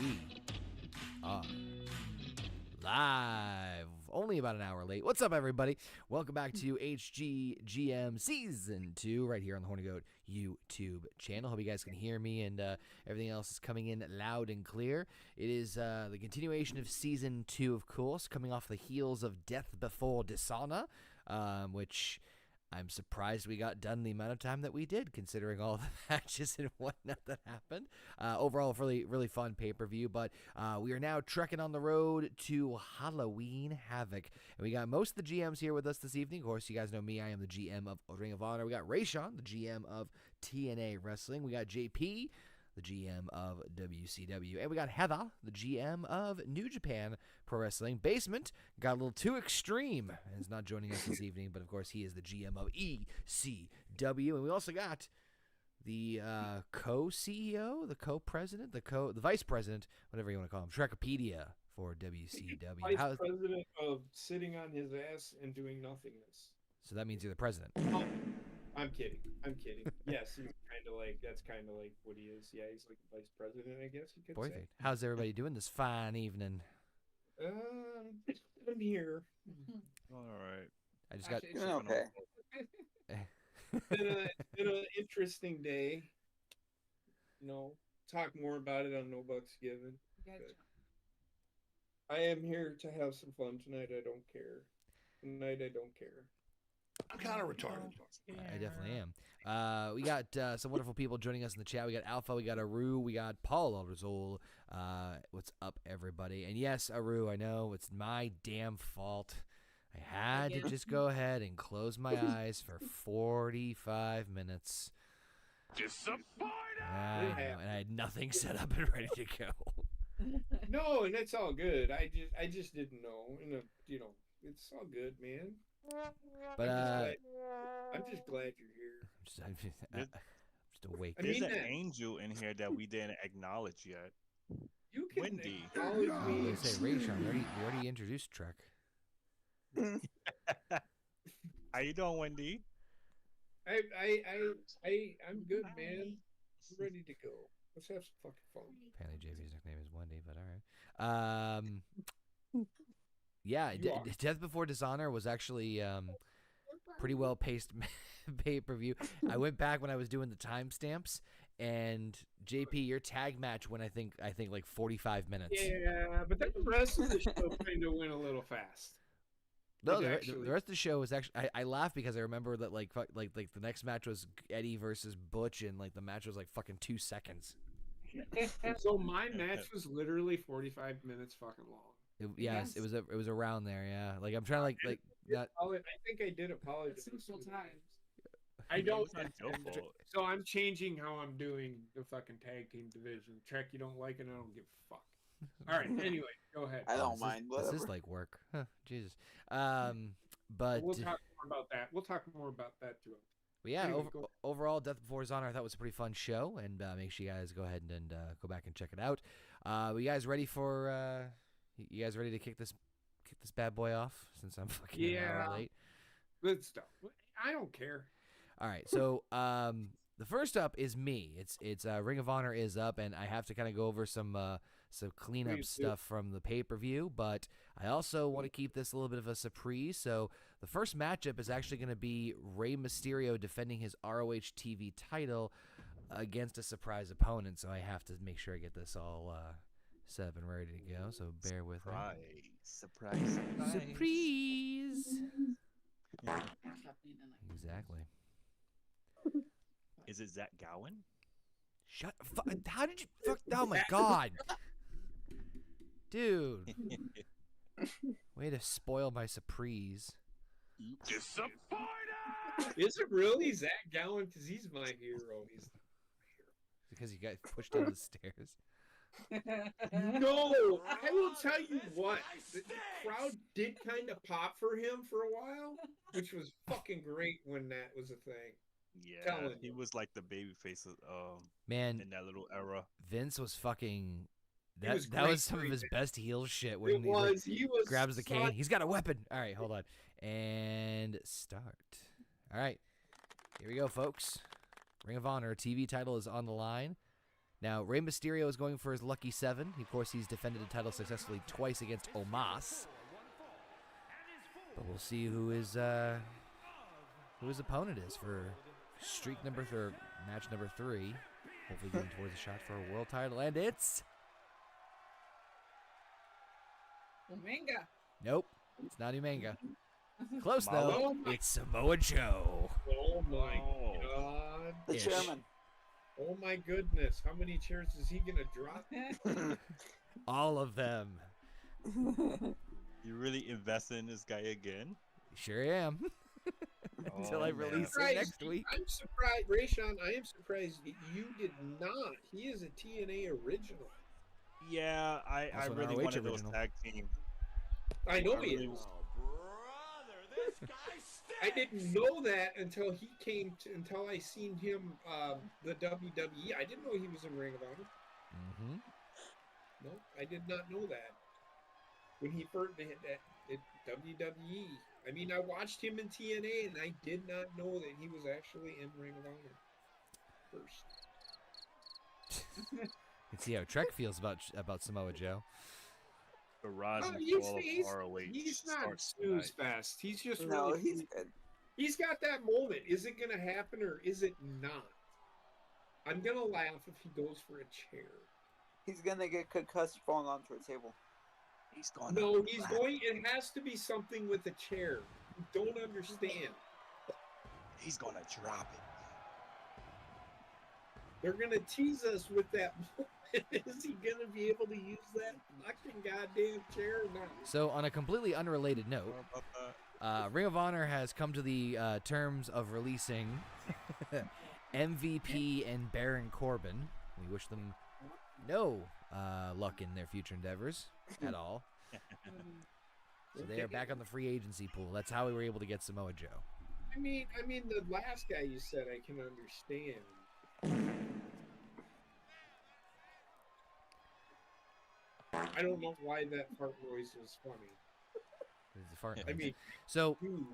We are live, only about an hour late. What's up, everybody? Welcome back to HGGM Season 2 right here on the Horny Goat YouTube channel. Hope you guys can hear me and everything else is coming in loud and clear. It is the continuation of Season 2, of course, coming off the heels of Death Before Dishonor, which I'm surprised we got done the amount of time that we did, considering all the matches and whatnot that happened. Overall, really fun pay-per-view, but we are now trekking on the road to Halloween Havoc. And we got most of the GMs here with us this evening. Of course, you guys know me. I am the GM of Ring of Honor. We got Rayshawn, the GM of TNA Wrestling. We got JP, the GM of WCW. And we got Heather, the GM of New Japan Pro Wrestling. Basement got a little too extreme and is not joining us this evening, but of course he is the GM of ECW. And we also got the co-CEO, the co-president, the vice president, whatever you want to call him, Shrekopedia for WCW. Vice president of sitting on his ass and doing nothingness. So that means you're the president. Oh, I'm kidding. Yes, he's that's kind of like what he is. Yeah, he's like the vice president, I guess you could say. How's everybody doing this fine evening? I'm here. All right. I just got okay. It's been an interesting day. You know, talk more about it on No Bucks Given. I am here to have some fun tonight. I don't care. Tonight I don't care. I'm kind of retarded. I definitely am. We got some wonderful people joining us in the chat. We got Alpha, we got Aru, we got Paul Alderzol. What's up, everybody? And yes, Aru, I know it's my damn fault. I had to just go ahead and close my eyes for 45 minutes. Disappointed! And I had nothing set up and ready to go. No, and it's all good. I just didn't know. And it's all good, man. But I'm just glad you're here. I'm just awake. There's an angel in here that we didn't acknowledge yet. You can Wendy. acknowledge I me. was gonna say Rayshawn. We already introduced Trek. How you doing, Wendy? I'm good, man. I'm ready to go. Let's have some fucking fun. Apparently JV's nickname is Wendy, but all right. Yeah, Death Before Dishonor was actually pretty well paced pay-per-view. I went back when I was doing the timestamps, and JP, your tag match went I think like 45 minutes. Yeah, but then the rest of the show kind of went a little fast. No, the rest of the show was actually. I laughed because I remember that like the next match was Eddie versus Butch, and like the match was like fucking 2 seconds. So my match was literally 45 minutes fucking long. Yes, it was around there. Yeah, like I'm trying to like that. I think I did apologize several times. I don't. It's not your fault. So I'm changing how I'm doing the fucking tag team division. Trek, you don't like it, I don't give a fuck. All right. Anyway, go ahead. I don't mind. This is like work. Huh, Jesus. But We'll talk more about that. We'll talk more about that too. But yeah, Anyway, overall, Death Before Dishonor I thought was a pretty fun show, and make sure you guys go ahead and go back and check it out. You guys ready for? You guys ready to kick this bad boy off? Since I'm fucking an hour late. Good stuff. I don't care. All right, so the first up is me. It's Ring of Honor is up, and I have to kind of go over some cleanup stuff from the pay-per-view, but I also want to keep this a little bit of a surprise. So the first matchup is actually going to be Rey Mysterio defending his ROH TV title against a surprise opponent. So I have to make sure I get this all set up and ready to go. So bear with me. Surprise. Exactly. Is it Zach Gowen? How did you fuck? Oh my god, dude! Way to spoil my surprise. Disappointed! Is it really Zach Gowen? Because he's my hero. He's my hero. Because you got pushed down the stairs. No, I will tell you what. The crowd did kind of pop for him for a while, which was fucking great when that was a thing. Yeah, he was like the baby face man in that little era. Vince was fucking that was some of his best heel shit when he was grabs the cane. He's got a weapon. All right, hold on. And start. All right. Here we go, folks. Ring of Honor TV title is on the line. Now, Rey Mysterio is going for his lucky 7. Of course, he's defended the title successfully twice against Omos. But we'll see who his opponent is for streak number match number 3. Hopefully getting towards a shot for a world title, and it's Omega. nope, it's not Umenga. Close though. Oh my- It's Samoa Joe. Oh my Oh. god. The Ish. chairman. Oh my goodness. How many chairs is he gonna drop? All of them. You really invested in this guy again? Sure am. Until Oh, I man. release it next week. I'm surprised, Rayshawn. I am surprised that you did not. He is a TNA original. Yeah, I Also an really ROH wanted original. those tag teams. I know I he really- is. I didn't know that until he came to, until I seen him the WWE. I didn't know he was in Ring of Honor. Mm-hmm. No, I did not know that. When he first hit that WWE. I mean, I watched him in TNA, and I did not know that he was actually in Ring of Honor first. Let's see how Trek feels about Samoa Joe. The rise Oh, and he's, fall of he's, ROH he's not starts snooze tonight. fest. He's just No, really. he's good. He's got that moment. Is it going to happen or is it not? I'm going to laugh if he goes for a chair. He's gonna get concussed falling onto a table. He's gone. No, he's going. It has to be something with a chair. You don't understand. He's gonna drop it. They're going to tease us with that moment. Is he going to be able to use that fucking goddamn chair or not? So, on a completely unrelated note, What about that? Ring of Honor has come to the terms of releasing MVP and Baron Corbin. We wish them no luck in their future endeavors at all. So they are back on the free agency pool. That's how we were able to get Samoa Joe. I mean, the last guy you said I can understand. I don't know why that fart noise was funny. It's a fart I noise. mean, So, ooh,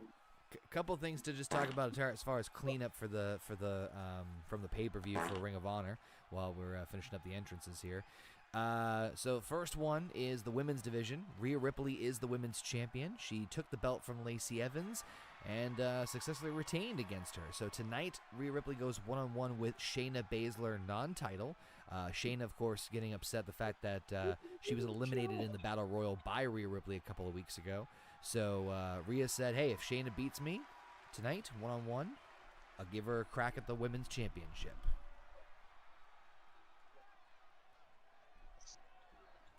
a couple things to just talk about as far as cleanup for the from the pay-per-view for Ring of Honor while we're finishing up the entrances here. So first one is the women's division. Rhea Ripley is the women's champion. She took the belt from Lacey Evans and successfully retained against her. So tonight, Rhea Ripley goes one-on-one with Shayna Baszler, non-title. Shayna, of course, getting upset the fact that she was eliminated in the Battle Royal by Rhea Ripley a couple of weeks ago. So Rhea said, hey, if Shayna beats me tonight, one-on-one, I'll give her a crack at the women's championship.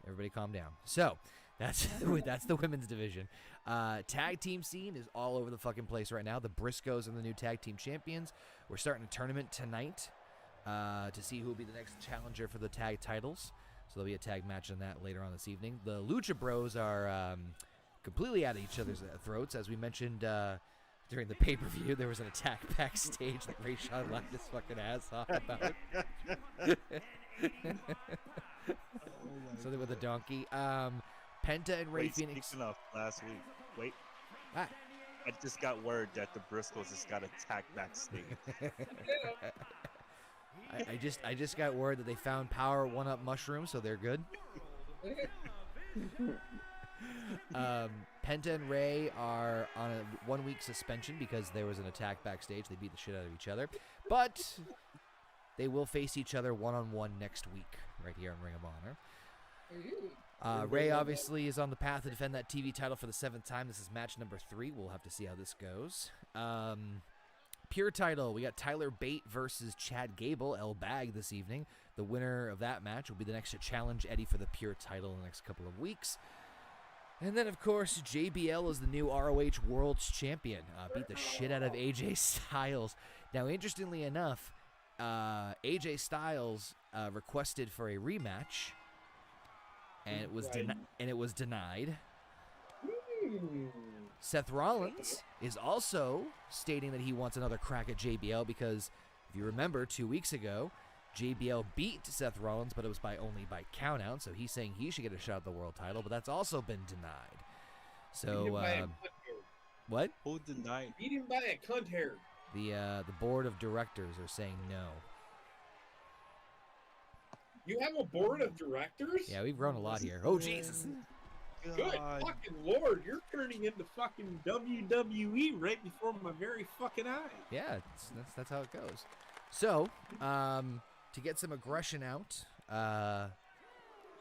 Everybody calm down. So, that's the women's division. Tag team scene is all over the fucking place right now. The Briscoes are the new tag team champions. We're starting a tournament tonight to see who will be the next challenger for the tag titles. So there'll be a tag match on that later on this evening. The Lucha Bros are completely at each other's throats. As we mentioned during the pay-per-view, there was an attack backstage that Rayshawn laughed his fucking ass off about. Something with a donkey. Penta and Ray Wait, Phoenix. speaking of last week, wait. Ah. I just got word that the Briscoes just got attacked backstage. I just got word that they found Power 1-Up mushrooms, so they're good. Penta and Ray are on a 1-week suspension because there was an attack backstage. They beat the shit out of each other, but they will face each other one-on-one next week right here on Ring of Honor. Ray obviously is on the path to defend that TV title for the 7th time. This is match number 3. We'll have to see how this goes. Pure title, we got Tyler Bate versus Chad Gable, El Bag, this evening. The winner of that match will be the next to challenge Eddie for the Pure title in the next couple of weeks. And then, of course, JBL is the new ROH World's Champion. Beat the shit out of AJ Styles. Now, interestingly enough, AJ Styles requested for a rematch, and it was denied. Seth Rollins is also stating that he wants another crack at JBL because, if you remember, 2 weeks ago, JBL beat Seth Rollins, but it was only by countout, so he's saying he should get a shot at the world title, but that's also been denied. So, what? Who denied? Beat him by a cunt hair. The board of directors are saying no. You have a board of directors? Yeah, we've grown a lot here. Oh, Jesus. Good fucking Lord, you're turning into fucking WWE right before my very fucking eyes. Yeah, that's how it goes. So, to get some aggression out,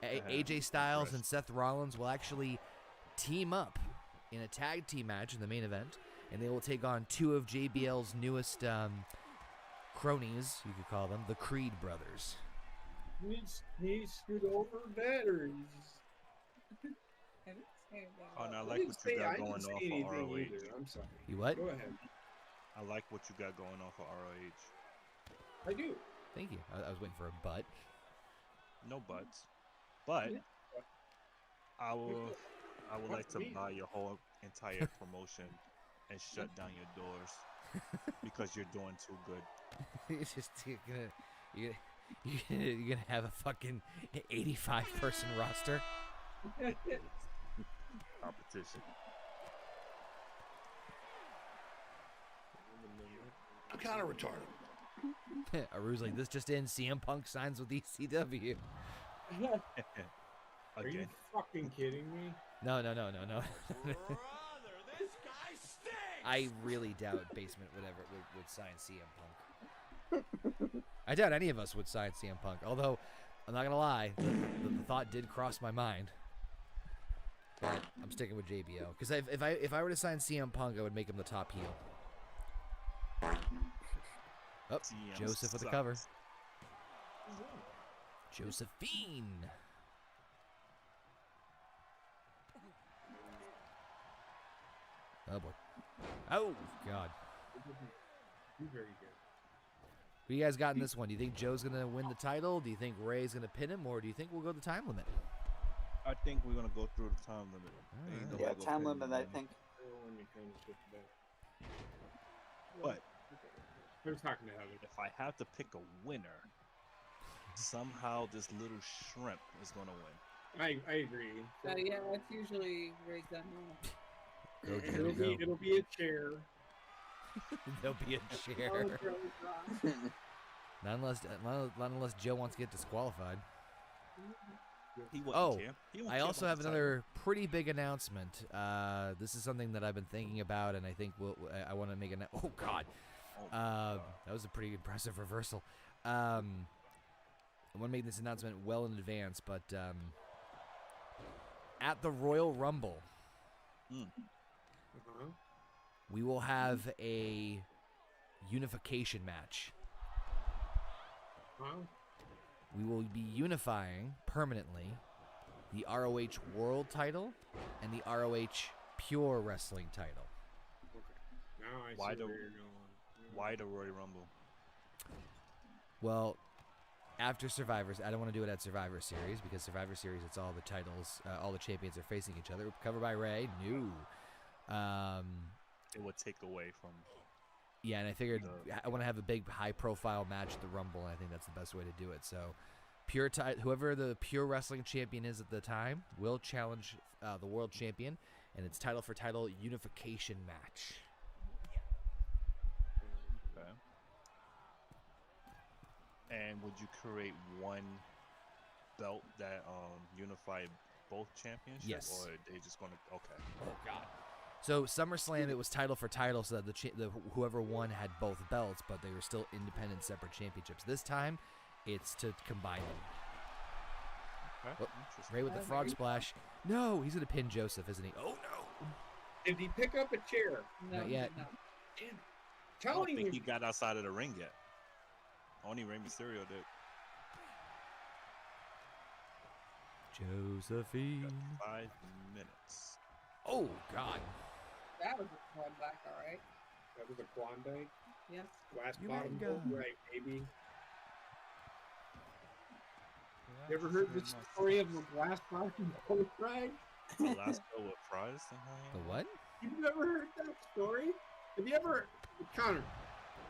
AJ Styles and Seth Rollins will actually team up in a tag team match in the main event, and they will take on two of JBL's newest cronies, you could call them, the Creed brothers. He's screwed over that, or Oh, and I like what you got going on for ROH. I'm sorry. You what? Go ahead. I like what you got going on for ROH. I do. Thank you. I was waiting for a butt. No buts. But Yeah. I would like to buy your whole entire promotion and shut down your doors because you're doing too good. It's just you're gonna have a fucking 85-person roster. Competition. I'm kind of retarded. Aru's like, this just in, CM Punk signs with ECW. Are you Again. fucking kidding me? No. Brother, this guy stinks! I really doubt Basement would sign CM Punk. I doubt any of us would sign CM Punk. Although, I'm not gonna lie, the thought did cross my mind. But I'm sticking with JBL because if I were to sign CM Punk, I would make him the top heel. Oh, CM Joseph with the sucks. cover. Josephine. Oh boy. Oh God. You're very good. Who you guys got in this one? Do you think Joe's gonna win the title? Do you think Ray's gonna pin him, or do you think we'll go the time limit? I think we're gonna go through the time limit. Ain't nobody Yeah, gonna time pay limit, me I money. think. Let me kind of switch back. But I was talking to Heather. if I have to pick a winner, somehow this little shrimp is gonna win. I agree. Yeah, that's usually Ray's done well. Go, Joe, go. It'll be a chair. There'll be a chair. Not unless Joe wants to get disqualified. He wouldn't Oh, care. He won't I care also about have the title. another pretty big announcement. This is something that I've been thinking about, and I think I want to make an. Oh God, Oh, God. that was a pretty impressive reversal. I want to make this announcement well in advance, but at the Royal Rumble, Uh-huh. we will have a unification match. Huh? We will be unifying permanently the ROH World title and the ROH Pure Wrestling title. Okay. Now I Why see the- where you're going. Why the Royal Rumble? Well, after Survivors, I don't want to do it at Survivor Series because Survivor Series, it's all the titles, all the champions are facing each other. Covered by Ray? No. It would take away from. Yeah, and I figured I want to have a big, high-profile match at the Rumble, and I think that's the best way to do it. So, whoever the Pure Wrestling champion is at the time will challenge the world champion, and it's title for title unification match. Okay. And would you create one belt that unified both championships? Yes. Or are they just gonna? Okay. Oh God. So SummerSlam, it was title for title, so that whoever won had both belts, but they were still independent, separate championships. This time, it's to combine them. Okay. Oh, Interesting. Ray with the frog splash. No, he's gonna pin Joseph, isn't he? Oh no. Did he pick up a chair? No, Not yet. No. Damn. I don't Telling think you. he got outside of the ring yet. Only Rey Mysterio did. Josephine. 5 minutes. Oh God. That was a fun back, all right. That was a Klondike. Yes. Glass You bottom ain't gold, got- right, baby. You ever heard the story of the glass bottom gold ride? Alaska with fries? The what? You've never heard that story? Have you ever, Connor?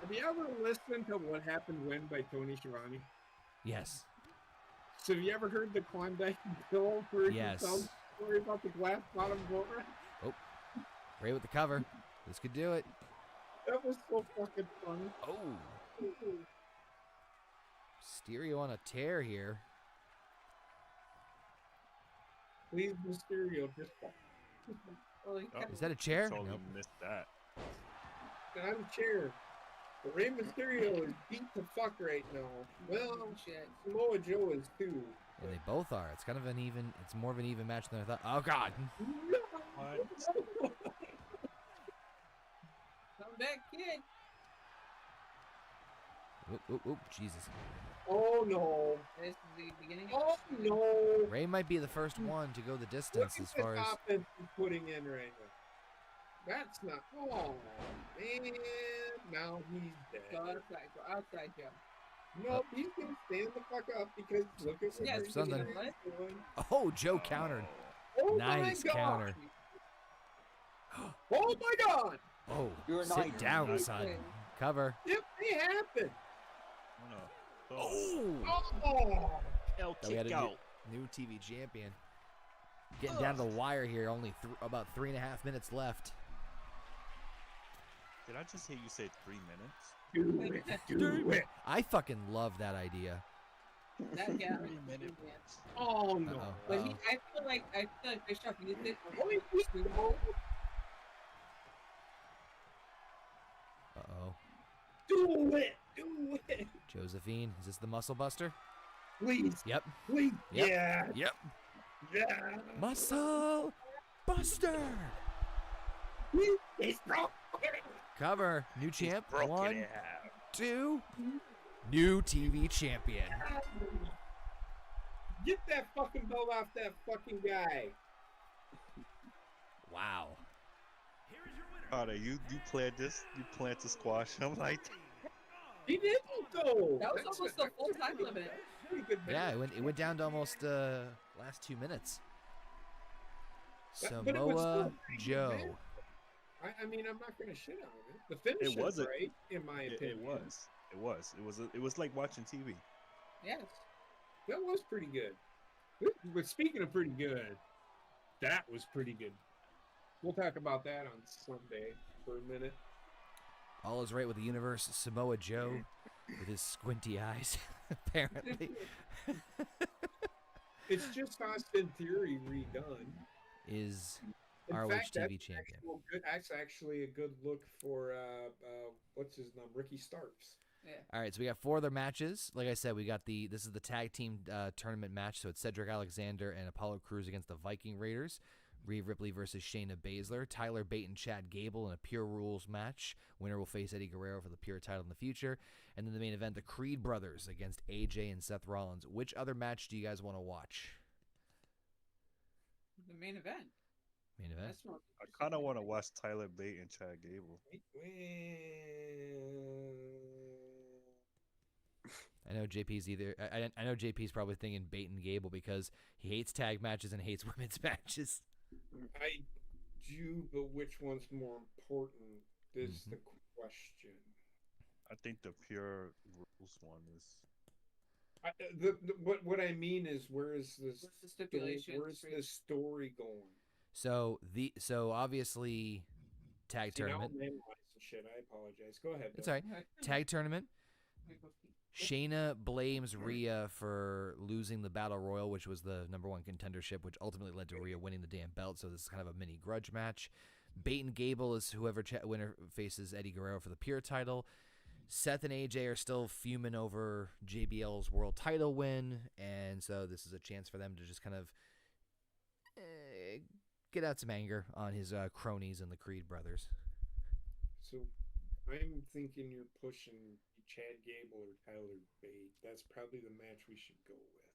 Have you ever listened to What Happened When by Tony Schiavone? Yes. So have you ever heard the Klondike Bill where he Yes. tells the story about the glass bottom gold ride? Ray with the cover. This could do it. That was so fucking funny. Oh. Stereo on a tear here. Please, Mysterio, just fall. Well, he Oh, kept- Is that a chair? Totally Nope. missed that. Not a chair. But Rey Mysterio is beat to fuck right now. Well, shit. Samoa Joe is too. Yeah, they both are. It's kind of an even. It's more of an even match than I thought. Oh God. No! What? Come back, kid. Oop, oop, oop. Jesus. Oh no! This is the beginning. Oh no! Ray might be the first one to go the Look distance at as far this as. offense he's putting in right now. That's not. Oh man! Now he's Go dead. outside. Go outside, Joe. No, he's gonna stand the fuck up because look at what Yeah, he's something. doing. Oh, Joe countered. Oh Nice my God. counter. Oh my God! Oh, You're sit not- down, Nice. son. Cover. It may happen. Oh, Oh. Oh! El That we had kick a new, out. new TV champion. Getting down to the wire here. Only about 3.5 minutes left. Did I just hear you say 3 minutes? Do it! Do it! I fucking love that idea. That guy. 3 minute. Oh no! Uh-oh. But he, I feel like Bischoff used it. Holy shit. Uh-oh. Do it! Do it! Josephine, is this the muscle buster? Please! Yep. Please! Yep. Yeah! Yep. Yeah! Muscle buster. He's broken! Cover. New champ. Broken 1, in half. 2. New TV champion. Get that fucking belt off that fucking guy! Wow. Carter, you planned this? You planned to squash him like that? He didn't though! That was That's almost a- the full time limit. Pretty good Yeah, match. it went down to almost last 2 minutes. But it was Samoa still Joe. pretty good. I mean, I'm not gonna shit on it. The finish is wasn't- right, in my It opinion. was. It was like watching TV. Yes. That was pretty good. But speaking of pretty good, that was pretty good. We'll talk about that on Sunday for a minute. All is right with the universe. Samoa Joe with his squinty eyes, apparently, It's just Austin Theory redone. is In ROH fact, TV champion. That's actually a good look for what's his name, Ricky Starks. Yeah. All right, so we got 4 other matches. Like I said, we got this is the tag team tournament match. So it's Cedric Alexander and Apollo Crews against the Viking Raiders. Rhea Ripley versus Shayna Baszler. Tyler Bate and Chad Gable in a Pure Rules match. Winner will face Eddie Guerrero for the Pure title in the future. And then the main event, the Creed brothers against AJ and Seth Rollins. Which other match do you guys want to watch? The main event. Main event? That's not. I kind of want to watch Tyler Bate and Chad Gable. I know JP's I know JP's probably thinking Bate and Gable because he hates tag matches and hates women's matches. I do, but which one's more important is Mm-hmm. the question. I think the Pure Rules one is. What I mean is, where is this? What's the stipulation? Where's this story going? So obviously tag See, now tournament. I'm analyzing shit. I apologize. Go ahead. It's Bill. all right. Tag tournament. Shayna blames Rhea for losing the Battle Royal, which was the #1 contendership, which ultimately led to Rhea winning the damn belt. So this is kind of a mini grudge match. Bate and Gable is whoever winner faces Eddie Guerrero for the Pure title. Seth and AJ are still fuming over JBL's world title win, and so this is a chance for them to just kind of get out some anger on his cronies and the Creed brothers. So I'm thinking you're pushing Chad Gable or Tyler Bate. That's probably the match we should go with.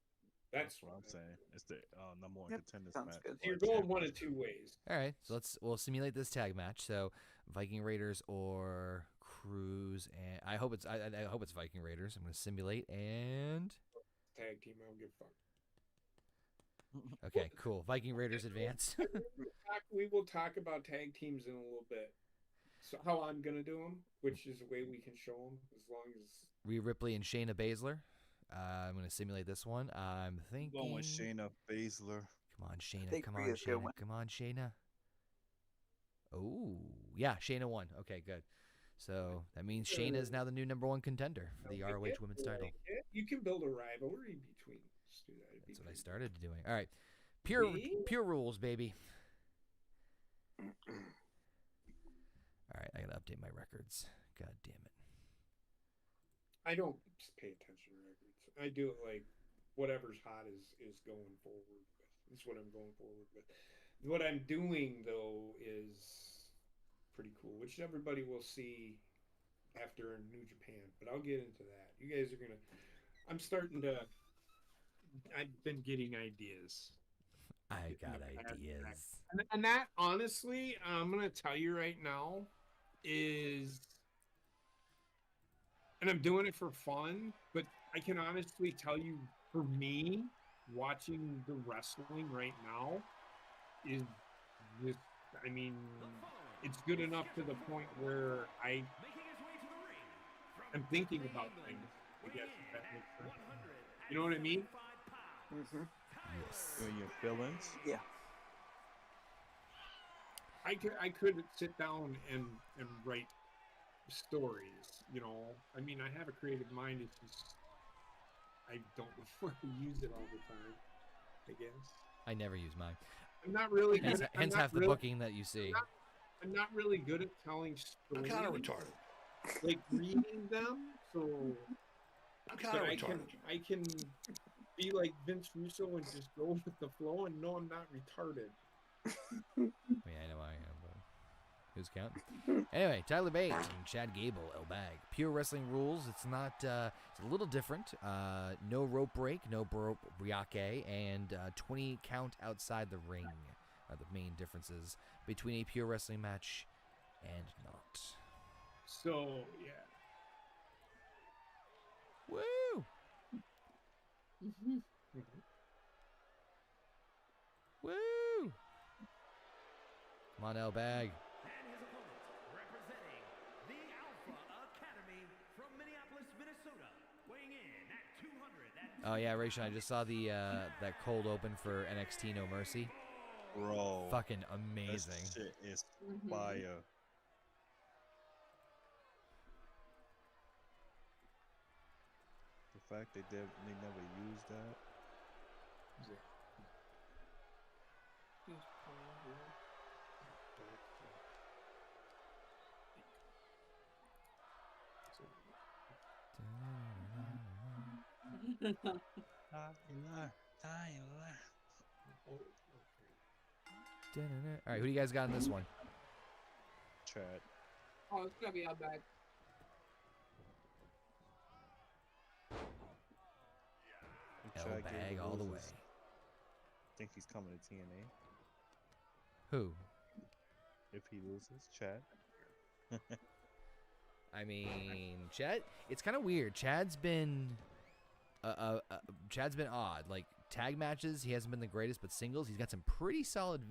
That's what I'm saying. It's the #1 Yep, contenders sounds match. good. You're going one of two ways. All right, so we'll simulate this tag match. So Viking Raiders or Cruz, and I hope it's Viking Raiders. I'm going to simulate and Tag team. I don't give a fuck. okay, cool. Viking Raiders advance. We will talk about tag teams in a little bit. So how I'm gonna do them, which is a way we can show them, as long as Rhea Ripley and Shayna Baszler. I'm going to simulate this one. I'm thinking. Going with Shayna Baszler. Come on, Shayna. think Come on, Rhea's gonna Shayna. win. Come on, Shayna. Oh, yeah, Shayna won. Okay, good. So that means Shayna is now the new #1 contender for the ROH Women's title. You can build a rivalry between us. Do that. It'd be That's what I pretty started doing. All right. Pure rules, baby. All right, I gotta update my records. God damn it. I don't pay attention to records. I do it like whatever's hot is going forward with. That's what I'm going forward with. What I'm doing though is pretty cool, which everybody will see after New Japan. But I'll get into that. You guys are gonna. I'm starting to. I've been getting ideas. I got ideas. And that, honestly, I'm going to tell you right now, is... And I'm doing it for fun, but I can honestly tell you, for me, watching the wrestling right now is just... I mean, it's good enough to the point where I'm thinking about things, I guess, if that makes sense. You know what I mean? Mm-hmm. Yes. Doing your feelings. Yeah. I could sit down and write stories, you know. I mean, I have a creative mind. It's just I don't know where to use it all the time, I guess. I never use mine. I'm not really good. Hence half the booking that you see. I'm not really good at telling I'm stories. kind of retarded. Like reading them, so I'm kind of retarded. I can be like Vince Russo and just go with the flow and know I'm not retarded. I mean, I know I am, but who's counting? Anyway, Tyler Bates and Chad Gable, El Bag. Pure wrestling rules. It's not. It's a little different. No rope break, no rope briake, and 20 count outside the ring are the main differences between a pure wrestling match and not. So yeah. Woo! Woo! Come on, El Bag. And his opponent, representing the Alpha Academy from Minneapolis, Minnesota, weighing in at 200. Oh yeah, Rayshawn, I just saw the that cold open for NXT No Mercy. Bro. Fucking amazing. That shit is fire. The fact they never used that. All right, who do you guys got in this one? Chad. Oh, it's gonna be our bag. El Chad Bag Gable all the way. loses. Think he's coming to TNA Who? if he loses. Chad. I mean, Chad. It's kind of weird. Chad's been odd. Like tag matches, he hasn't been the greatest, but singles, he's got some pretty solid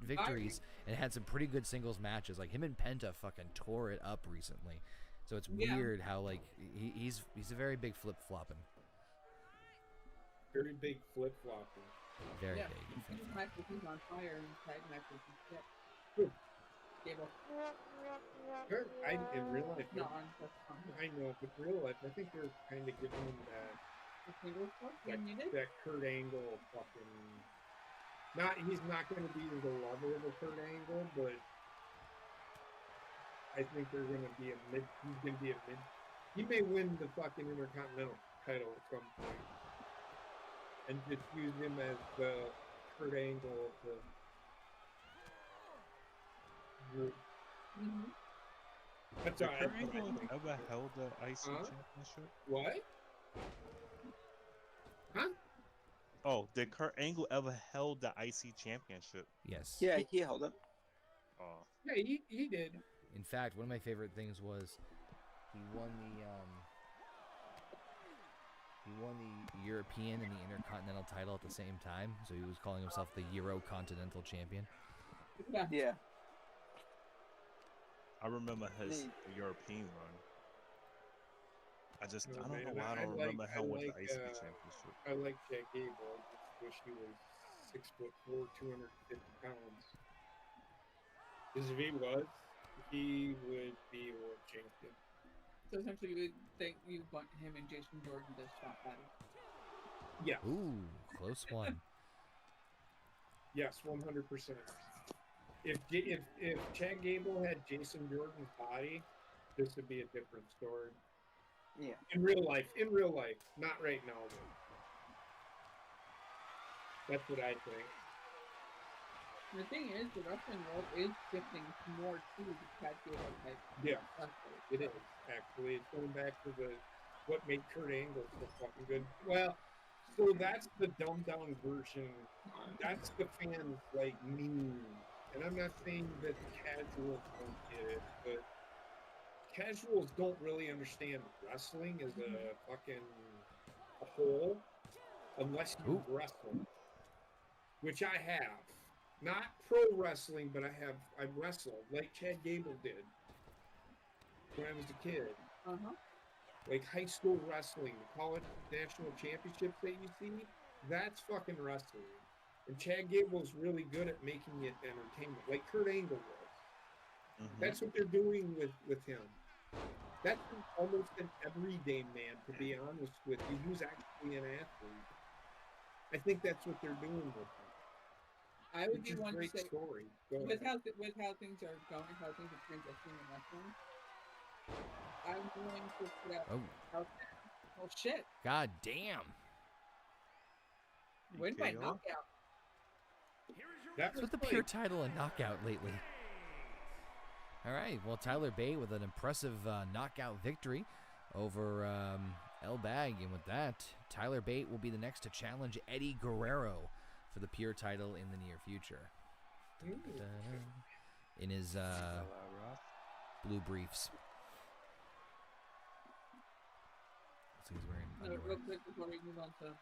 victories and had some pretty good singles matches. Like him and Penta fucking tore it up recently. So it's weird how like he's a very big flip flopping. Very big flip flopping. Very Yeah. big. These matches he's on fire and tag matches he's shit. Who? Gable. In real life, No, that's fine. I know, but in real life, I think they're kind of giving him The singles one? that, that Kurt Angle fucking. He's not going to be the level of a Kurt Angle, but I think they're going to be a mid. He's going to be a mid. He may win the fucking Intercontinental title at some point, and just use him as the Kurt Angle of the group. Mm-hmm. That's Did all Kurt I Angle think. ever held the IC Huh? championship? What? Huh? Oh, did Kurt Angle ever held the IC championship? Yes. Yeah, he held it. Oh, Yeah, he did. In fact, one of my favorite things was he won the European and the Intercontinental title at the same time. So he was calling himself the Euro Continental Champion. Yeah. Yeah. I remember his Me. European run. I don't know man, why I don't I remember like- him I with the like, IC championship. I like Jack Gable. I just wish he was 6'4", 250 pounds. Because if he was, he would be a world champion. So essentially, you would think you want him and Jason Jordan to stop battle. Yeah. Ooh, close one. Yes, 100%. If Chad Gable had Jason Jordan's body, this would be a different story. Yeah. In real life, not right now. Though. That's what I think. The thing is, the wrestling world is shifting more to the Chad Gable type. Yeah, wrestling. it is actually. It's going back to what made Kurt Angle so fucking good. Well, so that's the dumbed down version. That's the fans like me. And I'm not saying that the casuals don't get it, but casuals don't really understand wrestling as a whole unless you wrestle, which I have. Not pro wrestling, but I've wrestled like Chad Gable did when I was a kid. Like high school wrestling, the college national championships that you see, that's fucking wrestling. And Chad Gable's really good at making it entertainment, like Kurt Angle was. That's what they're doing with him. That's almost an everyday man, to be honest with you. He was actually an athlete. I think that's what they're doing with him. I would be one to great say, story. with how things are going, how things are transitioning in wrestling, I'm willing to put out oh shit. God damn. Win by knockout. That's what the pure title and knockout lately. All right, well, Tyler Bate with an impressive knockout victory over El Bag, and with that, Tyler Bate will be the next to challenge Eddie Guerrero for the pure title in the near future. In his blue briefs. So he's wearing underwear. Real quick before we move on to...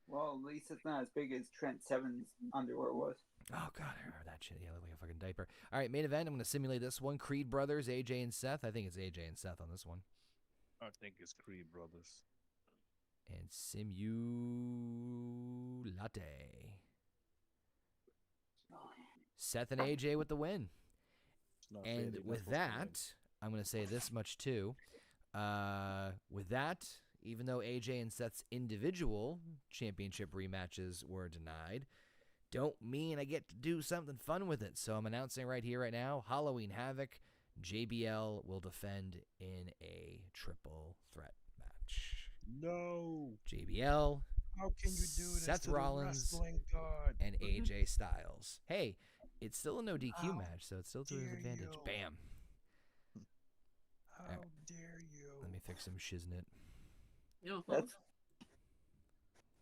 Well, at least it's not as big as Trent Seven's underwear was. Oh, God, I remember that shit. Yeah, looked like a fucking diaper. All right, main event. I'm going to simulate this one. Creed Brothers, AJ and Seth. I think it's AJ and Seth on this one. I think it's Creed Brothers. And simulate. Seth and AJ with the win. And with that, I'm going to say this much too. With that, even though AJ and Seth's individual championship rematches were denied, don't mean I get to do something fun with it. So I'm announcing right here, right now, Halloween Havoc, JBL will defend in a triple threat match. No. JBL, how can you do this Seth to Rollins, the wrestling god? and AJ Styles. Hey, it's still a no DQ match, so it's still to his advantage. You. Bam. How dare you? Let me fix some shiznit. That's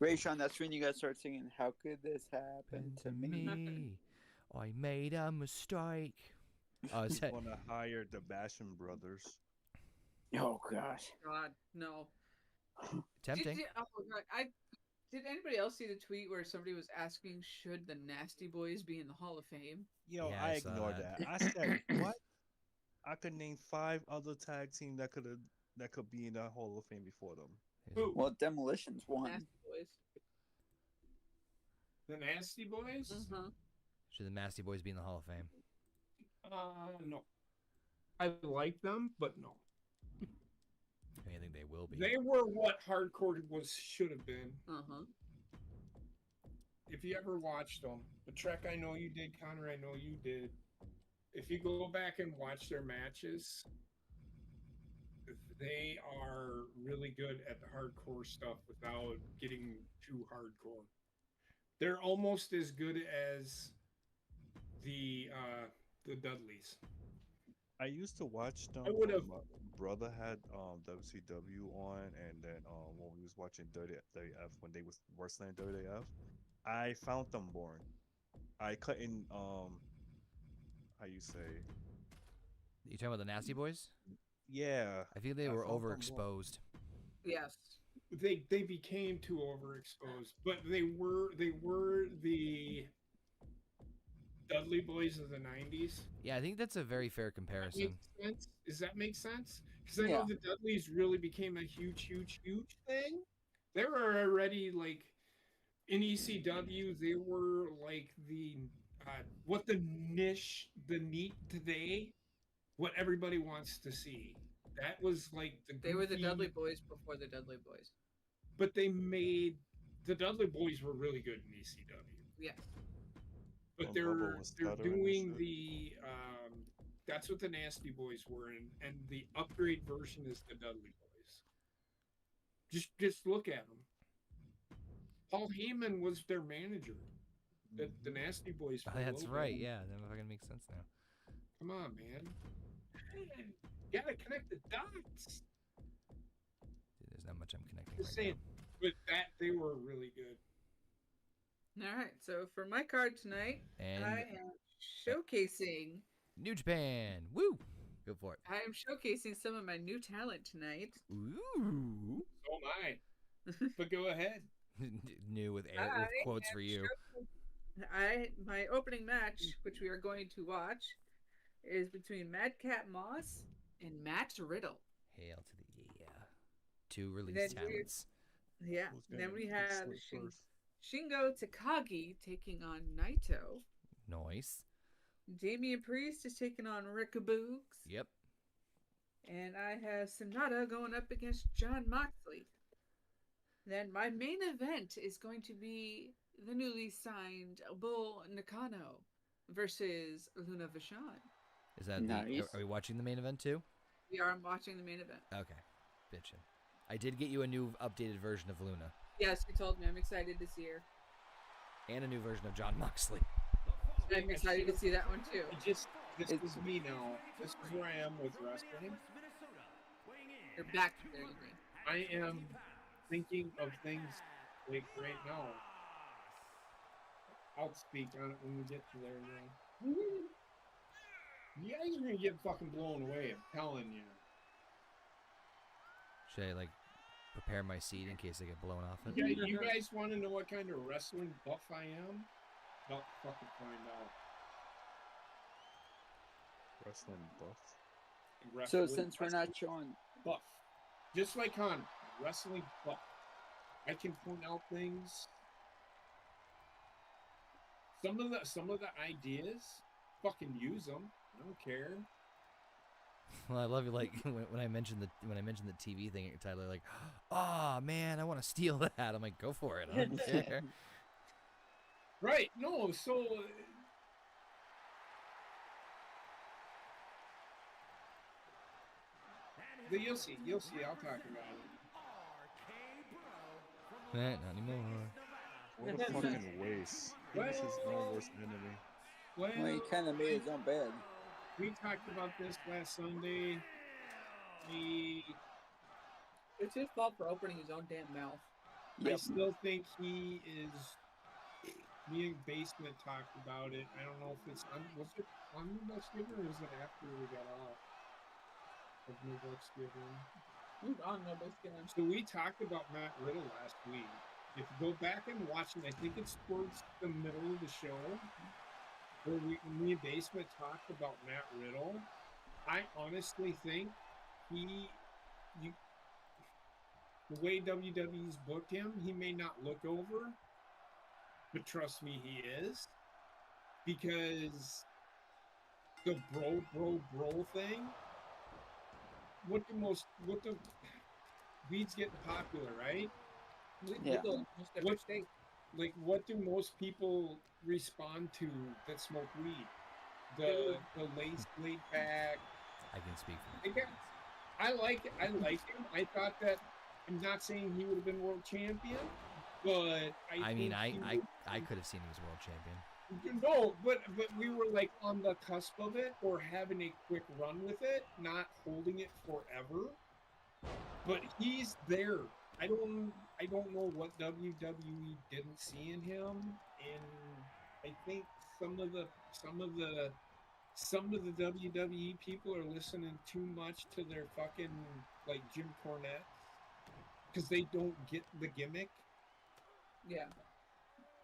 Rayshawn, that's when you guys start singing, how could this happen to me? I made a mistake. I want to hire the Basham brothers. Oh, gosh. God, no. Tempting. Did anybody else see the tweet where somebody was asking, should the Nasty Boys be in the Hall of Fame? Yo, yeah, I ignored that. I said, what? I could name 5 other tag teams that could be in the Hall of Fame before them. Well, Demolition's one. Nasty Boys. The Nasty Boys? Should the Nasty Boys be in the Hall of Fame? No. I like them, but no. I think they will be. They were what hardcore should have been. If you ever watched them, the Trek, I know you did, Connor, I know you did. If you go back and watch their matches, they are really good at the hardcore stuff without getting too hardcore. They're almost as good as the Dudleys. I used to watch them. I would have. My brother had WCW on, and then when we was watching WWF when they was wrestling WWF, I found them boring. I couldn't how you say? You talking about the Nasty Boys? Yeah. I feel they were overexposed. Yes. They became too overexposed, but they were the Dudley Boys of the 90s. Yeah, I think that's a very fair comparison. Does that make sense? Because I know the Dudleys really became a huge thing. They were already like in ECW. They were like the what the niche, the neat today, what everybody wants to see. That was like the goofy, they were the Dudley Boys before the Dudley Boys. But they made the Dudley Boys were really good in ECW. Yes. But When they're Bubba was stuttering and doing shit. the that's what the Nasty Boys were in, and the upgrade version is the Dudley Boys. Just look at them. Paul Heyman was their manager. The Nasty Boys. Oh, for a that's little right. bit. Yeah, that fucking makes sense now. Come on, man. You gotta connect the dots. Dude, there's not much I'm connecting Just right saying, but they were really good. All right. So for my card tonight, And- I am showcasing. New Japan. Woo! Go for it. I am showcasing some of my new talent tonight. Ooh. So am I. But go ahead. New with quotes for you. My opening match, which we are going to watch, is between Madcap Moss and Matt Riddle. Hail to the two release talents. Yeah. Who's Then gonna we get have slick first? Shingo Takagi taking on Naito. Nice. Damian Priest is taking on Rick Boogs. Yep. And I have Sonata going up against John Moxley. Then my main event is going to be the newly signed Bull Nakano versus Luna Vachon. Is that Nice. are we watching the main event too? We are watching the main event. Okay. Bitchin'. I did get you a new updated version of Luna. Yes, you told me. I'm excited to see her. And a new version of John Moxley. I'm excited to see that one too. This is me now. This is where I am with wrestling. You're back there, you mean. I am thinking of things like right now. I'll speak on it when we get to there now. You guys are gonna get fucking blown away, I'm telling you. Should I like prepare my seat in case I get blown off it? You guys want to know what kind of wrestling buff I am? Don't fucking find out. Wrestling buff. So Wrestling- since we're not showing, buff, just like Conor, wrestling buff. I can point out things. Some of the ideas, fucking use them. I don't care. Well, I love you. Like when I mentioned the TV thing, Tyler, like, oh man, I want to steal that. I'm like, go for it. I don't care. Right? No. So. You'll see. I'll talk about it. Not anymore. What a fucking waste. He was his own worst enemy. Well, well, he kind of made his own bed. we talked about this last Sunday. It's his fault for opening his own damn mouth. I Yep. still think he is. Me and Basement talked about it. I don't know if it's was it on New Bucks Giver or is it after we got off of New Bucks Giver? On nobody's gonna. So we talked about Matt Riddle last week. If you go back and watch it, I think it's towards the middle of the show where me and Basement talked about Matt Riddle. I honestly think the way WWE's booked him, he may not look over, but trust me, he is. Because the bro thing, weed's getting popular, right? Yeah. What do most people respond to that smoke weed? The laid back. I can speak for you. I like him. I thought that. I'm not saying he would have been world champion, but I mean, I think could have seen him as world champion. no, but we were like on the cusp of it, or having a quick run with it, not holding it forever. But he's there. I don't know what WWE didn't see in him, and I think some of the WWE people are listening too much to their fucking like Jim Cornette because they don't get the gimmick. Yeah.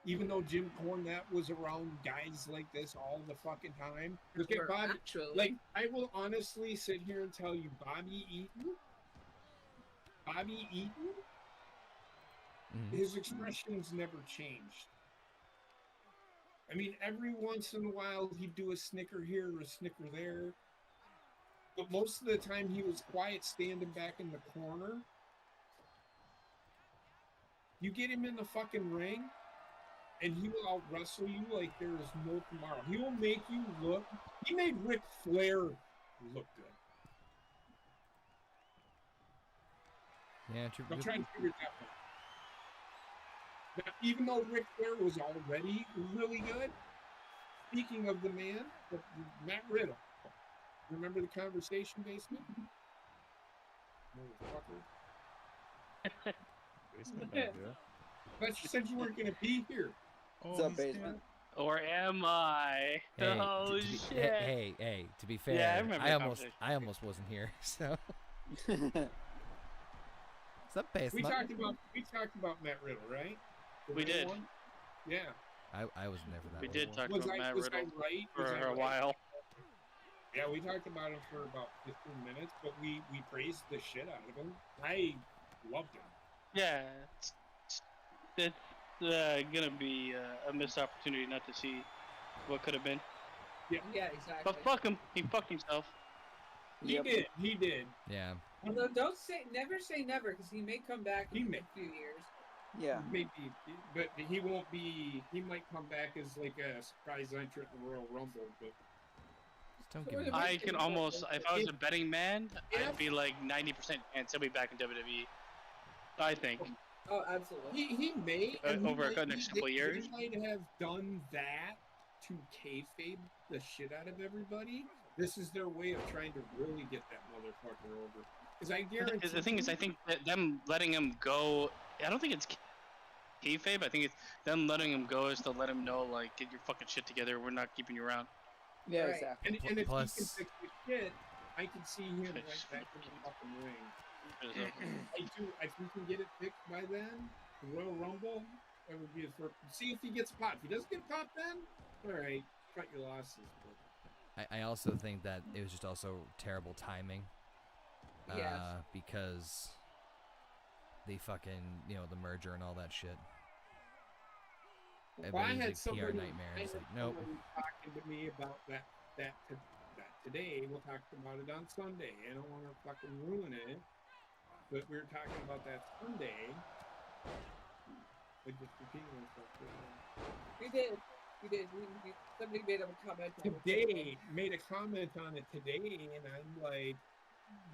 Even though Jim Cornette was around guys like this all the fucking time. Look at Or Bobby. actually, Like, I will honestly sit here and tell you, Bobby Eaton, Mhm. his expressions never changed. I mean, every once in a while he'd do a snicker here or a snicker there. But most of the time he was quiet, standing back in the corner. You get him in the fucking ring, and he will out wrestle you like there is no tomorrow. He will make you look. He made Ric Flair look good. Yeah, I'm trying to figure that out. Now, even though Ric Flair was already really good, speaking of the man, Matt Riddle. Remember the conversation, basement? Motherfucker. Basement back there. But you said you weren't going to be here. What's up, he's there. basement? Or am I? Hey, Oh to be, shit! hey, to be fair, Yeah, I remember the I almost wasn't here. So, what's up, We basement? talked about Matt Riddle, right? The We Riddle did. one? Yeah. I wasn't there for that We one. did talk Was about Matt I Riddle right? for Was I a right? while. Yeah, we talked about him for about 15 minutes, but we praised the shit out of him. I loved him. Yeah, it's gonna be a missed opportunity not to see what could have been. Yeah, exactly. But fuck him, he fucked himself. Yep. He did. Yeah. Although never say never, because he may come back in a few years. Yeah. Maybe, but he won't be. He might come back as like a surprise entrant in the Royal Rumble. But Just don't So give me. what I can almost, if I was a betting man, Yeah. I'd be like 90% chance he'll be back in WWE. I think. Oh, absolutely. he may and Over he the might- next they- couple of years. They might have done that to kayfabe the shit out of everybody. This is their way of trying to really get that motherfucker over. Because I guarantee. The thing is, I think that them letting him go, I don't think it's kayfabe. I think it's them letting him go is to let him know, like, get your fucking shit together. We're not keeping you around. Yeah, Right. exactly. And if Plus- he can fix the shit, I can see him right back in the fucking ring. If we can get it fixed by then, the Royal Rumble, that would be his first. See if he gets popped. If he doesn't get popped then, all right, cut your losses. But I also think that it was just also terrible timing. Yes. Because they fucking, the merger and all that shit. Well, I Everybody's had like PR somebody, nightmare. I It's had like, nope. somebody talking to me about that today. We'll talk about it on Sunday. I don't want to fucking ruin it, but we were talking about that Sunday. I just repeating myself. We did. Somebody made a comment. on it. Today made a comment on it today, and I'm like,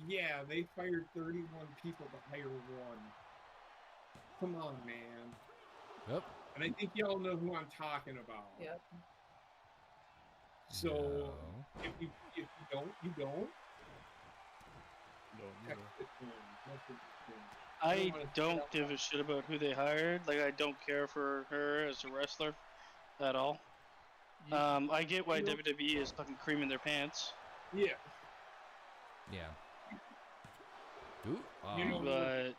yeah, they fired 31 people to hire one. Come on, man. Yep. And I think y'all know who I'm talking about. Yep. So No. if you don't, you don't. No, Text neither. it to him. Message it to him. I wanna don't see give a shit about who they hired. Like, I don't care for her as a wrestler at all. I get why you know- WWE is fucking creaming their pants, Yeah. Yeah. Ooh. You know, but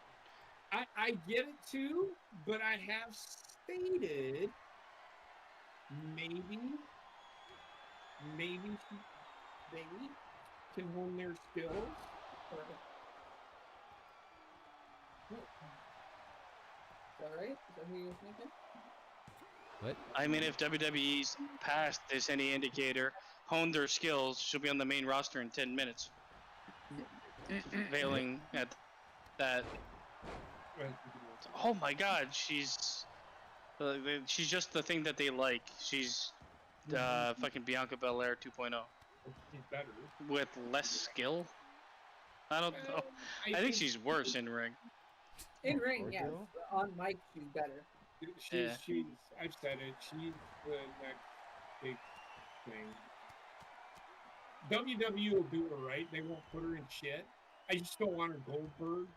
I get it too, but I have stated maybe they can hone their skills. Is that right? Is that who you're thinking? What? I mean, if WWE's past is any indicator, hone their skills, she'll be on the main roster in 10 minutes. Failing at that. Oh my god, she's just the thing that they like. She's fucking Bianca Belair 2.0 She's better. with less skill. I don't know. I think she's worse in ring. In ring, Or yes. Bill? On mic, she's better. She's I've said it. She's the next big thing. WWE will do her right. They won't put her in shit. I just don't want her Goldberg.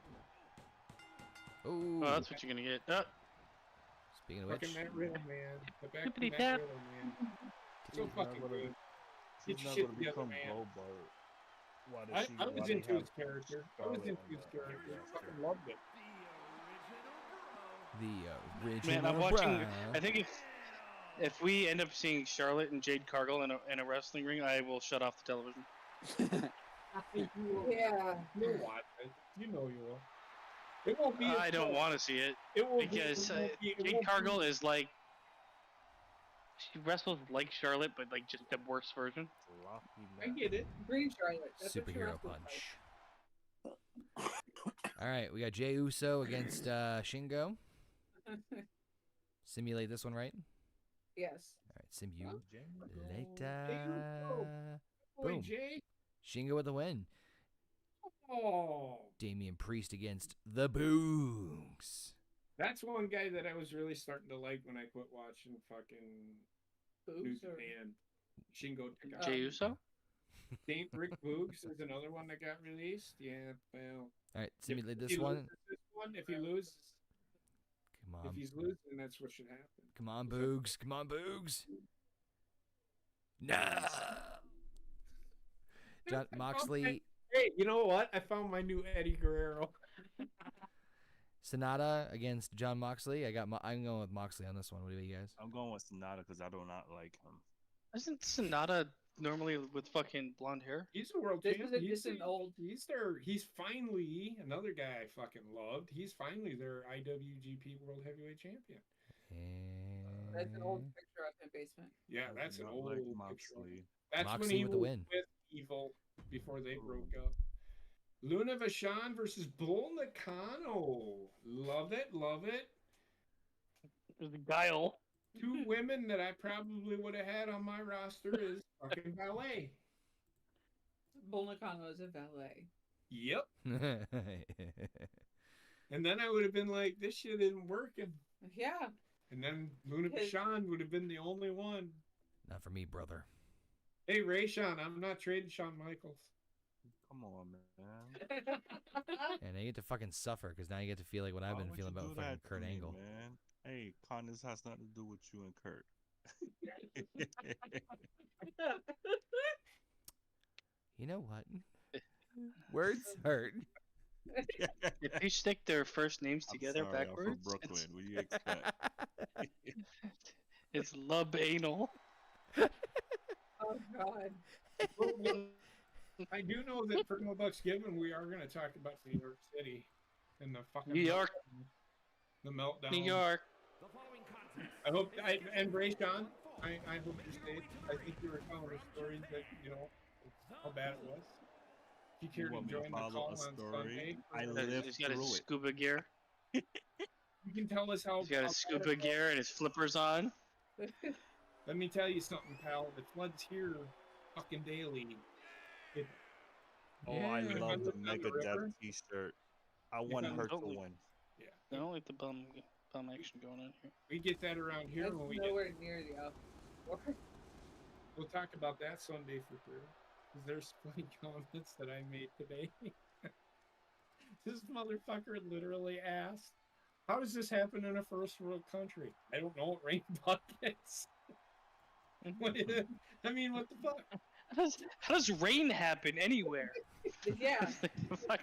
Ooh. Oh, that's what you're gonna get. Speaking of which, Fucking Matt Riddle, man. But back to Hippity Matt tap. Riddle, man. So She's fucking not gonna- good. She's Get not shit gonna together, become man. Goldberg. Why does I she? was why they into have his character. I was Charlotte into on his the character. roster? Fucking loved it. the original. Man, I'm watching. Bra. I think if we end up seeing Charlotte and Jade Cargill in a wrestling ring, I will shut off the television. Yeah. You'll watch it. You know you will. It won't be. I don't want to see it It won't because be. It won't be, it Jade won't Cargill be, is like she wrestles like Charlotte, but like just the worst version. Rocky I Mac. get it. Green Charlotte. That's what she Superhero wrestles punch. All right, we got Jey Uso against Shingo. like. Simulate this one, right? Yes. All right, Sim, you Hey, later. Boy, Boom. Jay. Shingo with the win. Oh, Damian Priest against the Boogs. that's one guy that I was really starting to like when I quit watching fucking New Boobs or Japan. Shingo Takagi. Jey Uso? Saint Rick Boogs is another one that got released. Yeah, well. All right, simulate if this he one. loses this one, if he loses, Come if on. he's losing, that's what should happen. Come on, Boogs. Come on, Boogs. Nah. John Moxley, Hey, you know what? I found my new Eddie Guerrero. Sonata against John Moxley. I'm going with Moxley on this one. What do you guys? I'm going with Sonata because I do not like him. Isn't Sonata normally with fucking blonde hair? He's a world This champion. is an old. He's there. He's finally another guy I fucking loved. He's finally their IWGP World Heavyweight Champion. That's an old picture of him basement. Yeah, I that's do an not old like picture. Moxley. That's Moxley when he with the was win. with Evil before they broke up. Luna Vachon versus Bull Nakano. Love it, love it. There's a Guile. Two women that I probably would have had on my roster is fucking ballet. Bull Nakano is a valet. Yep. And then I would have been like, this shit isn't working. Yeah. And then Luna Vachon would have been the only one. Not for me, brother. Hey, Rayshawn, I'm not trading Shawn Michaels. Come on, man. And I get to fucking suffer because now you get to feel like what I've Why been would feeling you about do fucking that to Kurt me, Angle. Man. Hey, Con, this has nothing to do with you and Kurt. You know what? Words hurt. If they stick their first names I'm together sorry, I'm backwards, from Brooklyn. What do you expect? it's lub anal. Oh God. I do know that for No Bucks Given, we are going to talk about New York City and the fucking New York. the meltdown. New York. I hope, and Rayshawn, I hope you stayed. I think you were telling the stories that, you know, how bad it was. If you care to want me to join the follow call a on story? Sunday, I lived He's got his through it. scuba gear. you can tell us how. He's got his how bad scuba it was. gear and his flippers on. Let me tell you something, pal. The floods here fucking daily. Oh, I Yeah. love the On the Megadeth river? t-shirt. I want Yeah. her to Totally. win. Yeah. I don't like the bum action going on here. We get that around here That's when we get. nowhere near the outdoor. We'll talk about that Sunday for sure. Because there's funny comments that I made today. This motherfucker literally asked, how does this happen in a first world country? I don't know. It rained buckets. What the fuck? How does rain happen anywhere? Yeah.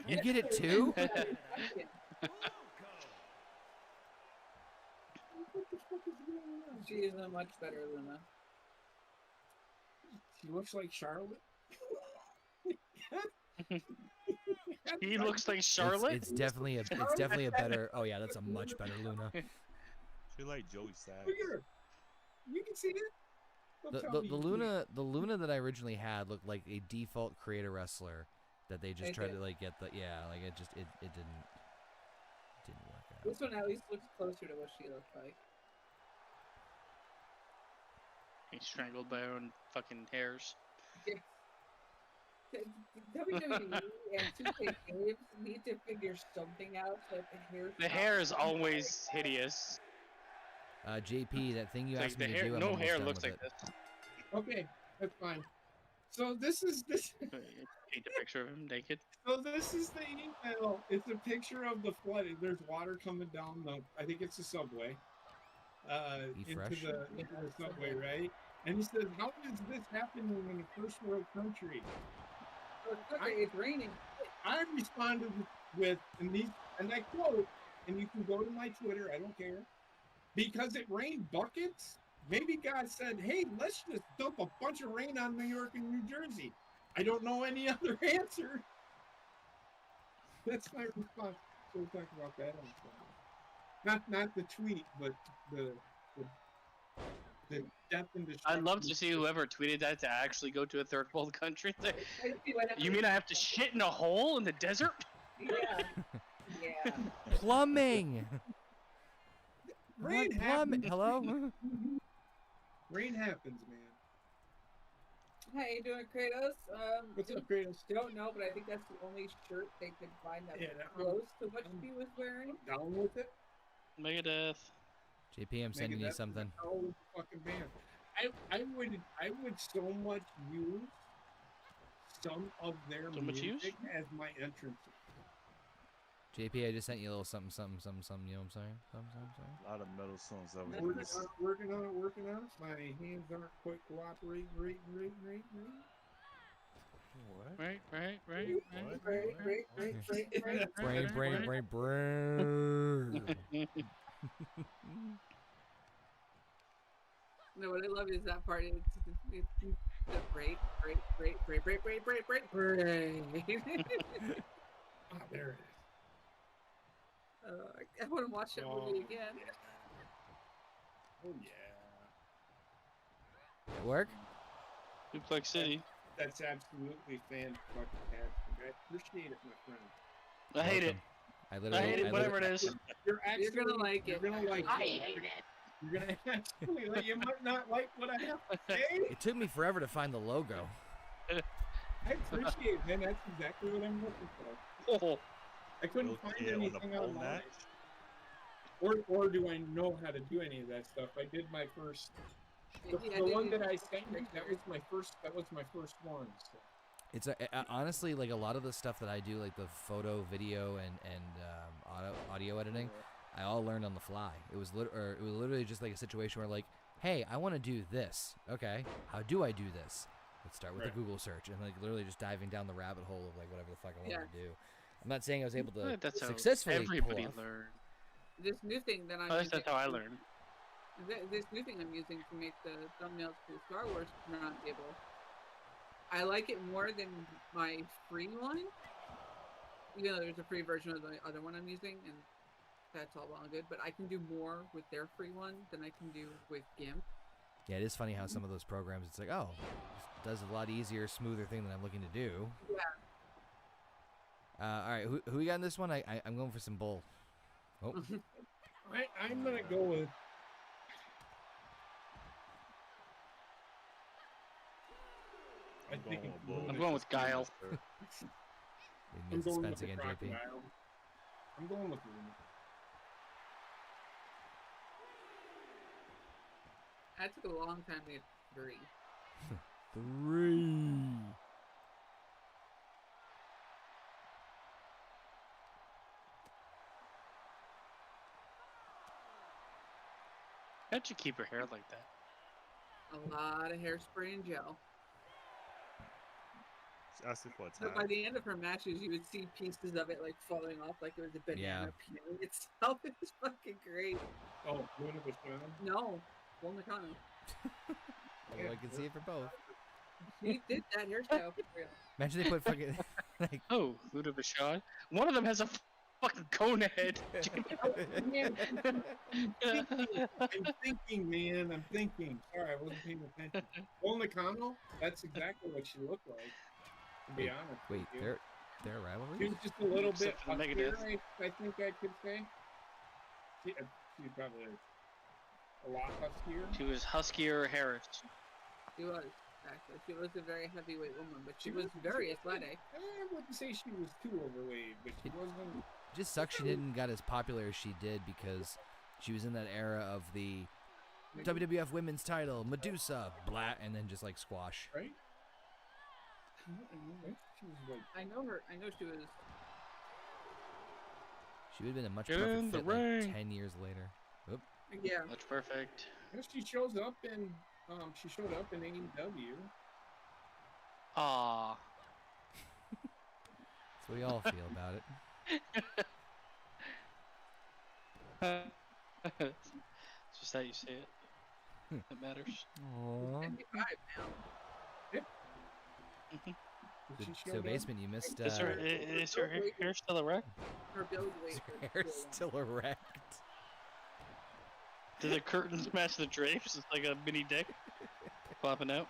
You get it too? She is a much better Luna. She looks like Charlotte. He looks like Charlotte. It's definitely a better. Oh yeah, that's a much better Luna. She like Joey Sags. Look at her. You can see it. Don't The, tell the, me the you Luna that I originally had looked like a default creator wrestler that they just It tried did. to like get the it didn't work out. This one at least looks closer to what she looked like. He's strangled by her own fucking hairs. WWE and 2K games need to figure something out so that the hair. The hair is always hideous. JP, that thing you It's asked like me the to hair, do, I'm no almost hair done looks with like it. this. Okay, that's fine. So this is this. Paint a picture of him naked. So this is the email. It's a picture of the flood. There's water coming down the. I think it's the subway. Be Into fresh. the subway, right? And he says, "How does this happen in a first world country?" It's raining. I responded with, and I quote, and you can go to my Twitter. I don't care, because it rained buckets. Maybe God said, "Hey, let's just dump a bunch of rain on New York and New Jersey." I don't know any other answer. That's my response. So we'll talk about that on Sunday. Not the tweet, but the death and destruction. I'd love to see whoever tweeted that to actually go to a third world country. I see what You mean I have to shit in a hole in the desert? Yeah. Yeah. Plumbing. Rain What plumbing? happens. Hello. Rain happens, man. How you doing, Kratos? What's up, Kratos? Don't know, but I think that's the only shirt they could find that was Yeah, close to what she was wearing. Down with it. Megadeth. JP, I'm sending you Megadeth is something. a hell of a fucking band. I would so much use some of their So much music use? as my entrance. JP, I just sent you a little something, something, something, something. You know what I'm saying? Something. A lot of metal songs that was Working released. on it, working on it, working on it. My hands aren't quite cooperating. Right. What? Right. Brain. No, what I love is that part. It's the break. Ah, there it is. I want to watch that movie again. Oh yeah. At work? Duplex City. That's absolutely fan-fucking-tastic. I appreciate it, my friend. I hate it. I I literally. hate it. Whatever it is. You're gonna like it. You're gonna like I it. hate it. You're gonna actually like. You might not like what I have to say. It took me forever to find the logo. I appreciate it, man. That's exactly what I'm looking for. Oh, I couldn't Little find kid on the anything pole online. match. Or do I know how to do any of that stuff? I did my first. The one that I sent you, that was my first one. So. It's honestly like a lot of the stuff that I do, like the photo, video, and audio editing. I all learned on the fly. It was literally just like a situation where like, hey, I want to do this. Okay, how do I do this? Let's start with a Google search and like literally just diving down the rabbit hole of like whatever the fuck I want to do. I'm not saying I was able to that's how successfully everybody pull off. learned. This new thing that I'm At least using, that's how I learned. this new thing I'm using to make the thumbnails for the Star Wars roundtable. I like it more than my free one. You know, there's a free version of the other one I'm using, and that's all well and good. But I can do more with their free one than I can do with GIMP. Yeah, it is funny how some of those programs, it's like, oh, this does a lot easier, smoother thing than I'm looking to do. Yeah. All right, who we got in this one? I'm going for some bull. Oh, I'm gonna go with. I'm going with Guile. leave me in suspense again, JP. Crocodile. I'm going with Luna. That took a long time to get 3. 3. How'd you keep her hair like that? A lot of hairspray and gel. Asking for a So time. by the end of her matches, you would see pieces of it like falling off, like it was a banana peeling itself. It was fucking great. Oh, Luna was China? No, Bull Nakano. Well, I can see it for both. He did that hairstyle for real. Imagine they put fucking like. Oh, Luda Vashad. One of them has a fucking cone head. I'm thinking, man. I'm thinking. Sorry, I wasn't paying attention. Bull Nakano? That's exactly what she looked like. To be honest. Wait, with you. they're She rivalries? was just a little bit Except for the huskier, Megadeth. I think I could say. She probably a lot huskier. She was Huskier Harris. She was, actually. She was a very heavyweight woman, but she was very athletic. I wouldn't say she was too overweight, but she wasn't. It just sucks she didn't got as popular as she did because she was in that era of the WWF Women's Title, Medusa, blah, and then just like squash. Right? She was like, I know her. I know she was. She would have been a much Get in perfect the fit like ring. 10 years later. Oop. Yeah. That's perfect. she shows up in. She showed up in AEW. Aww. That's what we all feel about it. It's just how you say it. That matters. Aww. 75 now. So basement, you missed. Is her hair still erect? Her build weight. Is was her hair cool. still erect? Do the curtains match the drapes? It's like a mini dick popping out.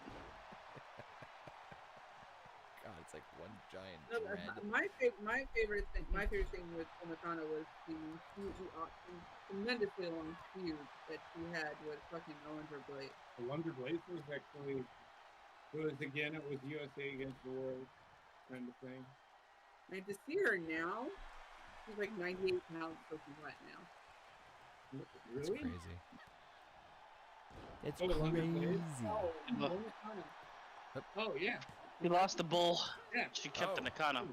God, It's like one giant No, dread. my favorite thing with Nakano was the tremendously long feud that he had with fucking Owens Blade. The Wonder Blaze was actually, it was USA against the world kind of thing. And to see her now, she's like 98 pounds soaking wet now. It's Really? crazy. It's Oh, the Wonder Blade? crazy. Oh, Look. Nakano. Oh, yeah. He lost the bull. Yeah. She kept the Oh. Nakano.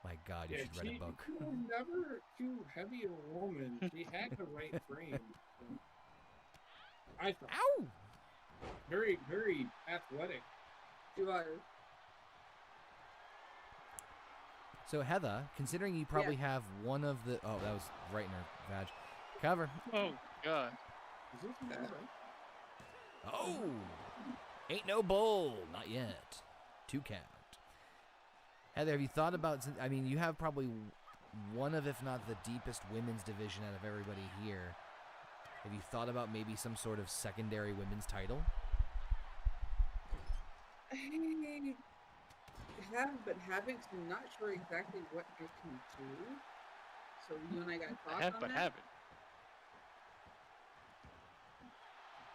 My God, you Yeah, should write a book. She was never too heavy a woman. She had the right frame. I thought Ow! very, very athletic. She was. So Heather, considering you probably have one of the that was right in her vag. Cover. Oh God. Is this bad? Oh, ain't no bull, not yet. 2 count. Heather, have you thought about? I mean, you have probably one of, if not the deepest women's division out of everybody here. Have you thought about maybe some sort of secondary women's title? I have, but haven't. So I'm not sure exactly what I can do. So you and I got to talk I have, on but that. haven't.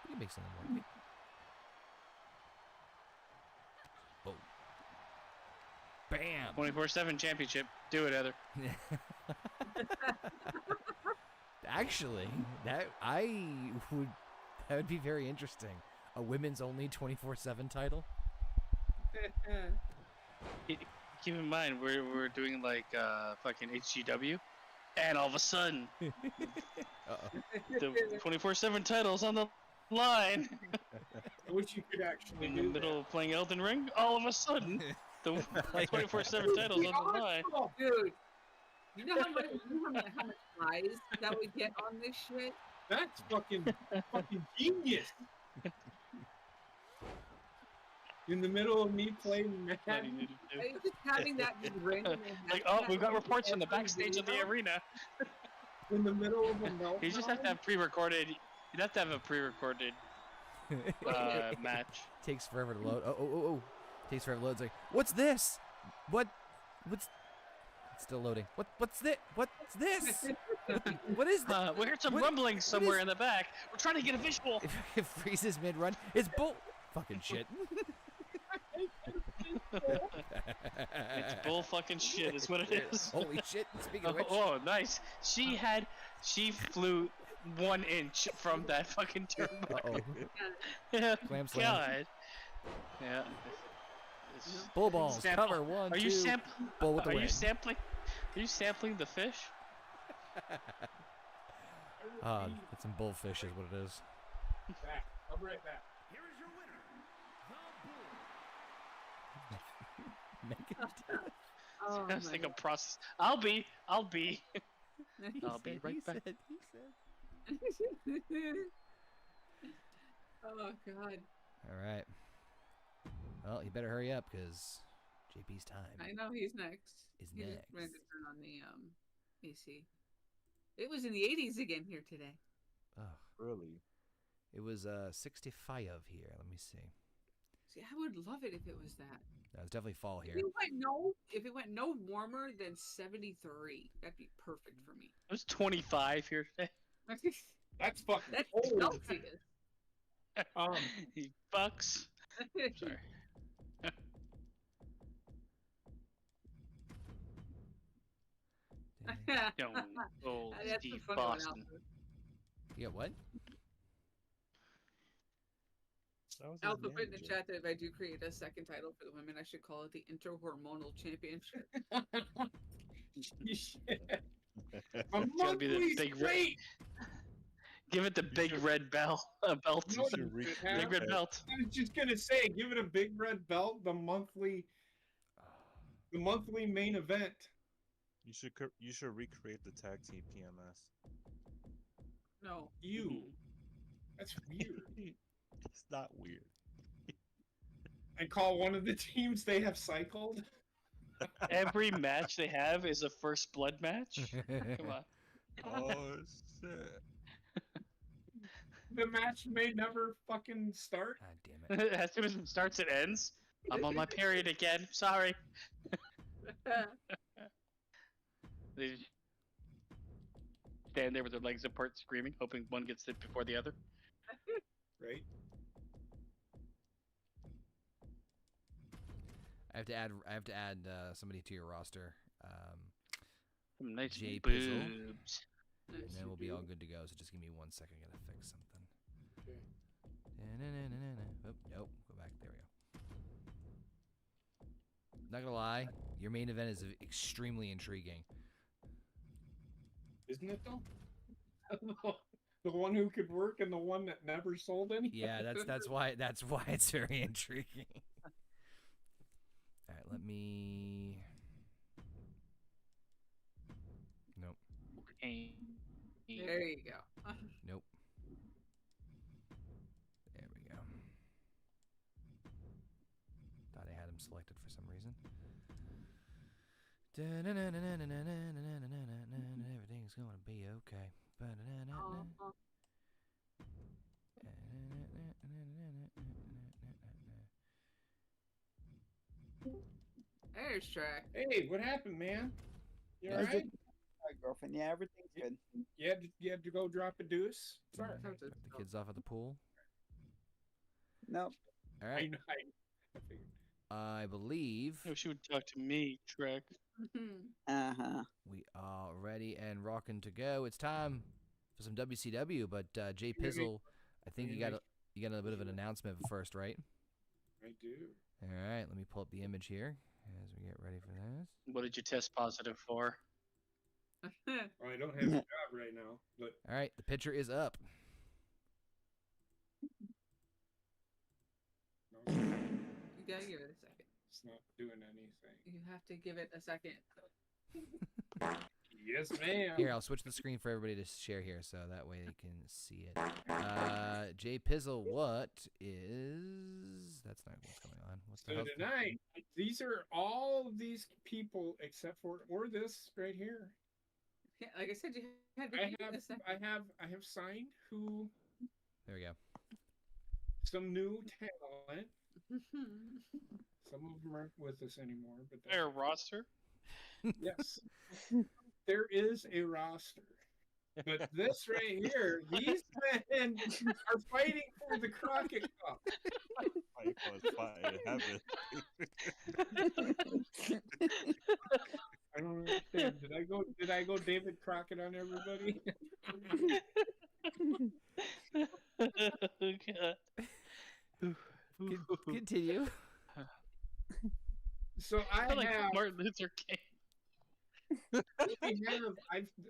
You can make something work. Oh. Bam! 24/7 championship. Do it, Heather. Actually, that would be very interesting. A women's only 24/7 title. Keep in mind, we're doing like fucking HGW, and all of a sudden, the 24/7 title's on the line. I wish you could actually In the do middle of playing Elden Ring, all of a sudden, the 24/7 title's on the line. Oh, Dude, you know how much eyes that we get on this shit? that's fucking genius. In the middle of me playing Madden, Like, just having that be written. Like, oh, we've got reports from the backstage of the arena. in the middle of a meltdown. You just have to have pre-recorded. You'd have to have a pre-recorded match. Takes forever to load. Oh. Takes forever to load. It's like, what's this? What's it's still loading. What's this? What's this? What is that? We heard some What- rumbling what somewhere is- in the back. We're trying to get a visual. If it freezes mid-run, it's bull. Fucking shit. It's bull fucking shit. Is what it is. Holy shit. Speaking of which, Oh, nice. She flew 1 inch from that fucking turnbuckle. Yeah. Slam, slam. God. Yeah. Bull balls. Sample. Cover 1, Are 2. you sampling? Bull with the Are win. you sampling? Are you sampling the fish? It's some bullfish is what it is. Back. I'll be right back. Here is your winner, the Bull. Make it. Oh, I was my thinking process. I'll be. I'll be right back. He said. Oh god. All right. Well, you better hurry up because JP's time I know he's next. is He just next. ran to turn on the AC. It was in the 80s again here today. Oh, Really? it was 65 here. Let me see. See, I would love it if it was that. No, it's definitely fall here. If it went no warmer than 73, that'd be perfect for me. It was 25 here today. That's fucking That's cold. Celsius. You fucks. Sorry. Don't go That's Steve a funny one, Boston. Alpha. You got what? That was his Alpha name, put in the Jay. chat that if I do create a second title for the women, I should call it the Interhormonal Championship. A gotta be the monthly big straight. Give it the big red belt. Belt. No, should it recreate Big red that. belt. I was just gonna say, give it a big red belt. The monthly main event. You should recreate the tag team PMS. No. You. That's weird. It's not weird. And call one of the teams they have cycled. Every match they have is a first blood match. Come on. Oh shit! the match may never fucking start. God damn it. As soon as it starts, it ends. I'm on my period again. Sorry. They stand there with their legs apart, screaming, hoping one gets hit before the other. Right? I have to add somebody to your roster. Some nice Jay boobs. Pizzle. And then we'll be all good to go. So just give me 1 second. I gotta fix something. Okay. Oh, nope. Go back. There we go. Not gonna lie, your main event is extremely intriguing. Isn't it though? The one who could work and the one that never sold any. Yeah, that's why it's very intriguing. All right, let me. Nope. There you go. Nope. There we go. Thought I had him selected for some reason. Everything's gonna be okay. There's track. Hey, what happened, man? You How's alright? it- Hi, girlfriend. Yeah, everything's good. You had to go drop a deuce? Sorry. Drop the kids off at the pool. Nope. All I right. know. I figured. I believe Oh, she would talk to me, Trek. Uh-huh. we are ready and rocking to go. It's time for some WCW, but Jay Pizzle, I think you got a bit of an announcement first, right? I do. All right, let me pull up the image here as we get ready for this. What did you test positive for? Well, I don't have a job right now, but All right, the picture is up. no, You gotta give it a second. it's not doing anything. You have to give it a second. Yes, ma'am. Here, I'll switch the screen for everybody to share here, so that way they can see it. Jay Pizzle, what is? That's not what's going on. What's the So hell? tonight, these are all of these people except for this right here. Yeah, like I said, you had to I give it a have second. I have signed who There we go. some new talent. Some of them aren't with us anymore, but Their roster? yes, there is a roster. But this right here, these men are fighting for the Crockett Cup. Fight for fight in heaven. I don't understand. Did I go David Crockett on everybody? Continue. So I like have Martin Luther King.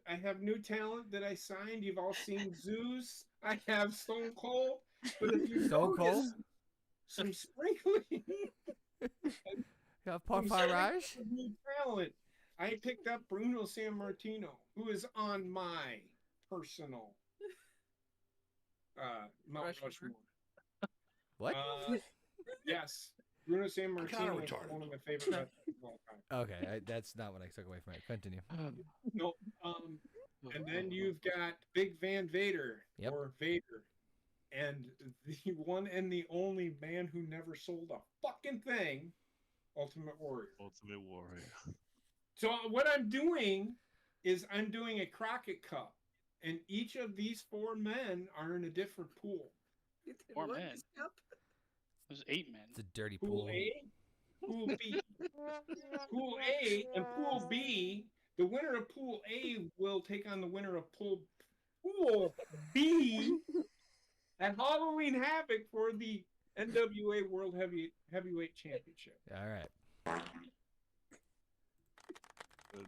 I have new talent that I signed. You've all seen Zeus. I have Stone Cold. But if you Stone Cold? notice, some sprinkling. Got some Parfarage? sprinkling of new talent. I picked up Bruno Sammartino, who is on my personal Mount Rushmore. Rushmore. What? Yes. Bruno Sammartino kinda is retarded. one of my favorite wrestlers of all time. Okay, that's not what I took away from it. Continue. No, and then you've got Big Van Vader, Yep. or Vader, and the one and the only man who never sold a fucking thing, Ultimate Warrior. Ultimate Warrior. So what I'm doing is I'm doing a Crockett Cup, and each of these four men are in a different pool. Poor What man. is up? There's 8 men. It's a dirty Pool pool. A, Pool B. Pool A and Pool B, the winner of Pool A will take on the winner of Pool B at Halloween Havoc for the NWA World Heavyweight Championship. All right.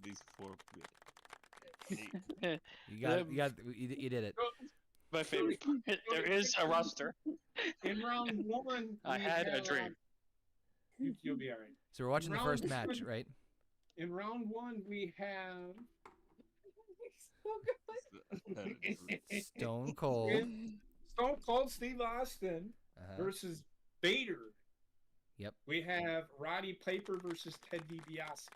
These four. You did it. My favorite part. There is a roster. In round one, I we had a have- dream. You'll be all right. So we're watching the Round first one. match, right? In round one, we have Stone Cold Stone Cold Steve Austin versus Vader. Yep. We have Roddy Piper versus Ted DiBiase.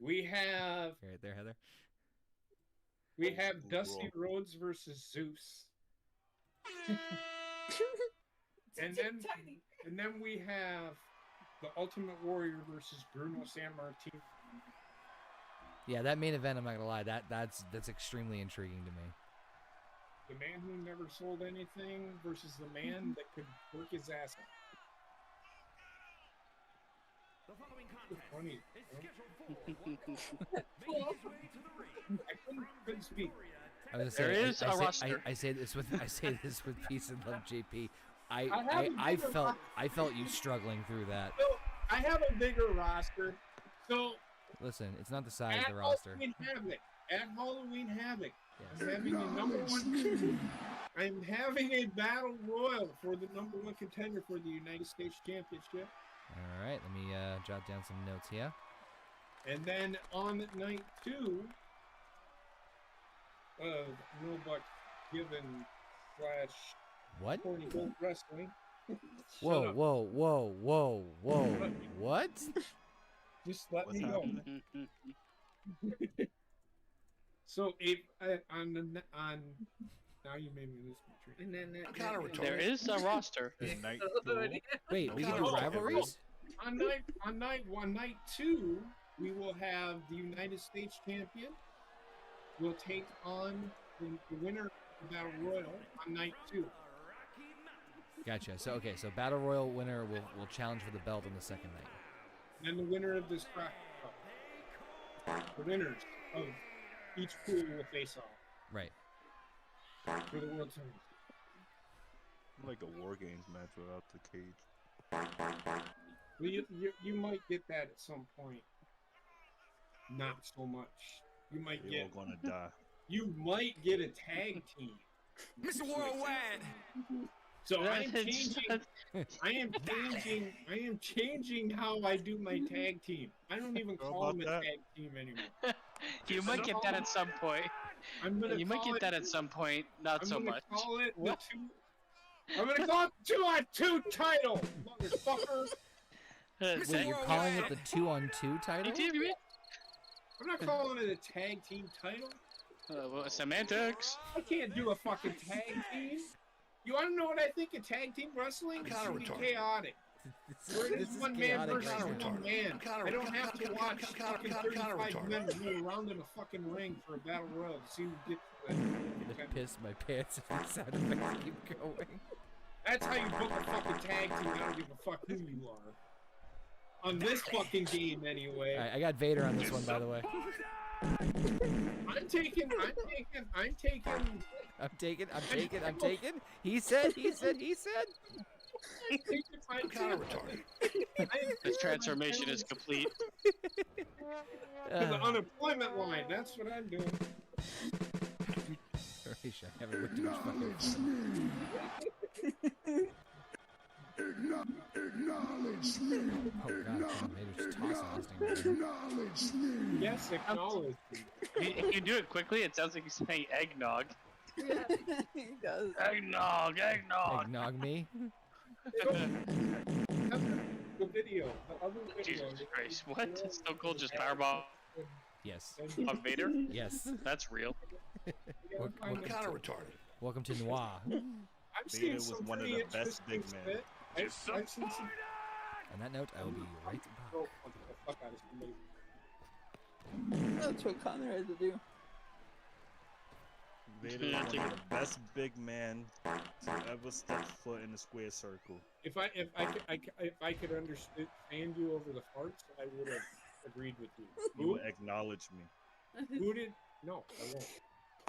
We have Right there, Heather. We have Dusty Rhodes versus Zeus. and then we have the Ultimate Warrior versus Bruno Sammartino. Yeah, that main event, I'm not gonna lie, that's extremely intriguing to me. The man who never sold anything versus the man that could work his ass off. The following contest Funny. is scheduled for one making his way to the ring. I couldn't speak. I was There gonna is say, a roster. I say this with peace and love, JP. I have I felt you struggling through that. So I have a bigger roster. So Listen, it's not the size at of the roster. Halloween Havoc, Yes. I'm having a number one. I'm having a battle royal for the number one contender for the United States Championship. All right, let me jot down some notes here. And then on night 2 of No Buck Given / What? Horny Goat Wrestling. Whoa, Shut up. whoa. What? Just let What's me go. happening? So on now you made me lose my train. And then I'm kinda retarded. There is a roster. And night Wait, we can do Oh, rivalries? On night 2, we will have the United States champion. We'll take on the winner of the Battle Royal on night 2. Gotcha. So Battle Royal winner will challenge for the belt on the second night. And the winner of this Crockett Cup. The winners of each pool will face off Right. for the World Series. like a War Games match without the cage. Well, you might get that at some point. Not so much. You might They're all get gonna die. you might get a tag team. Mr. Worldwide. So I am changing how I do my tag team. I don't even How call them a about that? tag team anymore. You might get that at some point. You might get that at some point, not so much. Call it the What? I'm gonna call it the 2-on-2 title, motherfucker. Wait, you're calling it the 2-on-2 title? I'm not calling it a tag team title. Semantics. I can't do a fucking tag team. You want to know what I think of tag team wrestling? It's kinda gonna be retarded. chaotic. Where it is one man chaotic versus right kinda now. one man. retarded. I don't have to Kinda watch fucking 35 retarded. men move around in a fucking ring for a battle royal to see who gets the I'm gonna piss my pants if the sound effects keep going. That's how you book a fucking tag team. I don't give a fuck who you are. On this fucking game, anyway. All right, I got Vader on this one, by the way. I'm taking. I'm taking. He said. I'm Kinda retarded. This transformation is complete. To the unemployment line. That's what I'm doing. Rayshawn, I haven't looked too much fucking fun. Acknowledge me. Oh god, damn, Vader's just tossing this thing. Acknowledge me. Yes, acknowledge. If you do it quickly, it sounds like you're saying eggnog. Yeah, he does. Eggnog. Eggnog me? The video. The other video. Jesus Christ, what? Stone Cold just powerbomb Yes. on Vader? Yes. That's real. I'm kinda retarded. Welcome to Noir. I've Vader seen was some one of pretty the best big interesting men. shit. I've seen some. On that note, I will be right Oh, back. fuck the fuck out of somebody. That's what Connor had to do. Vader is one of the best big men to ever step foot in the square circle. If I could understand you over the farts, I would have agreed with you. You will acknowledge me. Who did? No, I won't.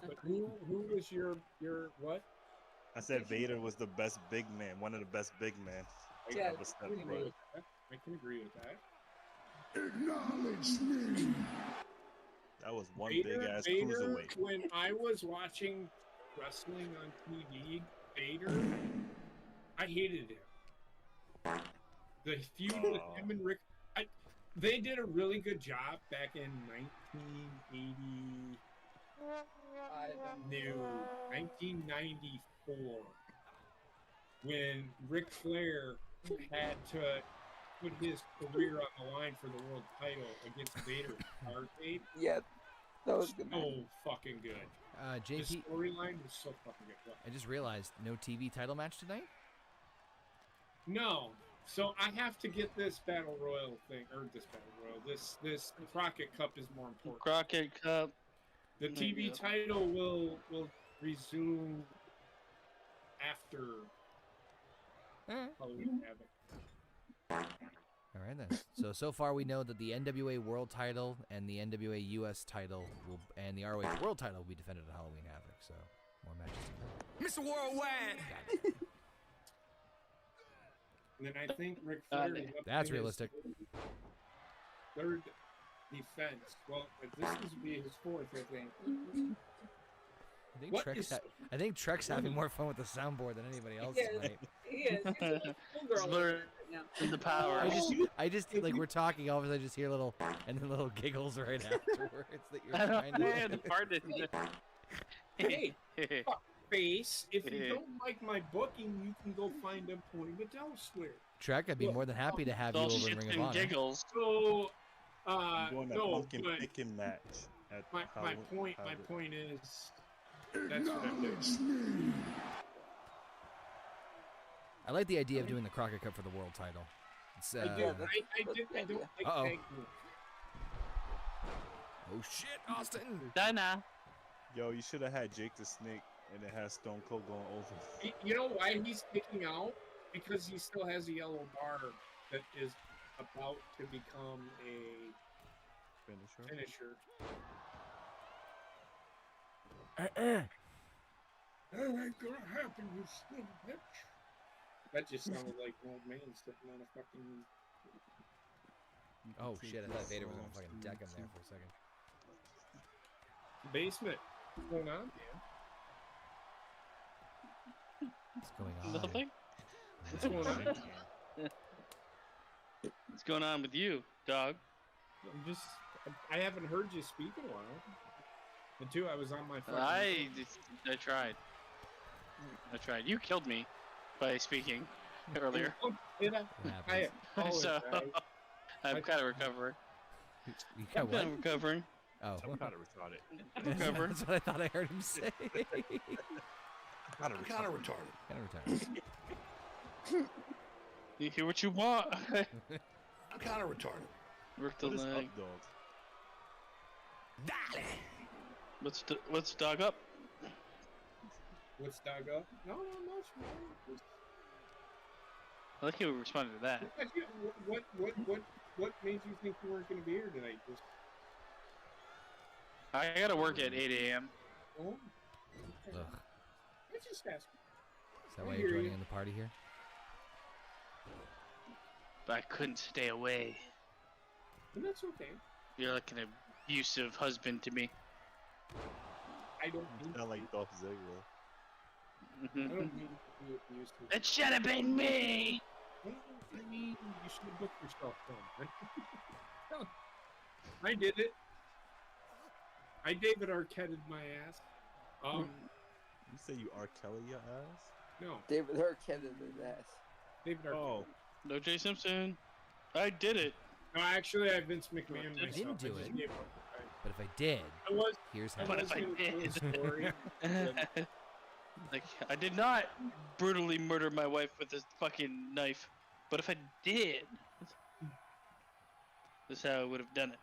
But who was your what? I said Vader was the best big man, one of the best big men to Yeah, ever I step can agree foot. with that. I can agree with that. Acknowledge me. That was one big ass cruiserweight. When I was watching wrestling on TV, Vader, I hated him. The feud with him and Rick, they did a really good job back in 1980. No, 1994, when Ric Flair had to put his career on the line for the world title against Vader. Yep. That was a good. So Match. fucking good. The JP, storyline was so fucking good. What? I just realized no TV title match tonight. No. So I have to get this battle royal thing, or this battle royal. This Crockett Cup is more important. Crockett Cup. The There you TV go. title will resume after Halloween Havoc. All right then. So far we know that the NWA World Title and the NWA US Title and the ROH World Title will be defended at Halloween Havoc. So more matches to come. Mr. Worldwide. Got it. And then I think Ric Flair is up That's to his realistic. third defense. Well, this would be his fourth, I think. What is- I think Trek's having more fun with the soundboard than anybody else Yes. tonight. He is. He's a little schoolgirl Blur- right now. In the power. I just like we're talking, all of a sudden I just hear little and then little giggles right afterwards that you're I trying don't know. The to. part is. Hey, face, if you don't like my booking, you can go find a point elsewhere. Trek, I'd be more than happy to have you All over in shits Ring of and Honor. giggles. So, I'm doing a no, pumpkin but picking match. At my Halloween Havoc. point is, that's what I'm doing. I like the idea of doing the Crockett Cup for the world title. It's, I do. I don't like Uh-oh. tag team. oh shit, Austin! Dinah. Yo, you should have had Jake the Snake, and it has Stone Cold going over. You know why he's kicking out? Because he still has a yellow bar that is about to become a finisher. That ain't gonna happen, you son of a bitch. That just sounded like an old man sitting on a fucking. Oh shit! I thought Vader was gonna fucking deck him there for a second. Basement. What's going on, man? What's going on? Nothing. What's going on? What's going on with you, dog? I'm just. I haven't heard you speak in a while. And two, I was on my phone. I tried. I tried. You killed me by speaking earlier. Did I? I So apologize. I'm kind of recovering. You got I'm what? kind of recovering. Oh, I'm kind of retarded. I'm recovering. that's what I thought I heard him say. I'm kind of retarded. Kind of retarded. You hear what you want? I'm kind of retarded. Work the What is leg. up, dog? Dale. What's dog up? What's dog up? No, much more. I like how we responded to that. What made you think you weren't going to be here tonight? Just, I gotta work at 8 a.m. oh, okay. Ugh. I just asked. Is that why you're joining in the party here? But I couldn't stay away. And that's okay. You're like an abusive husband to me. I don't mean, Sound like Dolph Ziggler. I don't mean to be abused. It should have been me. Well, I mean, you should have booked yourself then. I did it. I David Arquetted my ass. You say you R. Kelly your ass? No, David Arquette is his ass. David Arquette. Oh, No Jay Simpson. I did it. No, actually, I Vince McMahon I myself. didn't do just it. gave up. But if I did, I was. here's how. But was if I gonna do a did. story, but Like, I did not brutally murder my wife with this fucking knife. But if I did, this is how I would have done it.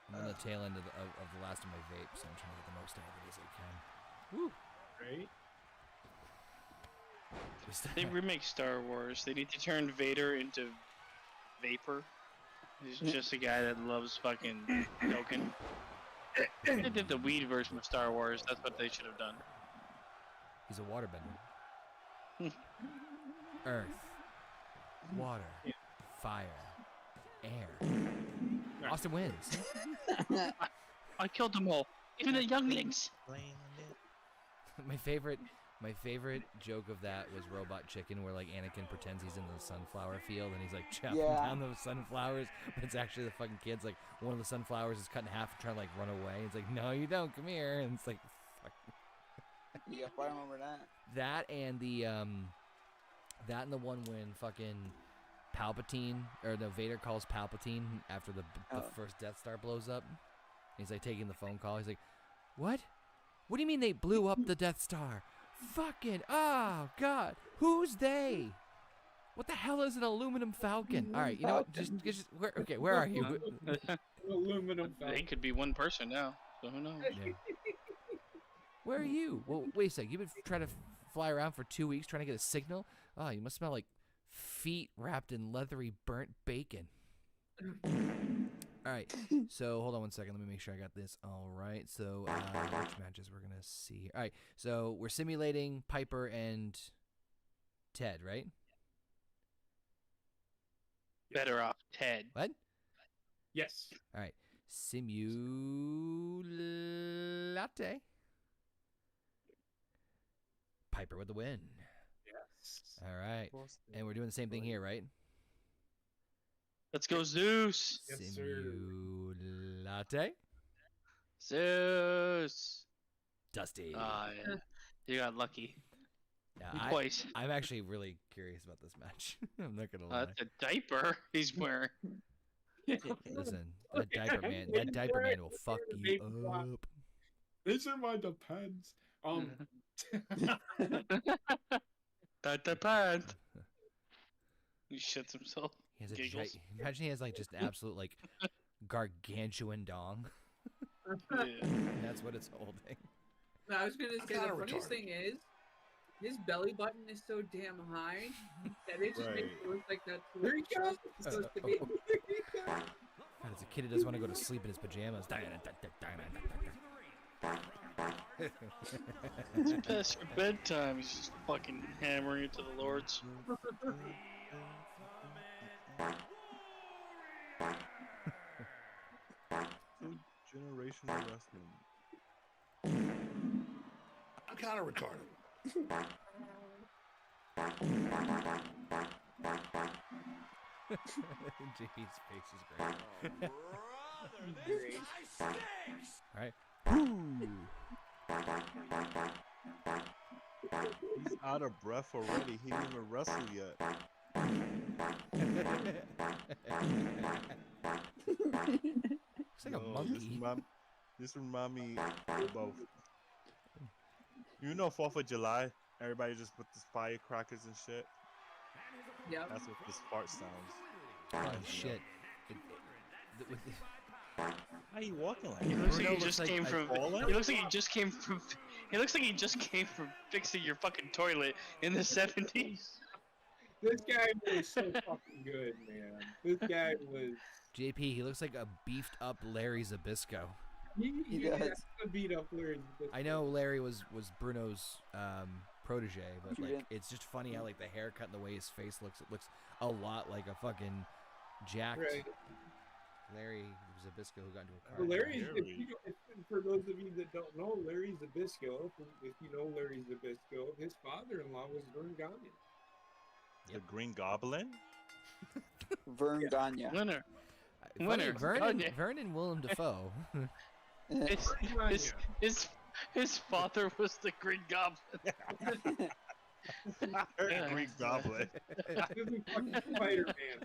I'm on the tail end of the last of my vapes, so I'm trying to get the most out of it as I can. Woo! right? They remake Star Wars. They need to turn Vader into Vapor. He's just a guy that loves fucking smoking. They did the weed version of Star Wars. That's what they should have done. He's a waterbender. Earth, water, fire, air. Austin wins. I killed them all, even the younglings. my favorite joke of that was Robot Chicken, where like Anakin pretends he's in the sunflower field and he's like chopping Yeah. down those sunflowers, but it's actually the fucking kids. Like one of the sunflowers is cut in half and trying to like run away. It's like, no, you don't. Come here. And it's like, fuck. Yeah, I remember that. That and the one when fucking Palpatine, or no, Vader calls Palpatine after the first Death Star blows up. He's like taking the phone call. He's like, "What? What do you mean they blew up the Death Star? Fucking, oh God, who's they? What the hell is an aluminum falcon?" All right, you know what? Just where are you? Aluminum They falcon. could be one person now, so who knows? Yeah. Where are you? Well, wait a sec. You've been trying to fly around for 2 weeks trying to get a signal? Oh, you must smell like feet wrapped in leathery burnt bacon. All right, so hold on one second. Let me make sure I got this all right. So which matches we're going to see here. All right, so we're simulating Piper and Ted, right? Better off Ted. What? Yes. All right, simulate. Piper with the win. Yes. All right, and we're doing the same thing here, right? Let's go, Zeus. Yes, sir. Simulate. Zeus. Dusty. Yeah. You got lucky. Yeah, Twice. I'm actually really curious about this match. I'm not gonna lie. That's a diaper he's wearing. Listen, that diaper man will fuck you up. These are my depends. That depends. He shits himself. He has a Giggles. imagine he has like just absolute like gargantuan dong. Yeah. That's what it's holding. I was gonna say the kinda funniest retarded. thing is his belly button is so damn high that it just makes it look like that's where it's supposed to be. God, as a kid, he doesn't want to go to sleep in his pajamas. It's past your bedtime. He's just fucking hammering it to the lords. Generational wrestling. I'm kind of retarded. JP's face is great. All right. He's out of breath already. He didn't even wrestle yet. Looks like a No, monkey. This remind me about, you know, 4th of July. Everybody just put this firecrackers and shit. Yep. That's what this fart sounds. Oh shit. How you walking like He that? looks like Bruno he just looks came like from. fallen? He looks like he just came from. He looks like he just came from fixing your fucking toilet in the 70s. This guy was so fucking good, man. This guy was. JP, he looks like a beefed up Larry Zabisco. He does. has to beat up Larry. I know Larry was Bruno's protege, but like Student. it's just funny how like the haircut and the way his face looks, it looks a lot like a fucking jacked Right. Larry Zabisco who got into a car. Well, Larry, Larry. for those of you that don't know, Larry Zabisco, if you know Larry Zabisco, his father-in-law was Vern Gagne. The Green Goblin? Vern Gagne. Winner. Funny, Winner. Vernon Willem Dafoe. His father was the Green Goblin. I heard Green Goblin. This is fucking Spider-Man,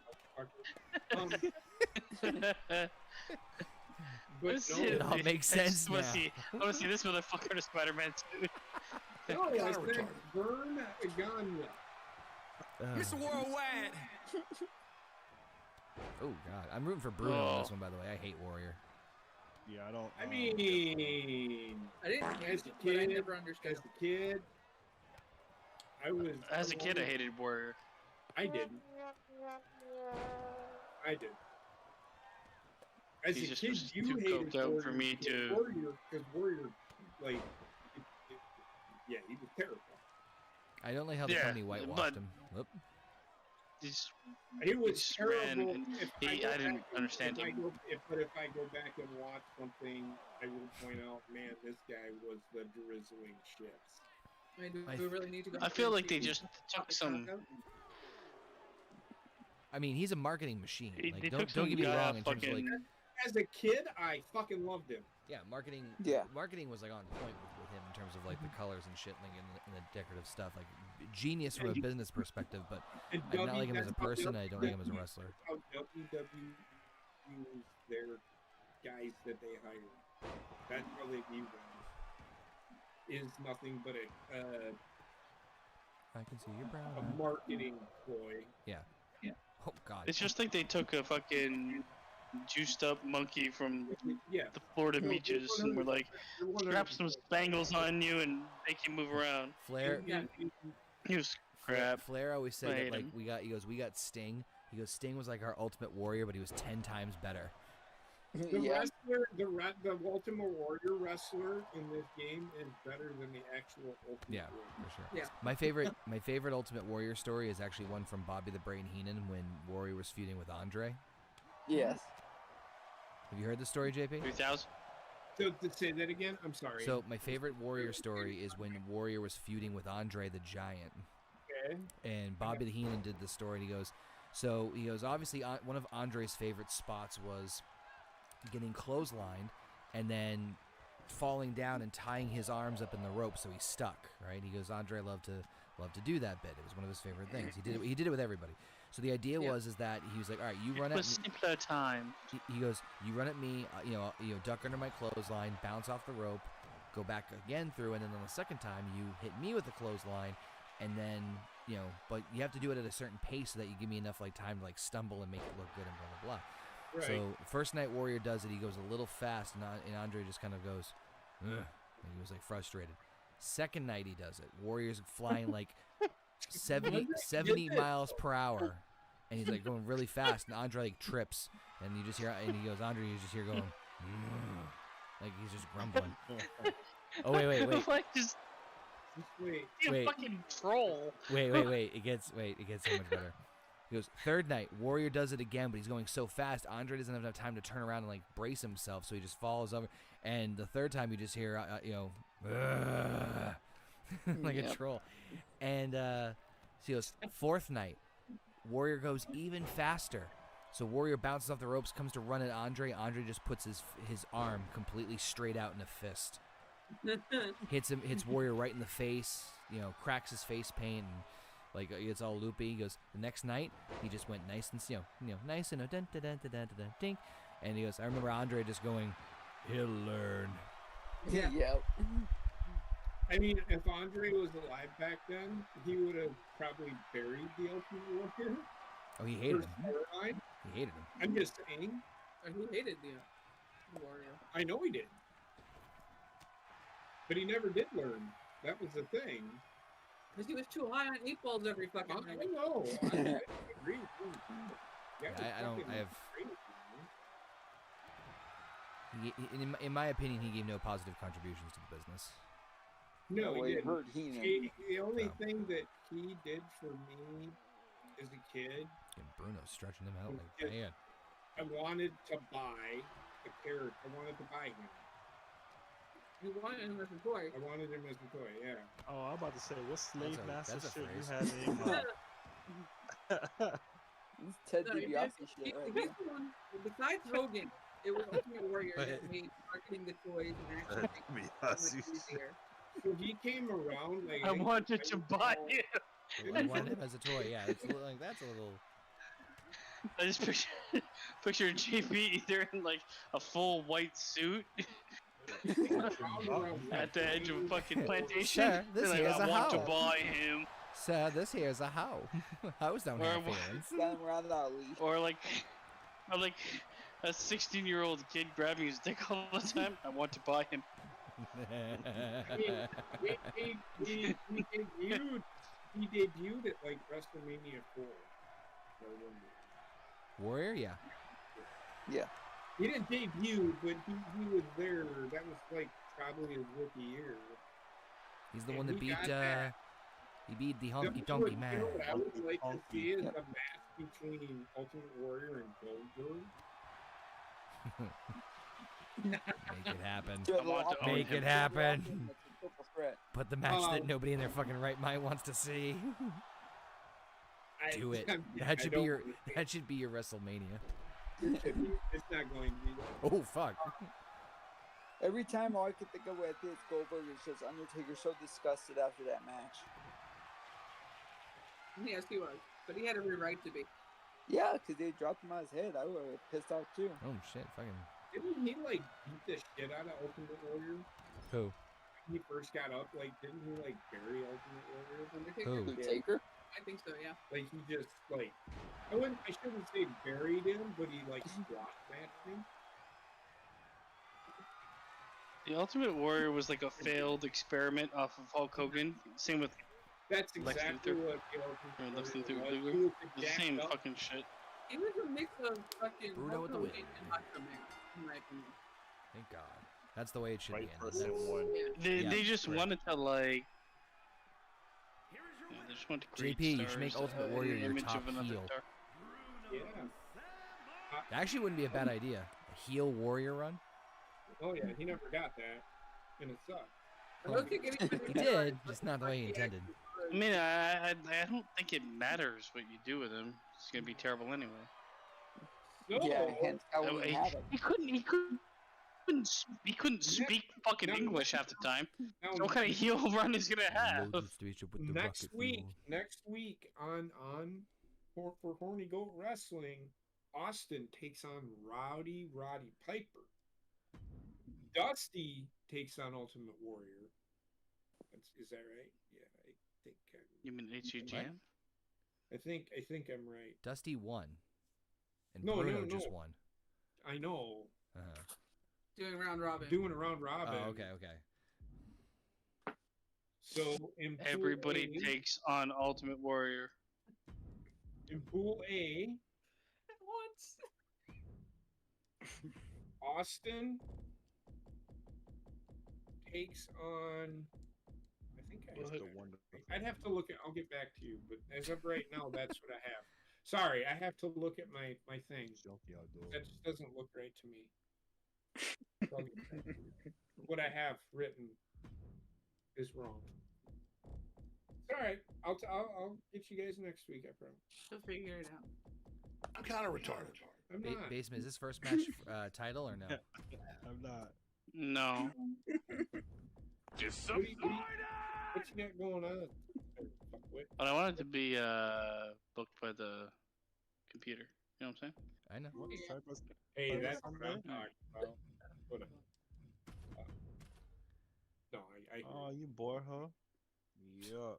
motherfucker. But Let's no, see It all makes sense I wanna now. see- I want to see this motherfucker in a Spider-Man suit. no, I Kinda said retarded. Vern Gagne. Mr. Worldwide. Oh god, I'm rooting for Bruno on this one. By the way, I hate Warrior. Yeah, I don't. I mean, I didn't as hate a it, but I kid, never understood. as a kid, I was. As a kid, I hated Warrior. I didn't. I did. As He a just kid, was you too hated coked out Warrior for me because to- Warrior, like, yeah, he was terrible. I don't like how the Yeah, company whitewashed but- him. Whoop. He's, He was just terrible. ran and If I go didn't back understand if I him. go- but if I go back and watch something, I will point out, man, this guy was the drizzling shits. I mean, do I we really need to go? I feel like they into just took some. I mean, he's a marketing machine. They Like, took don't some get me guy wrong off in terms of like fucking- as a kid, I fucking loved him. Yeah, marketing. Yeah. Marketing was like on point with him in terms of like the colors and shit, like and the decorative stuff. Like genius from a business perspective, but And I do not like him as a that's how person. I don't like him as a WWE wrestler. How WWE views their guys that they hire. That's how they view them. Is nothing but I can see your brown. a marketing ploy. Oh God. It's just like they took a fucking juiced up monkey from Yeah. the Florida No, beaches and we're like, strap some spangles on you and make you move around. Flair. He was crap. Flair always said I that hate like him. we got Sting. He goes, Sting was like our ultimate warrior, but he was 10 times better. The Yeah. wrestler, the Ultimate Warrior wrestler in this game is better than the actual Ultimate Yeah, Warrior. for sure. Yeah. My favorite Ultimate Warrior story is actually one from Bobby the Brain Heenan when Warrior was feuding with Andre. Yes. Have you heard the story, JP? 3000. So to say that again, I'm sorry. So my favorite Warrior story is when Warrior was feuding with Andre the Giant, okay. and Bobby the Heenan did the story. And he goes, obviously one of Andre's favorite spots was getting clotheslined and then falling down and tying his arms up in the rope so he's stuck. Right? He goes, Andre loved to do that bit. It was one of his favorite things. He did it with everybody. So the idea was that he was like, all right, you run It at was me. simpler time. He goes, you run at me, duck under my clothesline, bounce off the rope, go back again through, and then on the second time you hit me with the clothesline, and then but you have to do it at a certain pace so that you give me enough like time to like stumble and make it look good and blah blah blah. Right. So first night Warrior does it, he goes a little fast, and Andre just kind of goes, ugh, and he was like frustrated. Second night he does it, Warrior's flying like 70 miles per hour, and he's like going really fast, and Andre like trips, and you just hear, and he goes, Andre, you just hear going, like he's just grumbling. Oh wait, Like, just Wait. be a Wait. fucking troll. wait, it gets so much better. He goes, third night, Warrior does it again, but he's going so fast, Andre doesn't have enough time to turn around and like brace himself, so he just falls over. And the third time, you just hear, like a troll. And so he goes, fourth night, Warrior goes even faster. So Warrior bounces off the ropes, comes to run at Andre. Andre just puts his arm completely straight out in a fist. Hits Warrior right in the face, cracks his face paint, and like it's all loopy. He goes, the next night he just went nice and nice and dun, dun, dun, dun, dun, dun, ding. And he goes, I remember Andre just going, he'll learn. Yeah. Yep. I mean, if Andre was alive back then, he would have probably buried the Ultimate Warrior. Oh, he hated him. Storyline. He hated him. I'm just saying. He hated the Warrior. I know he did. But he never did learn. That was the thing. Because he was too high on 8 balls every fucking I night. know. I agree. Yeah, I have. In my opinion, he gave no positive contributions to the business. No, Well, he he didn't. hurt Heenan. The only No. thing that he did for me as a kid, And Bruno stretching him out like, Yeah. man. I wanted to buy the character. I wanted to buy him. You wanted him as a toy. I wanted him as a toy, yeah. Oh, I'm about to say, what slave That's master a shit you phrase. had in your mouth? This Ted No, DiBiase he- shit right he's here. the one, besides Hogan, it was Ultimate Warrior that made marketing the toys and actually making it so much easier. So he came around like I wanted to buy it. I wanted him as a toy. Yeah, it's like that's a little. I just picture JP either in like a full white suit at the edge of a fucking plantation. Sir, this like, here's I a want to how. buy him. Sir, this here's a how. Hows don't have Or- feelings. Got him around our leash. Or like a 16-year-old kid grabbing his dick all the time. I want to buy him. he debuted at like WrestleMania 4. I remember. Warrior, yeah. Yeah. He didn't debut, but he was there. That was like probably his rookie year. He's the And one that he beat. got that. He beat the You Honky know Tonky what- Man. You know what I would like to see is Yep. a match between Ultimate Warrior and Goldberg. Make it happen. Do a I want little to own Make him. it happen. That's a triple threat. Put the match that Um, nobody in their fucking right mind wants to see. Do it. I That should be don't your. wanna see it. That should be your WrestleMania. It's not going to be. Oh fuck! Every time all I can think of with is Goldberg is just Undertaker so disgusted after that match. Yes, he was, but he had every right to be. Yeah, because they dropped him on his head. I would have pissed off too. Oh shit! Fucking Didn't he like beat the shit out of Ultimate Warrior? who? When he first got up, like didn't he like bury Ultimate Warrior? Undertaker? Who? Taker? I think so, yeah. Like he just like I shouldn't say buried him, but he like squat matched him. The Ultimate Warrior was like a failed experiment off of Hulk Hogan. Same with That's Lex exactly Luthor. what the Ultimate Lex Warrior Luthor was. Luger. He was the jacked same up. fucking shit. He was a mix of fucking Bruno with the Hulk win. Hogan and Macho Man, in my opinion. Thank God. That's the way it should Right be. person won. Yeah. They just correct. wanted to like. Here is your They winner, just wanted to create JP, you should stars make to Ultimate have Warrior an your image top of another heel. star. Yeah. That actually wouldn't be a bad idea. A heel warrior run. Oh yeah, he never got that, and it sucked. I don't think anybody He realized did, just not the way he intended. I mean, I don't think it matters what you do with him. It's gonna be terrible anyway. No, Yeah, hence Halloween He, Havoc. he couldn't speak fucking No. English half the time. now, So what kind of heel run is he gonna have? next week on for Horny Goat Wrestling, Austin takes on Roddy Piper. Dusty takes on Ultimate Warrior. Is that right? Yeah, I think. You mean HUGM? I think I'm right. Dusty won, and No, Bruno no, just no. won. I know. Uh-huh. doing round robin. Doing a round robin. Oh, okay. So in pool Everybody A, takes on Ultimate Warrior. in Pool A, Once. Austin takes on. I think What's the one? I'd have to look at. I'll get back to you, but as of right now, that's what I have. Sorry, I have to look at my thing. Junkie outdoor. That just doesn't look right to me. I'll get back to you. What I have written is wrong. It's all right. I'll get you guys next week. I promise. She'll figure it out. I'm kind of retarded. I'm not. Basement, is this first match title or no? I'm not. No. What you got going on? Fuckwit? But I wanted to be booked by the computer. You know what I'm saying? I know. What type of- Hey, Like that's something? what I'm talking about. Whatever. No, I Oh, you bore her? Yeah.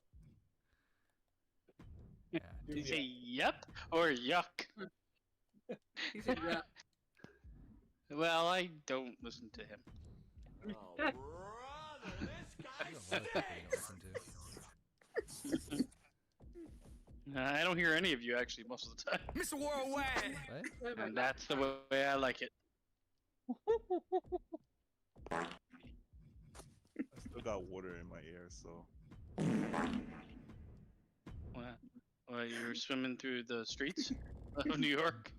Yeah, Did dude. you say yep or yuck? He said, yeah. Well, I don't listen to him. Oh, brother, this There's a lot of guy people you don't listen to. I don't hear any of you actually most of the time. Mr. Worldwide. What? And that's the way I like it. I still got water in my ear, so. Well, you're swimming through the streets of New York.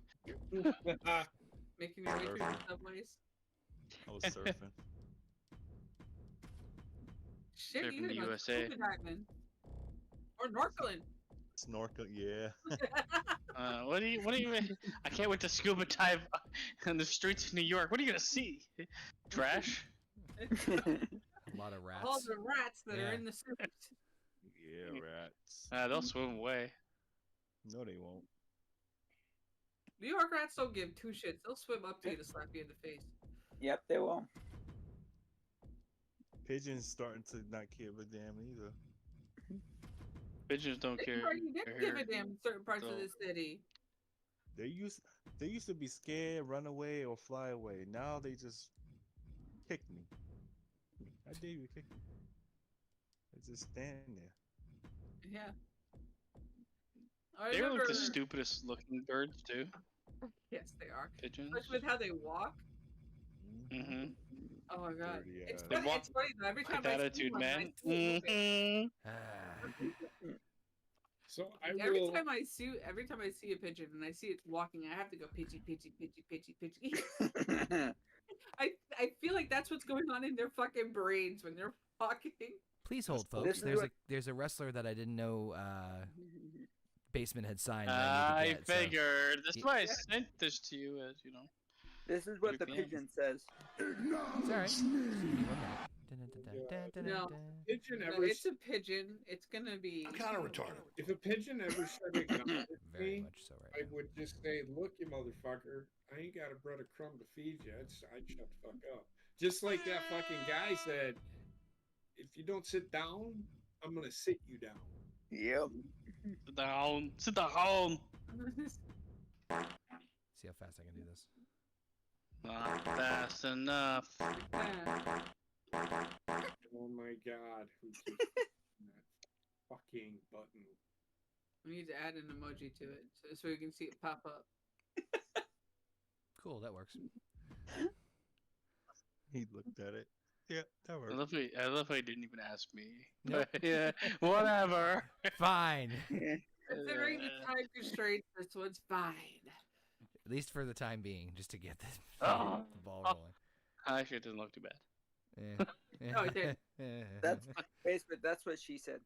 Making your way through the subways. I was surfing. Shit, Surfing you the gotta go USA. scuba diving. Or Norkland. Snorkel, yeah. What do you? I can't wait to scuba dive in the streets of New York. What are you gonna see? Trash. A lot of rats. All the rats that are Yeah. in the suit. Yeah, rats. They'll swim away. No, they won't. New York rats don't give two shits. They'll swim up to you to slap you in the face. Yep, they will. Pigeons starting to not give a damn either. Pigeons don't care. You didn't give a damn in certain parts of the city. They used to be scared, run away, or fly away. Now they just kick me. I dare you kick me. They just stand there. Yeah. I They're like remember- the stupidest looking birds too. Yes, they are. Pigeons. Especially with how they walk. Mm-hmm. Oh my god. Dirty It's, ass. They funny, walk it's funny though. Every time With I see attitude, one, I man. see it moving. Mm-hmm. So I Like, every will. time I see a pigeon and I see it walking, I have to go pitchy, pitchy, pitchy, pitchy, pitchy. I feel like that's what's going on in their fucking brains when they're walking. Please hold, This folks. is There's what- there's a wrestler that I didn't know Basement had signed. that I need to get, so- figured. That's Ye- why I sent this to you, as you know. This is what the European. pigeon says. It's all right. Just give me 1 minute. No. Pigeon No, ever? it's a pigeon. It's gonna be. I'm kind of retarded. If a pigeon ever said acknowledge Very me, much so I right now. would just say, "Look, you motherfucker, I ain't got a bread of crumb to feed you." I'd shut the fuck up. Just like that fucking guy said, "If you don't sit down, I'm gonna sit you down." Yep. Sit down. Sit down. See how fast I can do this. Not fast enough. Yeah. Oh my god, who keeps pressing that fucking button? We need to add an emoji to it so we can see it pop up. Cool, that works. He looked at it. Yeah, that I works. love how he didn't even ask me. Nope. Yeah, whatever. Fine. Considering the time constraints, this one's fine. At least for the time being, just to get this Oh. the ball rolling. Actually, it doesn't look too bad. Yeah. No, it didn't. That's basement. That's what she said.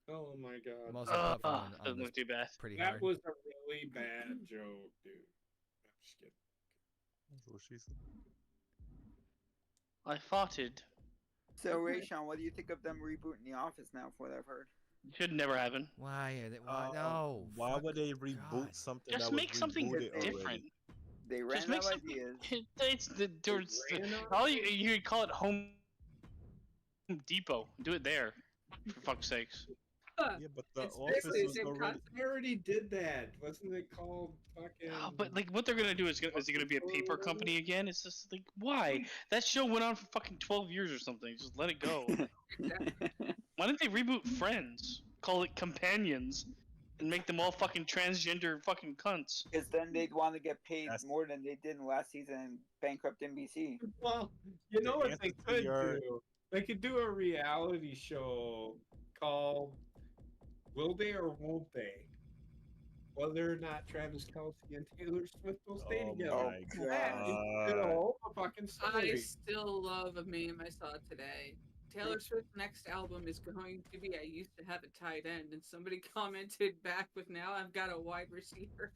Oh my god. I'm also tough on Doesn't this look too bad. pretty That hard. was a really bad joke, dude. I'm just kidding. That's what she said. I farted. So, Rayshawn, what do you think of them rebooting The Office now? From what I've heard. Should never happen. Why are they? Why? No. Why fuck would they reboot God. something Just that was make something rebooted already? different. They ran Just make out of something. ideas. It's the there's all you could call it Home Depot. Do it there, for fuck's sakes. Yeah, but the It's office basically was the same already. concept. They already did that. Wasn't it called fucking... Oh, but like, what they're gonna do is it gonna be a paper company again? It's just like, why? That show went on for fucking 12 years or something. Just let it go. Why didn't they reboot Friends? Call it Companions, and make them all fucking transgender fucking cunts. Because then they'd want to get paid That's- more than they did in last season and bankrupt NBC. Well, you know The what answer they to could your- do? They could do a reality show called Will They or Won't They? Whether or not Travis Kelce and Taylor Swift will stay Oh together. Oh, my That is God. the god! whole fucking I story. still love a meme I saw today. Taylor Swift's next album is going to be I used to have a tight end, and somebody commented back with now I've got a wide receiver.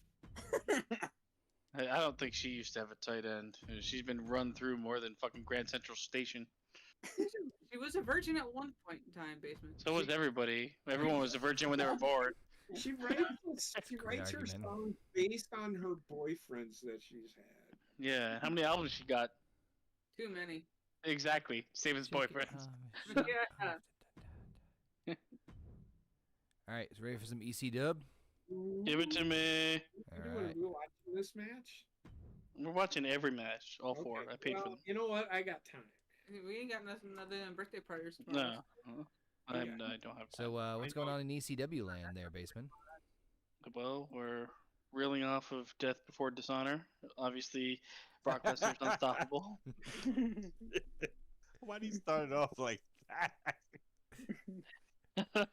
I don't think she used to have a tight end. She's been run through more than fucking Grand Central Station. She was a virgin at one point in time, basement. So was everybody. Everyone was a virgin when they were born. She writes Great her argument. songs based on her boyfriends that she's had. Yeah. How many albums she got? Too many. Exactly. Same as boyfriends. Yeah. All right, so ready for some EC dub? Give it to me. All You want right. to watch this match? We're watching every match, all four. Okay, I paid for well, them. You know what? I got time. We ain't got nothing other than birthday parties No, tomorrow. I don't have time. So, what's going on in ECW land there, basement? Well, we're reeling off of Death Before Dishonor. Obviously, Brock Lesnar's unstoppable. Why do you start it off like that?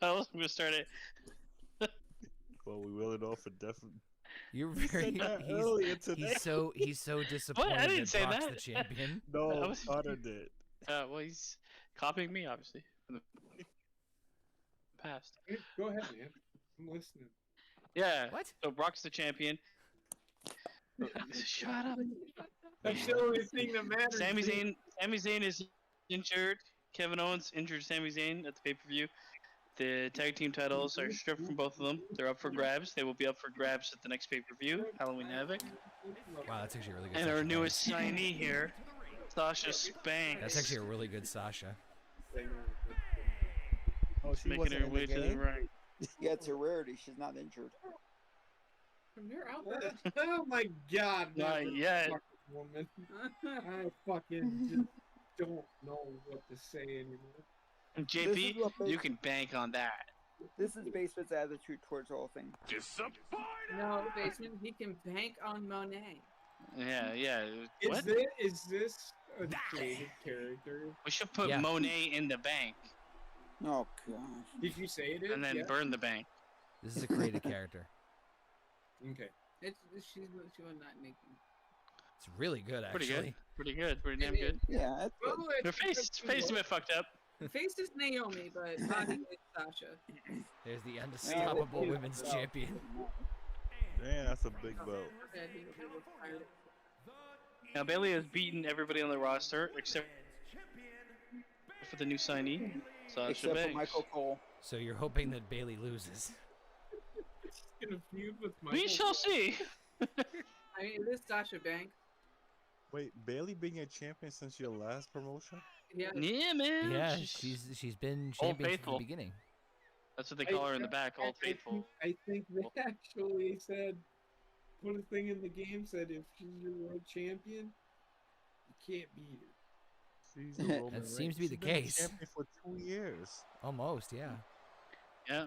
How else am I gonna start it? Well, we will it off for definitely. You're You very. said that earlier today. He's so disappointed didn't that say Brock's that. the champion. No, I was- Connor did. Well, he's copying me, obviously, from the past. Hey, go ahead, man. I'm listening. Yeah. What? So Brock's the champion. Shut up. That's the only thing that matters. Sami Zayn is injured. Kevin Owens injured Sami Zayn at the pay-per-view. The tag team titles are stripped from both of them. They're up for grabs. They will be up for grabs at the next pay-per-view, Halloween Havoc. Wow, that's actually a really good. And our Sasha newest Banks. signee here, Sasha Spanks. That's actually a really good Sasha. Oh, she making wasn't her in way the to the game? ring. Yeah, it's a rarity. She's not injured. From your outfit. Oh my god. Not this yet. fucking Woman. I fucking just don't know what to say anymore. And This JP, is what you makes- can bank on that. This is Basement's attitude towards the whole thing. No, basement. He can bank on Monet. Yeah, yeah. Is What? this a created character? We should put Yeah. Monet in the bank Oh gosh. Did you say it is? and then Yeah? burn the bank. This is a created character. Okay. She was not naked. It's really good, actually. Pretty good. Pretty good. Pretty damn good. Yeah, it's good. Well, Her face a bit fucked up. Face is Naomi, but body is Sasha. There's the unstoppable Yeah, women's yeah. champion. Man, that's a big belt. Said he was retired. Now Bailey has beaten everybody on the roster except for the new signee, Sasha Except for Banks. Michael Cole. So you're hoping that Bailey loses. She's gonna feud with Michael. We shall see. I mean, it is Sasha Banks. Wait, Bailey being a champion since your last promotion? Yeah. Yeah, man. Yeah, she's been Old champion from Faithful. the beginning. That's what they call her in the back, Old Faithful. I think they actually said, put a thing in the game, said if she's your world champion, you can't beat her. She's the Roman That Reigns. seems to be She's the been a case. champion for 2 years. Almost, yeah. Yeah.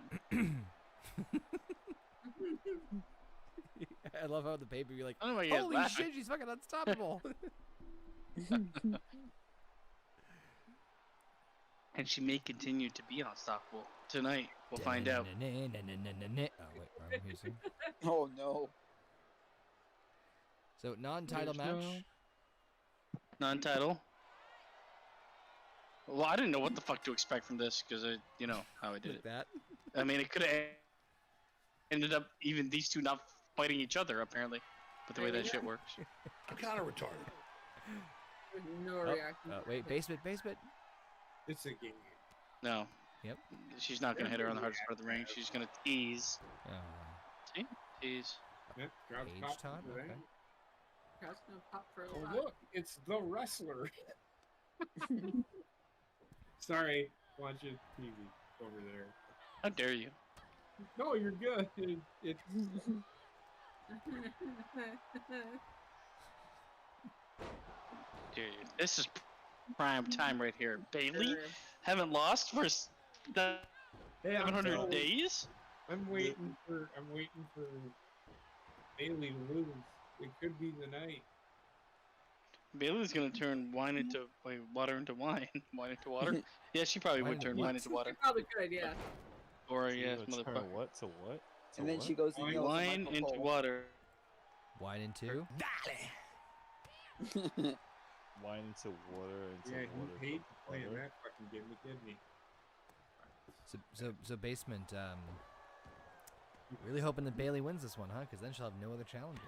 I love how the paper you're like, I don't know why you guys holy laughing. shit, she's fucking unstoppable. And she may continue to be unstoppable. Tonight, we'll find out. Oh wait, wrong music. Oh no. So non-title There's match. no- Non-title. Well, I didn't know what the fuck to expect from this because you know how I did Like it. that. I mean, it could have ended up even these two not fighting each other apparently, but the way that shit works. I'm kind of retarded. There's no Oh, reaction. wait, basement. It's a game. No. Yep. She's not gonna hit her on the hardest part of the ring. She's gonna tease. Oh. See? Tease. That crowd Page popped Todd? for that. Okay. Crowd's gonna pop for a Oh lot. look, it's the wrestler. Sorry, watching TV over there. How dare you? No, you're good. It's Dare you? This is prime time right here. Bailey haven't lost for hey, I'm 700 so- days. I'm waiting for Bailey to lose. It could be the night. Bailey's gonna turn wine into water into wine. Wine into water. Yeah, she probably Wine would into turn what? wine into water. You probably could, yeah. Or She's yes, gonna turn motherfucker. what to what? To And then what? she goes and Wine- yells at Wine Michael into Cole. water. Wine into. Wine into water into Yeah, water. he hates into playing butter. that fucking game, didn't he? So basement. Really hoping that Bailey wins this one, huh? Because then she'll have no other challenges.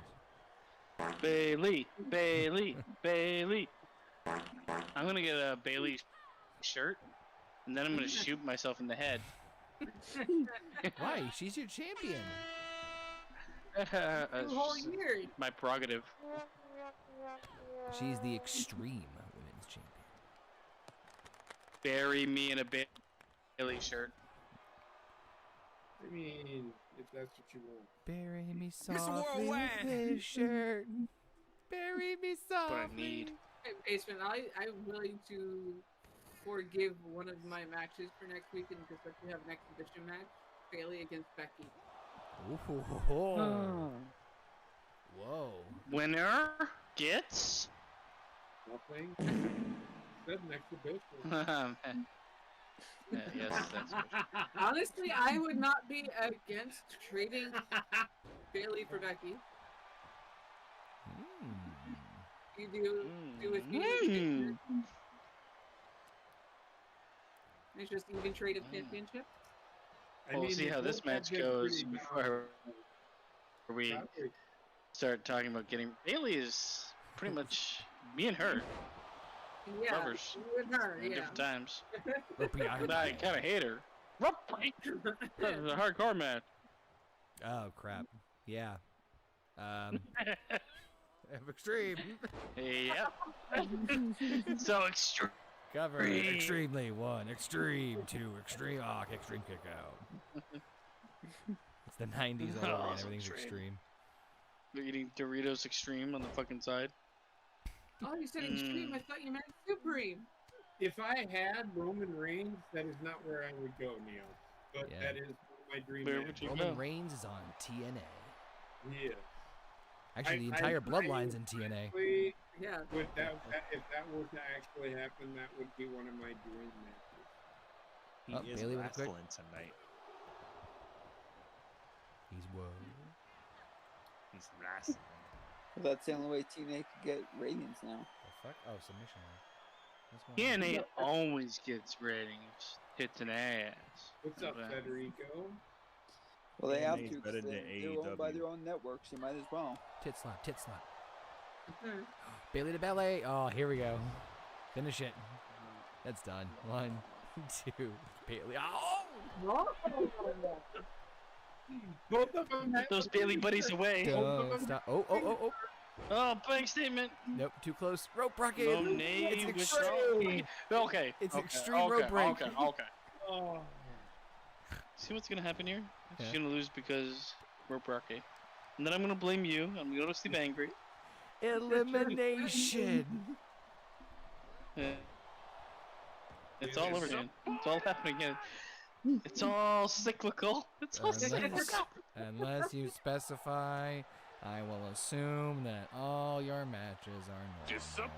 Bailey, Bailey, Bailey. I'm gonna get a Bailey shirt, and then I'm gonna shoot myself in the head. Why? She's your champion. That's The whole just year. my prerogative. She's the extreme women's champion. Bury me in a Bailey shirt. I mean, if that's what you want. Bury me Mr. softly Worldwide. with this shirt. Bury me softly. What I need. Hey, Basement, I'm willing to forgive one of my matches for next week and just let you have an exhibition match. Bailey against Becky. Ooh. Whoa. Winner gets. Nothing. Said next to baseball. Yes, that's what. Honestly, I would not be against trading Bailey for Becky. You do with me. Mm. It's just even trade of championship. We'll see how this match goes before we start talking about getting. Bailey is pretty much me and her Yeah, lovers you and her, at yeah. different times. Yeah. But I kind of hate her. That was a hardcore match. Oh crap. Yeah. Extreme. Yep. So extreme. Cover extremely 1, extreme 2, extreme extreme kick out. It's the 90s all over and Awesome everything's extreme. extreme. We're eating Doritos Extreme on the fucking side. Oh, you said extreme. I thought you meant supreme. If I had Roman Reigns, that is not where I would go, Neil. But Yeah. that is my dream. Where match. would you Roman go? Reigns is on TNA. Yeah. Actually, the I- entire I- bloodline's in TNA. Actually, Yeah. If that were to actually happen, that would be one of my dream matches. He Oh, is Bailey with a quick- wrestling tonight. He's whoa. He's wrestling. That's the only way TNA could get ratings now. The fuck? Oh, submission. What's going on? TNA always gets ratings, hits an ass. What's up, Okay. Federico? Well, they have TNA to. is better 'Cause than they're owned by AEW. their own networks. They might as well. Tit slap, tit slap. Mhm. Bailey to ballet. Oh, here we go. Finish it. That's done. 1, 2. Bailey. Oh! Both of them Get those Bailey buddies away. Duh, stop. Oh. Oh, blank statement. Nope, too close. Rope rocket. No name. It's with extreme. Okay. It's okay, extreme okay, rope break. Okay. Oh, See what's gonna happen here? She's Yeah. gonna lose because rope rocket. And then I'm gonna blame you. I'm gonna go to sleep angry. Elimination. It's all over again. It's all happening again. It's all cyclical. It's all cyclical. Unless you specify, I will assume that all your matches are normal.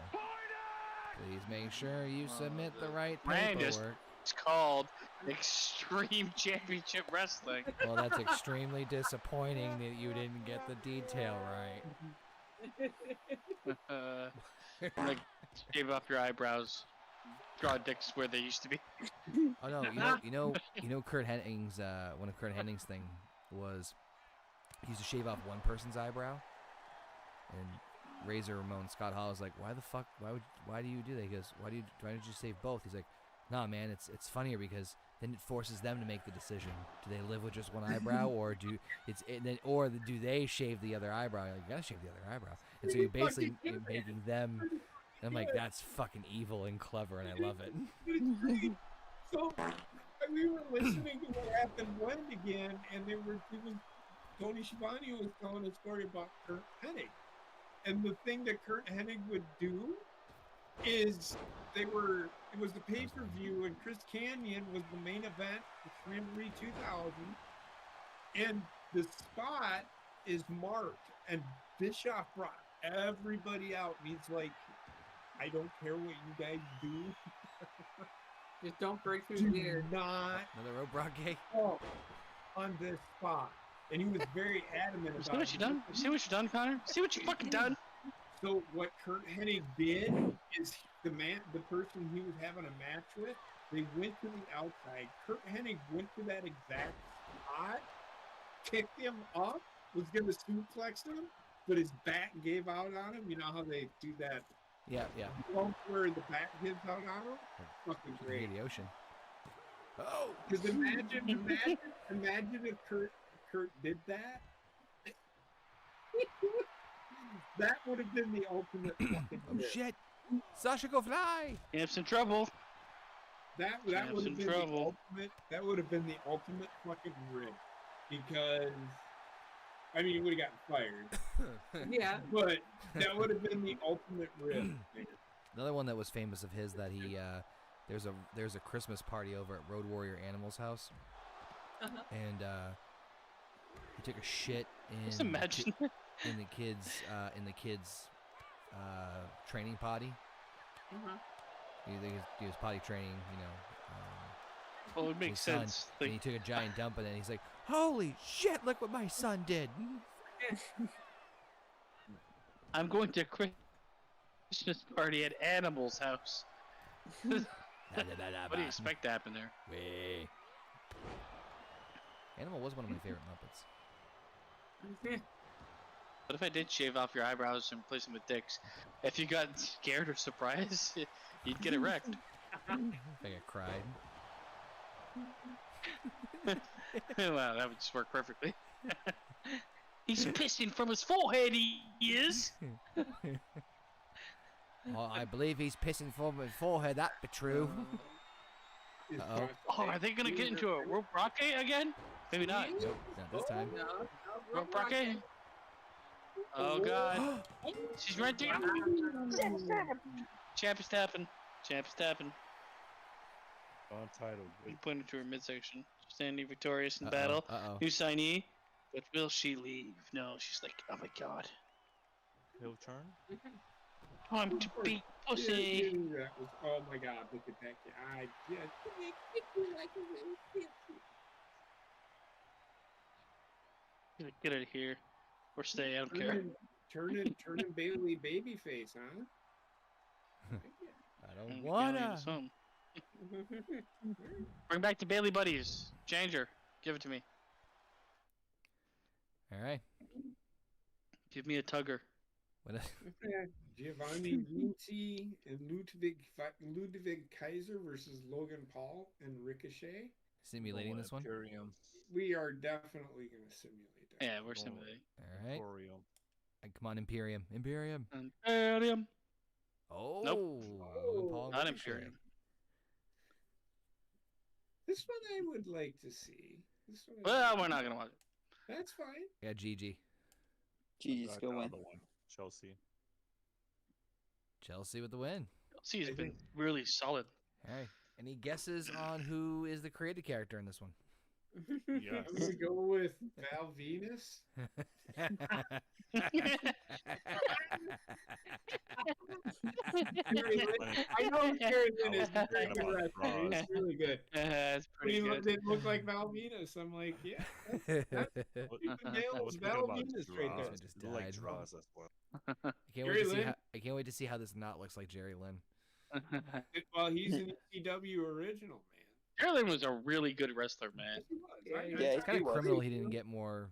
Please make sure you submit the right Brandis. paperwork. It's called Extreme Championship Wrestling. Well, that's extremely disappointing that you didn't get the detail right. Like, shave off your eyebrows. Draw dicks where they used to be. Oh no, you know, Kurt Henning's one of Kurt Henning's thing was he used to shave off one person's eyebrow, and Razor Ramon Scott Hall was like, why do you do that? He goes, why don't you save both? He's like, nah, man, it's funnier because then it forces them to make the decision. Do they live with just one eyebrow, or do they shave the other eyebrow? You're like, you gotta shave the other eyebrow, and so you're basically making them. And I'm like, that's fucking evil and clever, and I love it. so we were listening to what happened when again, and Tony Schiavone was telling a story about Kurt Hennig. And the thing that Kurt Hennig would do is it was the pay-per-view, and Chris Kanyon was the main event for Slamboree 2000, and the spot is marked, and Bischoff brought everybody out, and he's like, I don't care what you guys do. Just don't break through the air. Do not Another rope rocket. fall on this spot. And he was very adamant about See what you done? See what you done, Connor? See what you fucking done? So what Kurt Hennig did is the person he was having a match with, they went to the outside. Kurt Hennig went to that exact spot, kicked him up, was going to suplex him, but his back gave out on him. You know how they do that? Yeah. Bump where the back gives out on him? Fucking great. The ocean. Oh! Because imagine if Kurt did that. That would have been the ultimate fucking Oh rip. shit! Sasha go fly! Camp's in trouble. That would have in been trouble. the ultimate fucking rip. Because I mean, he would have gotten fired. Yeah. But that would have been the ultimate rip. Another one that was famous of his that he there's a Christmas party over at Road Warrior Animal's house, and he took a shit Just imagine. in the kids training potty. He was potty training, Well, it makes his son, sense. and he took a giant dump in it, and he's like, holy shit, look what my son did. I'm going to a Christmas party at Animal's house. What do you expect to happen there? Way. Animal was one of my favorite Muppets. What if I did shave off your eyebrows and replace them with dicks? If you got scared or surprised, you'd get erect. I think I cried. Wow, that would just work perfectly. He's pissing from his forehead, he is! Well, I believe he's pissing from his forehead, that be true. Uh-oh. Oh, are they gonna get into a rope rocket again? Maybe not. Nope, not this time. No. Rope rocket? Oh god. She's renting. Champ is tapping. Champ is tapping. Untitled. We put into her midsection. Standing victorious in Uh-oh, battle. uh-oh. New signee. But will she leave? No, she's like, oh my god. He'll turn. Time to beat pussy. That was, oh my god, look at that guy. Get out of here. Or stay, I don't care. Turning Bailey babyface, huh? I don't And wanna. Bailey into some. Bring back the Bailey buddies. Changer. Give it to me. All right. Give me a tugger. What? Giovanni Ricci and Ludwig Kaiser versus Logan Paul and Ricochet. Simulating this one. Imperium. We are definitely going to simulate that. Yeah, we're simulating. All right. Imperium. Come on, Imperium. Imperium. Imperium. Oh. Oh, Paul Not Ricochet. Imperium. This one I would like to see. This one Well, we're not going to watch it. That's fine. Yeah, Gigi. Gigi's Got gonna the win. other one, Chelsea. Chelsea with the win. Chelsea's I been think- really solid. All right. Any guesses on who is the created character in this one? Yes. I'm going to go with Val Venus. I know Gary Lynn is a very good wrestler. He's really good. That's But he pretty good. didn't look like Val Venus. I'm like, yeah. What's Val about Venus right there. Droz? Just You like died. Droz as well. I can't Jerry wait to see Lynn? how, I can't wait to see how this knot looks like Jerry Lynn. Well, he's an ECW original, man. Carolyn was a really good wrestler, man. Yes, he was. Yeah, It's kind he of was. criminal he didn't get more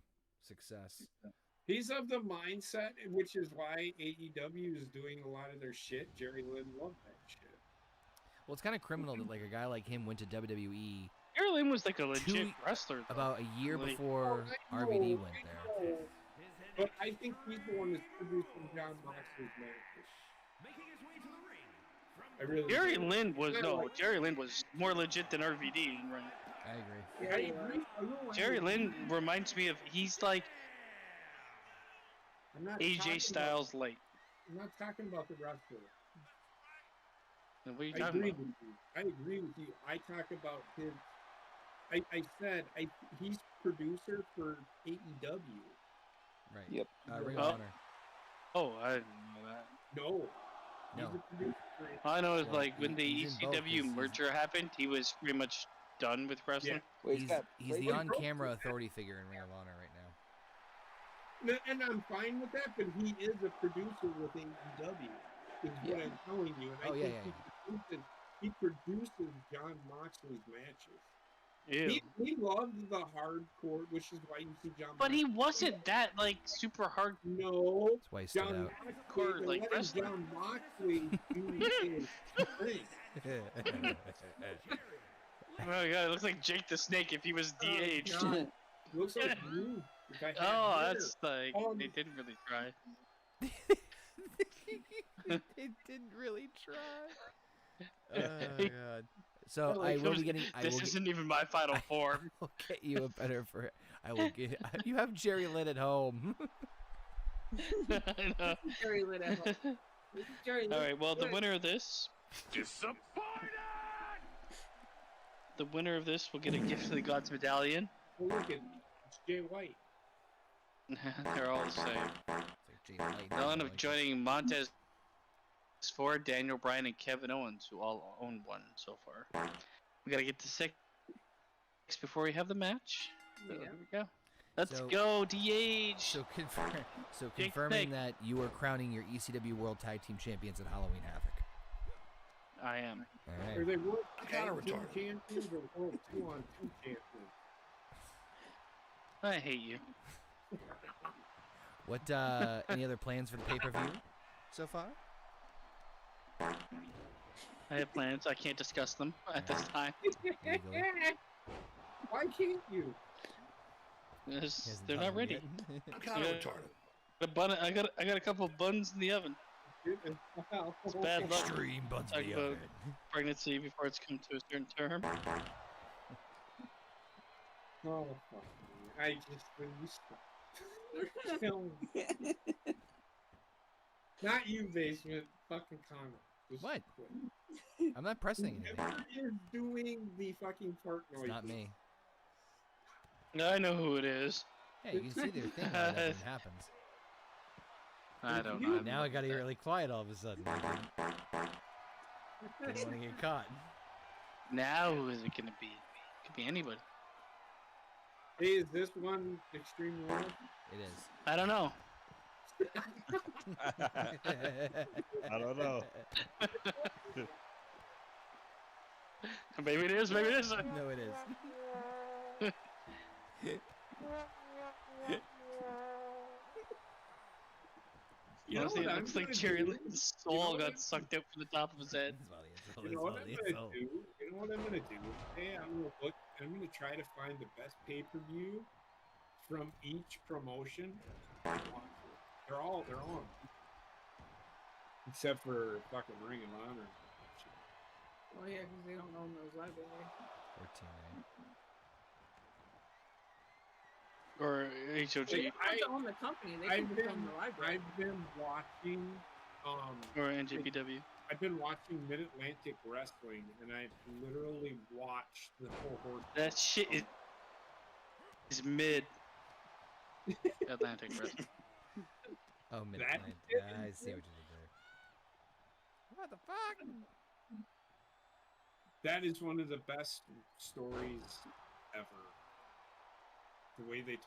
success. He's of the mindset, which is why AEW is doing a lot of their shit. Jerry Lynn loved that shit. Well, it's kind of criminal that like a guy like him went to WWE Carolyn was like a legit Two- wrestler. though. about a year Like- before I know, RVD went I there. know. But I think he's the one that's producing John Moxley's matches. Making his way to the ring from I really Jerry do. Lynn was I no. like- Jerry Lynn was more legit than RVD in ring. I agree. I agree. I know, I Jerry agree. Lynn reminds me of he's like I'm not talking AJ about- Styles light. I'm not talking about the wrestler. What are you I talking agree about? with you. I agree with you. I talk about his. I said he's producer for AEW. Right. Yep. Ring Oh. of Honor. Oh, I didn't know that. No. He's No. a producer for All I know is Well, like when the he's in both, ECW he's- merger happened, he was pretty much done with wrestling. Yeah. Wait, He's got the Blake- on-camera authority figure in Ring of Honor right now. And I'm fine with that, but he is a producer with AEW. Is what Yeah. I'm telling you. And Oh, I yeah, think he produces John Moxley's matches. Ew. He loved the hardcore, which is why you see John. But he Moxley. wasn't that like super hard. No. That's why he stood John out. Moxley, Hardcore, they're like, letting wrestler. John Moxley do his thing. Oh my god, it looks like Jake the Snake if he was de-aged. Oh, God. Looks like you. If I had Oh, hair. that's like they Um, didn't really try. It didn't really try. Oh god. So Like, I it will was- be getting. I This will, isn't even my final form. will get you a better for. I will get. You have Jerry Lynn at home. I know. Jerry Lynn at home. Jerry Lynn. All right. Well, the Good. winner of this, disappointed. the winner of this will get a gift of the God's Medallion. Well, look at it's Jay White. They're all the same. It's like Jay White, They'll end like up joining Montez Ford, Daniel Bryan, and Kevin Owens, who all own one so far. We gotta get to 6 before we have the match. So Yeah. here we go. Let's So- go, DH. So, Jake confirming Snake. that you are crowning your ECW World Tag Team Champions at Halloween Havoc. I am. All Are right. they World Kinda Tag Team retarded. champions or World 2-on-2 champions? I hate you. What? Any other plans for the pay-per-view so far? I have plans. I can't discuss them at this time. Legally. Why can't you? Because Hasn't they're done not them ready. yet. I'm kind of Yeah. retarded. The bun. I got a couple of buns in the oven. It's bad luck. Extreme buns Talk the about oven. pregnancy before it's come to a certain term. Oh, fuck me. I just when you stop. Kill me. Not you, basement. Fucking Connor. Just What? quit. I'm not pressing anything. Whoever is doing the fucking fart noise. It's not me. I know who it is. Yeah, you can see their thing light up when it happens. I don't know. Now I got to get really quiet all of a sudden. Didn't want to get caught. Now who is it gonna be? Could be anybody. Hey, is this one Extreme Rules? It is. I don't know. I don't know. Maybe it is. Maybe it isn't. No, it is. You know Honestly, what it I'm looks like gonna Jerry do? Lynn's You know soul what got I'm- sucked out from the top of his head. It's Wally, it's You Wally, know what it's I'm Wally, gonna do? You know what I'm gonna do? Hey, I'm gonna try to find the best pay-per-view from each promotion. They're all except for fucking Ring of Honor. Oh yeah, because they don't own those library. Or TNA. Or HOG. They don't have to own the company. They can just own the library. I've been watching Or NJPW. I've been watching Mid-Atlantic Wrestling, and I've literally watched the whole horse. That shit is mid. Atlantic Wrestling. Oh, That Mid-Atlantic. shit I is see what you did there. What the fuck? That is one of the best stories ever. The way that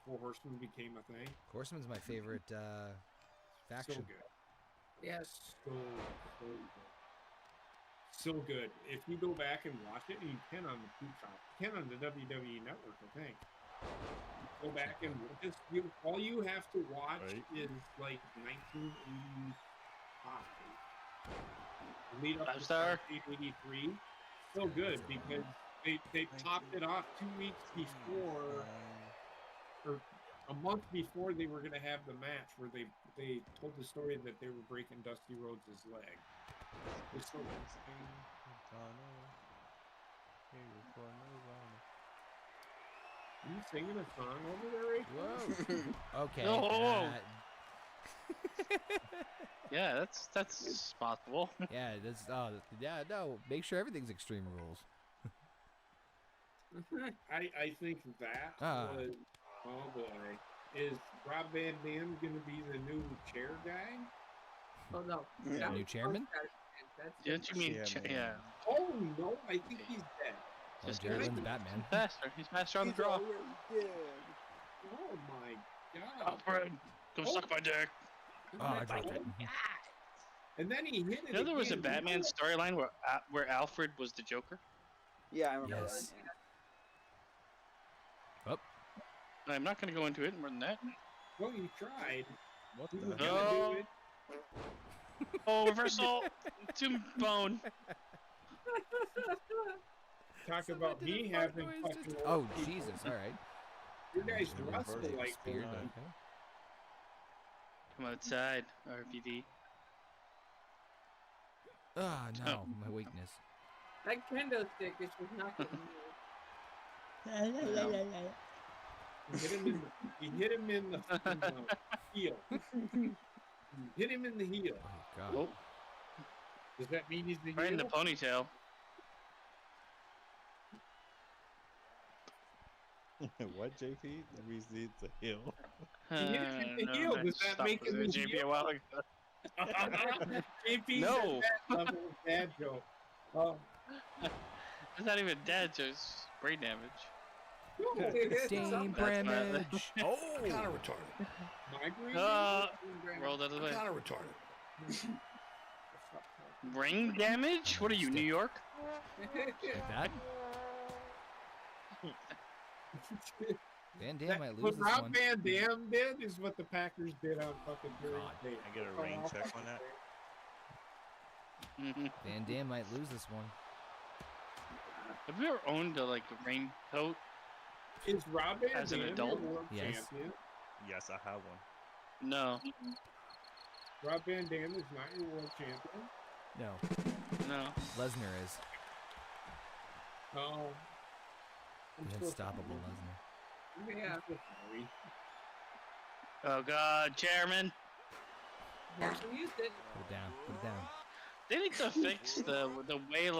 Four Horsemen became a thing. Horseman's my favorite So faction. good. Yes. So good. So good. If you go back and watch it, and you can on the Peacock, you can on the WWE Network, I think. Go back and just all you have to watch is like 1985. Lead up to 1983. So good because they topped it off 2 weeks before, or a month before they were going to have the match, where they told the story that they were breaking Dusty Rhodes' leg. It's so Are you singing a song over there, Rachel? Whoa. Okay. No. Yeah, that's possible. Yeah, that's. Yeah, no. Make sure everything's Extreme Rules. I think that was, oh boy, is Rob Van Dam going to be the new chair guy? Oh no. Yeah, That new was chairman? That's Didn't you mean? Yeah. Oh no, I think he's dead. Oh, Just Jared kidding. Lynn's Batman. Faster. He's faster on the He's draw. already dead. Oh my god. Alfred, go suck my dick. Oh, I dropped it. And then he hit it. You know there was a again. Batman storyline where Alfred was the Joker? Yeah, I remember Yes. that. I'm not going to go into it more than that. Well, you tried. What You the were hell? gonna Oh. do it. Oh, reversal to bone. Talk about me having fucking. Oh, Jesus. All right. You guys wrestle Reverse like Speared. old Okay. Come outside, RVD. Ah, no. My weakness. That kendo stick is just not getting You hit him in the fucking, heel. You hit him in the heel. Oh, God. Oh, Does that mean he's the right in the heel? ponytail. What, JP? That means it's a hill. He hit him in the heel. Does that Stop make with him it, the JP a heel? while ago. JP No. that level of dad joke. Oh, It's not even dead, just brain damage. Dame That's my- Bramage. Oh. I'm kind of retarded. migraine? Rolled out of the I'm way. kind of retarded. Ring damage? What are you, New York? Like that? Van Dam That- might lose what this Rob one. Van Dam did is what the Packers did on fucking Thursday. God. I get a rain check on that. Van Dam might lose this one. Have you ever owned a raincoat? Is Rob Van As an Dam adult? your world Yes. champion? Yes, I have one. No, Rob Van Dam is not your world champion. No. no. Lesnar is. Oh. I'm The so unstoppable sorry. Lesnar. Yeah. I'm so sorry. Oh God, Chairman. Actually used it. Put it down. Put it down. They need to fix the way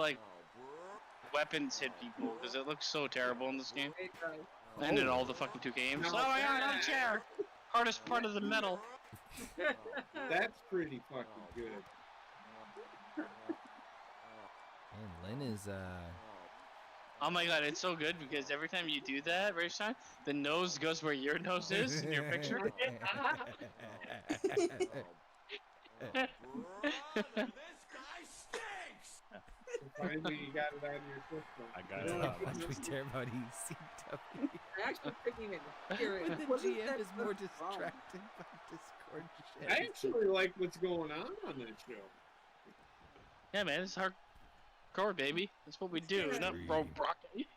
weapons hit people because it looks so terrible in this game It does. and in all the fucking 2K games. No. Oh my God, another chair. Hardest part of the metal. That's pretty fucking good. And Lynn is Oh my God, it's so good because every time you do that, Rayshawn, the nose goes where your nose is in your picture. Finally, you got it out of your system. I got You it know, out. How much we care about ECW. I actually couldn't even hear When it. the What is GM that is more fucking wrong? distracted by Discord shit. I actually like what's going on this show. Yeah, man, it's hardcore, baby. That's what we do. We're not Extreme. bro broccoli.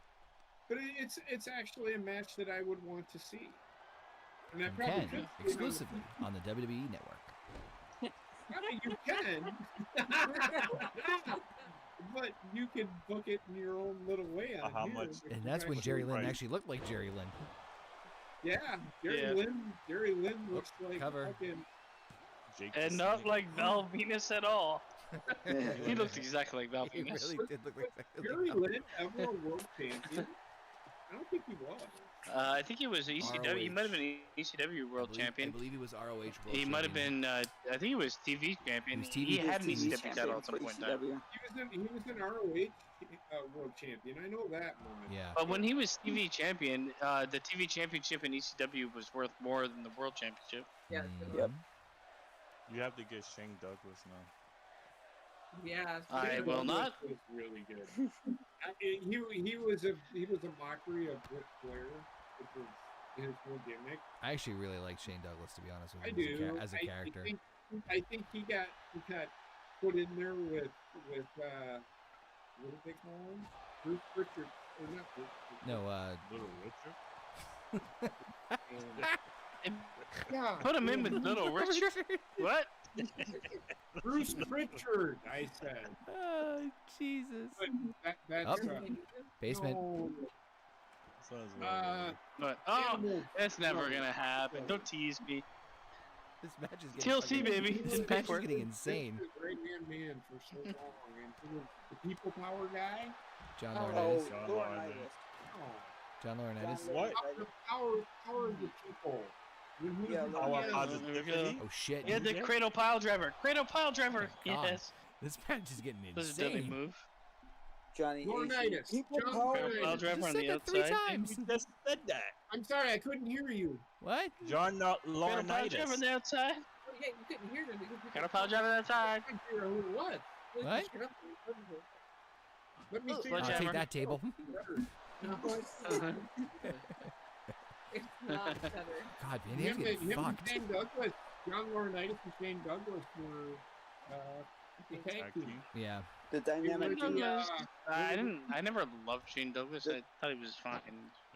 But it's actually a match that I would want to see. And I You probably can, could, exclusively on the WWE Network. You can. But you can book it in your own little way on How here, much- which And is that's when actually- Jerry Lynn right. actually looked like Jerry Lynn. Yeah, Jerry Yeah. Lynn looks like cover. fucking. Jake And the not Snake. like Val Venus at all. He looks exactly like Val He Venus. really did look like Jerry Lynn ever a world champion? I don't think he was. I think he was ECW. He might have been ECW world I champion. believe he was ROH world He might have champion. been. I think he was TV champion. He was TV He had an TV ECW title at some point in time. ECW. He was an ROH world champion. I know that moment. Yeah. But when he was TV champion, the TV championship in ECW was worth more than the world championship. Yeah, Yep. You have to get Shane Douglas now. yeah. I Shane will Douglas not. Was really good. He was a mockery of Ric Flair, which was his whole gimmick. I actually really like Shane Douglas, to be honest with I you, do. as a character. I think he got put in there with what do they call him? Bruce Richard or not Bruce Richard. No, Little Richard. Yeah, Put him in with Little Richard. What? Bruce Richard. I said. Oh, Jesus. But that's Oh. Basement. no, Sounds What? Oh, Animal- that's never gonna happen. Don't tease me. This match is getting TLC, fucking- baby. This match is getting insane. He was a right hand man for so long, and he was the people power guy. John Oh, Laurinaitis. John Laurinaitis. Oh, John Laurinaitis. John What? power of the people. When he Yeah, was Laurinaitis. Our on the- positivity. Oh shit. Yeah, the Yeah. cradle pile driver. Cradle pile driver. Oh, God. Yes. This match is getting This is a dummy insane. move. Johnny Laurinaitis. AC. People John power. Laurinaitis. Pile You driver just on said the that 3 outside. times. You just said that. I'm sorry, I couldn't hear you. What? John Cradle pile driver on Laurinaitis. the outside. Oh, yeah, you couldn't hear them because Cradle pile driver on the outside. I couldn't hear who it was. What? Let me see. I'll Sledgehammer. take that table. No, it's not better. God, man, he's Him and getting fucked. Shane Douglas, John Laurinaitis and Shane Douglas were the tag Tag team. team. Yeah. The dynamic They were duo. the, I never loved Shane Douglas. I thought he was fine.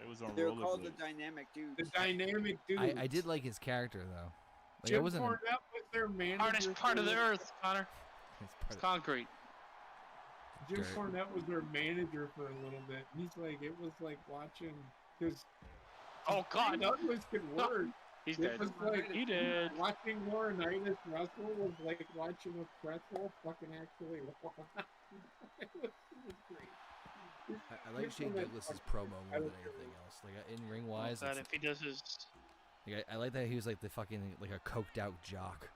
It was on They're called the rollerblades. dynamic dudes. the dynamic dude. I did like his character, though. Like, I Jim wasn't. Cornette was their manager. Hardest part of the for- earth, Connor. It's It's part concrete. Jim Dirt. Cornette was their manager for a little bit. He's like, it was like watching because Oh God, Douglas could work. he's It dead. was like He did. watching Laurinaitis wrestle was like watching a pretzel fucking actually. It was great. I like Shane Douglas's promo more than anything else. Like in ring wise, God, if he does his, I like that he was like the fucking like a coked out jock.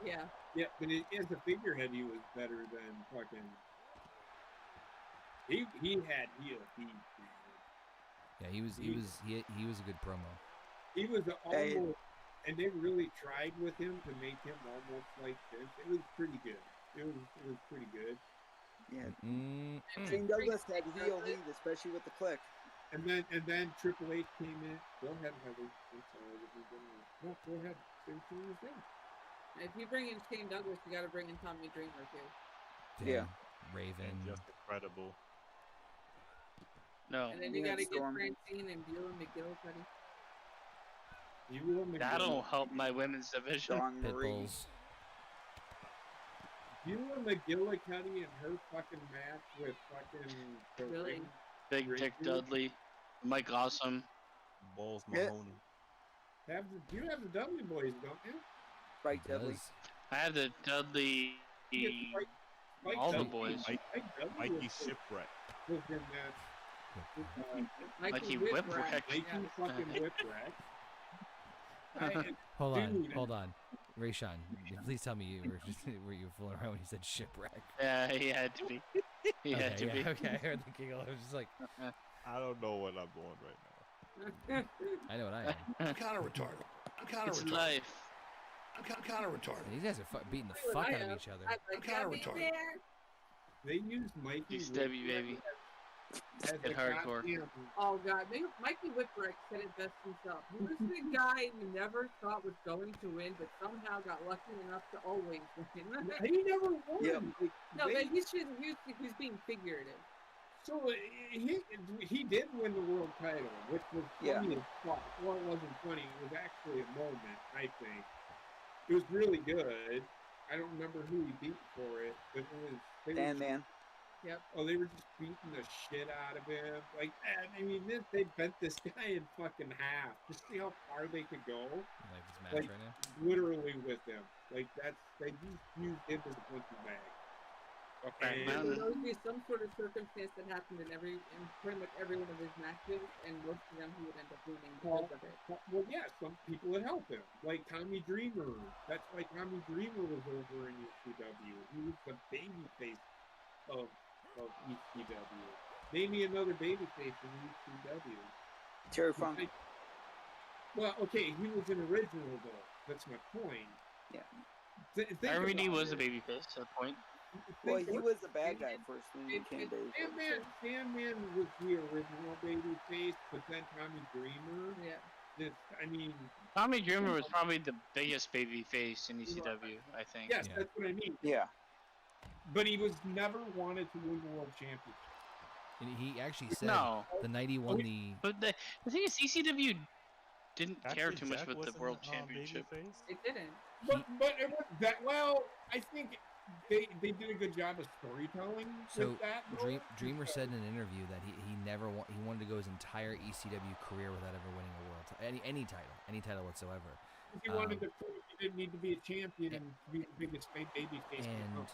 Yeah. Yeah, but as a figurehead, he was better than fucking. He had heel heat. Yeah, he was a good promo. He was Hey. almost, and they really tried with him to make him almost like this. It was pretty good. It was pretty good. Yeah. Mm, Shane Douglas had heel lead, especially with the click. And then Triple H came in. Go ahead, Heather. I'm sorry that we've been. No, go ahead. Say what you were saying. If you bring in Shane Douglas, you got to bring in Tommy Dreamer too. Yeah. Raven. And just incredible. no, And then you Yeah, got to get Storm. Francine and Beulah McGillicuddy. You will make that'll help my women's division. Dawn Marie. Pitbulls. Beulah McGillicuddy and her fucking match with fucking the Really? ring. Big Dick Dudley, Mike Awesome. Balls Yeah. Mahoney. You have the Dudley boys, don't you? Spike Dudley. Does. I had the Dudley. You get Mike All the Dudley. boys. Mike- Dudley Mikey was- Shipwreck. was in that. Mikey Whipwreck. Whipwreck. Mikey Yeah. fucking Whipwreck. Hold on, Dude. hold on. Rayshawn, please tell me were you fooling around when you said shipwreck? Yeah, he had to be. He had to yeah, be. okay, I heard the giggle. I was just like, I don't know what I'm doing right now. I know what I am. I'm kind of retarded. I'm kind of It's retarded. life. I'm kind of retarded. These guys are beating the What fuck I out of am. each other. I'd like I'm kinda to be retarded. there. They used Mikey ECW, baby. as Get a hardcore. goddamn. Oh God, Mikey Whipwreck said it best himself. He was the guy we never thought was going to win, but somehow got lucky enough to always win. He never won. Yep. Like, No, they- but he's being figurative. So he did win the world title, which was funny as fuck. Well, it wasn't funny. It was actually a moment, I think. It was really good. I don't remember who he beat for it, but it was... Sandman. Oh, they were just beating the shit out of him. Like, I mean, they bent this guy in fucking half. Just see how far they could go. Like this match Like, right now. literally with him. Like, they just used him as a punching bag. Okay. There would always be some sort of circumstance that happened in pretty much every one of his matches, and most of them he would end up winning because of it. Well, yeah, some people would help him. Like Tommy Dreamer. That's why Tommy Dreamer was over in ECW. He was the babyface of ECW. Name me another babyface in ECW. Terry Funk. Well, okay, he was an original though. That's my point. Yeah. RVD was a babyface at that point. Well, he was the bad guy first when he became babyface. Sandman was the original babyface, but then Tommy Dreamer. Yeah. I mean, Tommy Dreamer was probably the biggest babyface in ECW, I think. yes, that's what I mean. Yeah. But he was never wanted to win the world championship. And he actually said No. the night he won the. But the thing is, ECW didn't care Actually, too much Jack with the wasn't, world championship. babyface? It didn't. But it was that well. I think they did a good job of storytelling. So with that, though. Dreamer said in an interview that he never he wanted to go his entire ECW career without ever winning a world any title whatsoever. He wanted to prove he didn't need to be a champion and be the biggest baby face. And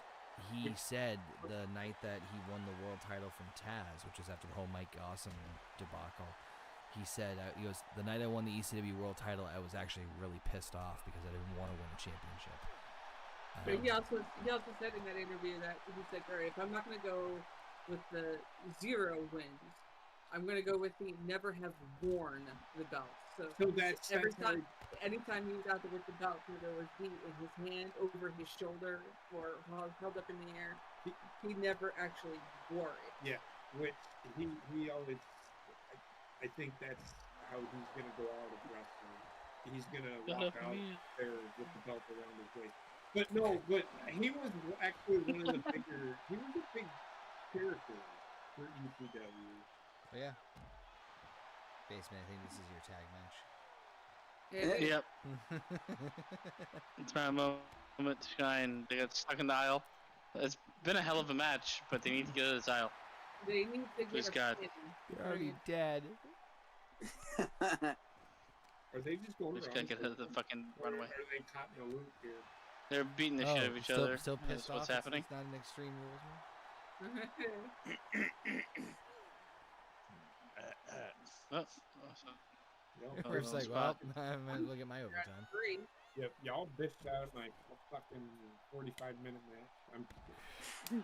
he said the night that he won the world title from Taz, which was after the whole Mike Awesome debacle, he said, he goes, the night I won the ECW world title, I was actually really pissed off because I didn't want to win a championship. But he also said in that interview that he's like, all right, if I'm not going to go with the 0 wins, I'm going to go with the never have worn the belt. So that's anytime he was out there with the belt, whether it was beat in his hand, over his shoulder, or held up in the air, he never actually wore it. Yeah, which he always. I think that's how he's going to go out of wrestling. He's going to walk out there with the belt around his waist. But no, he was actually one of the bigger. He was a big character for ECW. But yeah, Basement, I think this is your tag match. Yep. It's my moment to shine. They got stuck in the aisle. It's been a hell of a match, but they need to get out of this aisle. They need to Please get God. You're already dead. Are they just going Just around? gotta get out of the fucking runway. Are they caught in a loop here? They're beating the shit out of each other. Still pissed That's off. what's happening. It's not an Extreme Rules match. Oh, Yep. Riff's like, spot. well, I might as well get my overtime. Yep, y'all bitched out my fucking 45-minute match.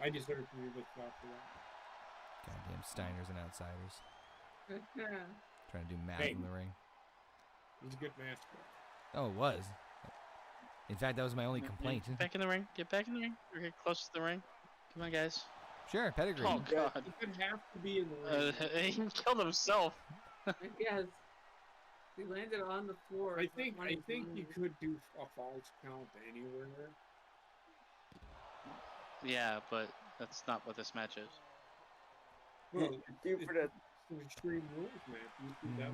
I deserve to be bitched out for that. Goddamn Steiners and outsiders. Yeah. Trying to do math Hey. in the ring. He's a good match. Oh, it was. In fact, that was my only complaint. Get back in the ring. Get back in the ring. We're getting close to the ring. Come on, guys. Sure, pedigree. Oh, God. He could have to be in the ring. He killed himself. Yes. He landed on the floor. I think you could do a false count anywhere. Yeah, but that's not what this match is. Well, Dude, for the it's an Extreme Rules match. ECW.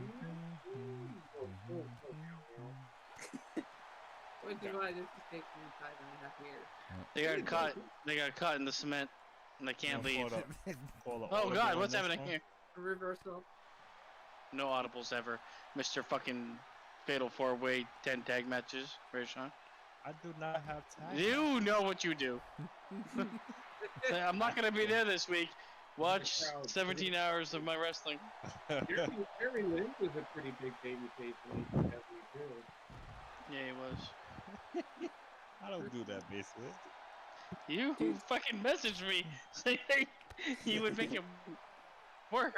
What do I just take me 5.5 years? They got caught. They got caught in the cement, and they can't leave. Oh God, God, what's happening here? A reversal. No audibles ever. Mr. Fucking Fatal 4-Way 10 tag matches, Rayshawn. I do not have time. You know what you do. I'm not gonna be there this week. Watch 17 hours of my wrestling. Harry Lynn was a pretty big baby face in ECW too. Yeah, he was. I don't do that, basically. You fucking messaged me saying you would make it worse.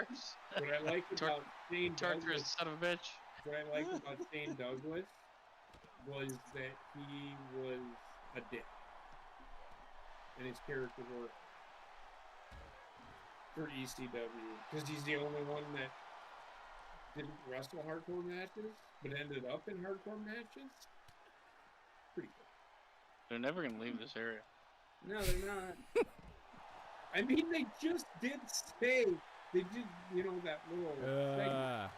What I like about Shane Torturous Douglas, son of a bitch. what I like about Shane Douglas was that he was a dick, and his character work for ECW because he's the only one that didn't wrestle hardcore matches, but ended up in hardcore matches. Pretty cool. They're never gonna leave this area. No, they're not. I mean, they just did say they did. You know that little segment.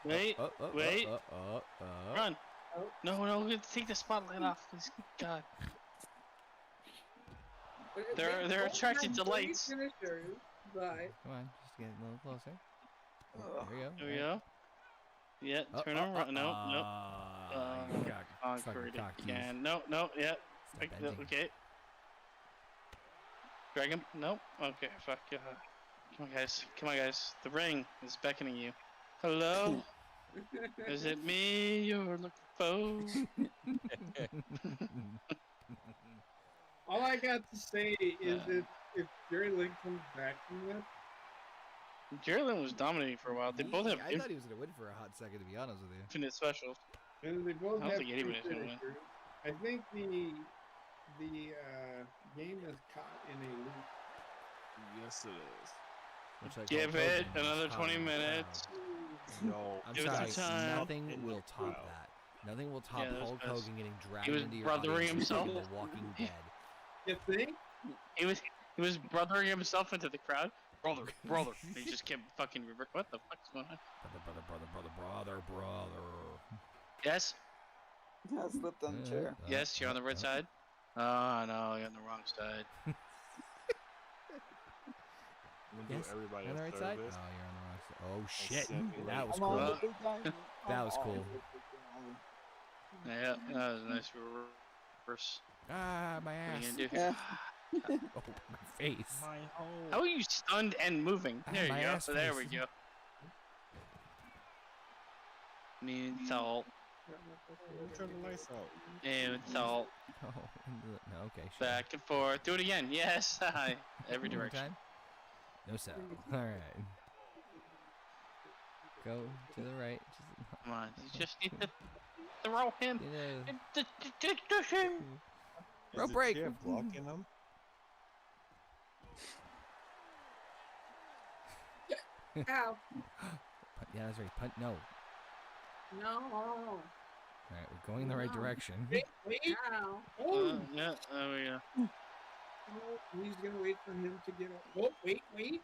Wait, wait, run! Oh. No, take the spotlight off. Please. God, they're attracted to lights. Finishers, but Come on, just get a little closer. There we go. There we go. Yeah, turn around. No. Fucking Conquered cock again. No, yeah. Stop bending. Okay. Drag him. Nope. Okay, fuck. Come on, guys. The ring is beckoning you. Hello? Is it me you're looking for? All I got to say is if Jerry Lynn comes back from this, Jerry Lynn was dominating for a while. They both have I thought he was gonna win for a hot second, to be honest with you. infinite specials. and they both I don't have think anybody's three gonna win. finishers, I think the game is caught in a loop. Yes, it is. Much like Give Hulk it Hogan was another caught 20 in the crowd. minutes. No. I'm Give it sorry, some time. nothing In the will top crowd. that. Nothing will top Yeah, that was Hulk best. Hogan getting dragged He was into your brothering audience himself. in The Walking Dead. You think? He was brothering himself into the crowd. Brother. He just kept fucking revert. What the fuck's going on? Brother. Yes? I slipped on the chair. Yes, you're on the right side. Oh no, you're on the wrong side. I'm gonna Yes, do everybody on the a right side? Oh, service. you're on the wrong side. Oh shit, send me that was Come on, cool. the big guy. That was Come cool. on. Yeah, that was a nice reverse. Ah, my What are ass. you gonna do? Yeah. Oh, my face. My hole. How are you stunned and moving? Ah, There you my go. ass There we face. go. Mean salt. Turn the lights out. And salt. Oh, no, okay, sure. Back and forth. Do it again. Yes. Every One more direction. time? No sound. Alright. Go to the right. Come on. You just need to throw him. Just, Is Rope the break. chair blocking them? ow, yeah, that's right. Punt. No. no, Alright, we're going in the right No. direction. Wait. ow. Oh, Yeah, there we go. oh, he's gonna wait for him to get up. Oh, wait. Hey,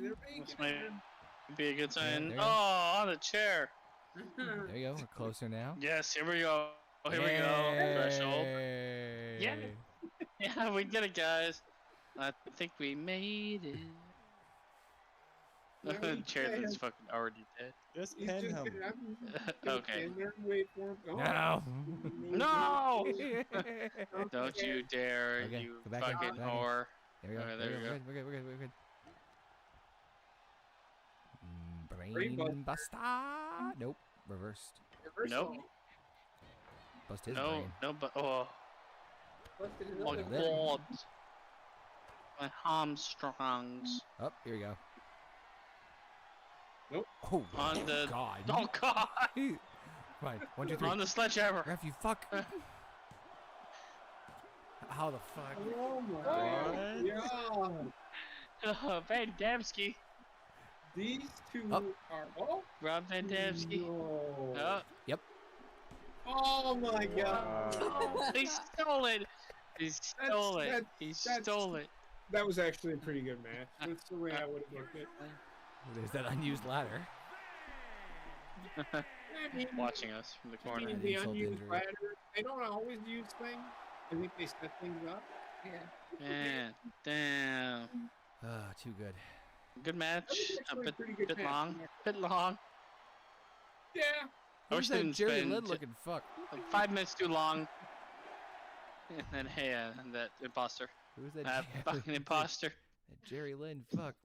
they're making This might it. be a good sign. there you Oh, go. on the chair. There you go. We're closer now. Yes, here we go. Oh, here we go. Threshold. Yeah. Yeah, we did it, guys. I think we made it. No, he Chairman's can't. fucking already dead. Just He's pin just him. gonna Okay. stand there and wait for him. Oh. No. No! Don't you dare, Okay, you go back in, fucking go back in. whore. There we go. Okay, there there we you go. go. We're good. Brain Brain buster. Nope. Reversed. Nope. Bust his No, brain. no, but oh Busted my another Lip. god. My hamstrings. Oh, here we go. Nope. Oh, On the- God. Oh god! Right. 1, 2, 3. On the sledgehammer. Ref, you fuck. How the fuck? Oh my god. Van Damski. These two Up. are. Oh. Rob Van Damski. No. Oh, Oh my god. oh, he stole it. He stole it. He stole it. That was actually a pretty good match. That's the way I would have looked at it. There's that unused ladder. I mean, Watching us from the corner. the Insult unused injury. ladder, they don't always use things. I think they set things up. Yeah. Man, damn. Ah, too good. Good match. That was A actually a pretty good bit match. long. Bit long. Yeah. I Who's wish they that didn't Jerry spend Lynn looking fuck? like 5 minutes too long. And then hey, that imposter. Who's that? That Jerry fucking Lynn? imposter. That Jerry Lynn fuck.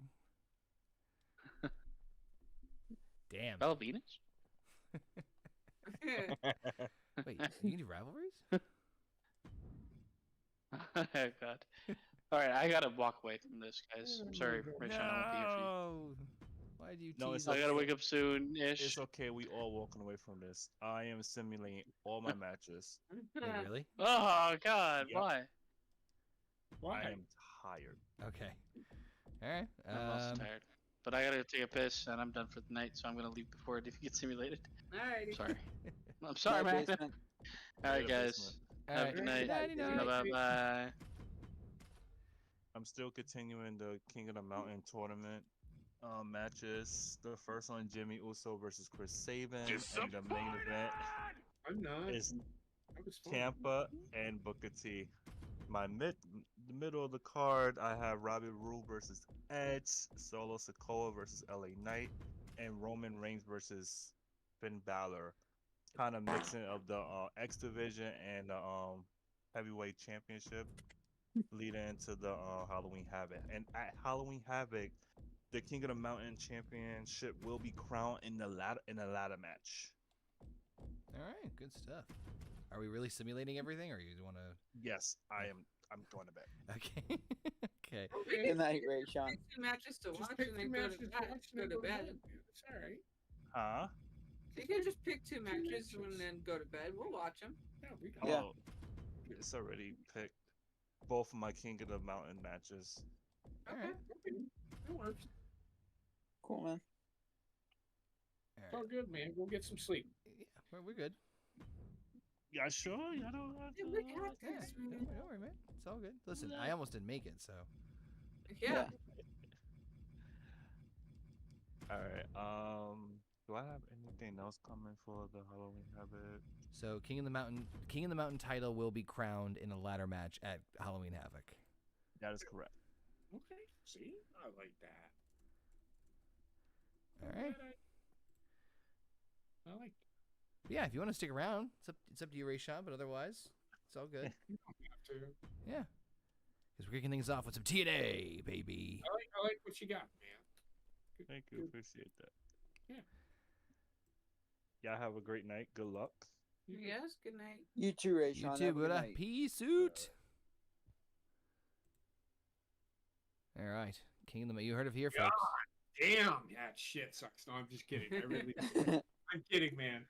Damn. Bella Venus? Wait, you can do rivalries? Oh god. Alright, I gotta walk away from this, guys. I'm sorry, Rayshawn, I won't be here for you. No. Why do you No, tease it's I us? gotta wake up soon-ish. It's okay. We all walking away from this. I am simulating all my matches. Wait, really? Oh god, Yep. why? Why? I am tired. Okay. All right. I'm also tired. But I gotta take a piss and I'm done for the night, so I'm gonna leave before it even gets simulated. Alrighty. Sorry. I'm sorry, My man. basement. Alright, Later, guys. basement. All Have a right. good night. Nighty-night. Bye-bye. I'm still continuing the King of the Mountain tournament matches. The first one, Jimmy Uso versus Chris Sabin, and the main event I'm not. is I was fine. Tampa and Booker T. The middle of the card, I have Robbie Roode versus Edge, Solo Sikoa versus LA Knight, and Roman Reigns versus Finn Balor. Kind of mixing of the X Division and the Heavyweight Championship, leading into the Halloween Havoc. And at Halloween Havoc, the King of the Mountain Championship will be crowned in the ladder match. All right. Good stuff. Are we really simulating everything, or you want to? Yes, I'm going to bed. Okay. Okay. Good night, Rayshawn. Pick 2 matches to Just watch pick and two then go matches to to bed. watch Go and to then bed. It's all right. Huh? So you can just pick 2 matches matches. and then go to bed. We'll watch them. Yeah, we got Yeah. Oh, it's already picked. Both of my King of the Mountain matches. All Okay. right. Okay, that works. Cool, man. All It's all right. good, man. We'll get some sleep. Yeah, we're good. Yeah, sure. I don't have Yeah, to. we got Yeah. this, Don't, man. don't worry, man. It's all good. Listen, I almost didn't make it, so. Yeah. All right. Do I have anything else coming for the Halloween Havoc? So King of the Mountain title will be crowned in a ladder match at Halloween Havoc. That is correct. Okay. See, I like that. All right. I like. Yeah, if you want to stick around, it's up to you, Rayshawn. But otherwise, it's all good. You don't have to. Yeah, because we're kicking things off with some TNA, baby. I like what you got, man. Good, Thank you. good. Appreciate that. Yeah. Y'all have a great night. Good luck. Yes. Good night. You too, Rayshawn. You Have too, a good Buddha. night. Peace suit. All right, King of the Mountain. You heard it here, folks. Damn, that shit sucks. No, I'm just kidding. I really. I'm kidding, man.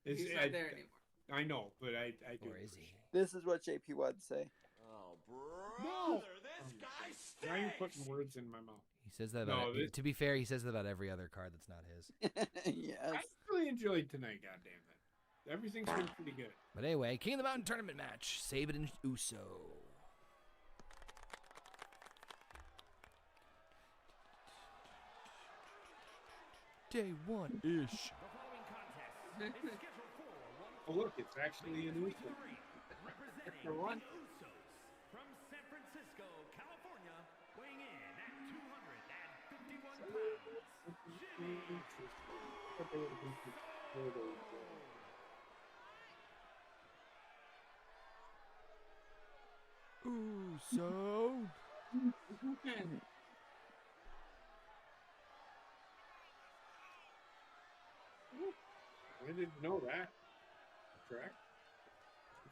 It's, He's not there anymore. I know, but I do. Or is he? appreciate This is what JP would say. Oh, No. brother, this guy it. Now you're stinks. putting words in my mouth. He says that about. No, this- To be fair, he says that about every other card that's not his. Yes. I really enjoyed tonight. Goddamn it! Everything's been pretty good. But anyway, King of the Mountain tournament match: Sabin and Uso. Day 1 ish. The following contest is scheduled for one Oh look, it's actually an Uso. representing For one. the Usos from San Francisco, California, weighing in at 251 pounds. Jimmy Uso. I didn't know that. Correct?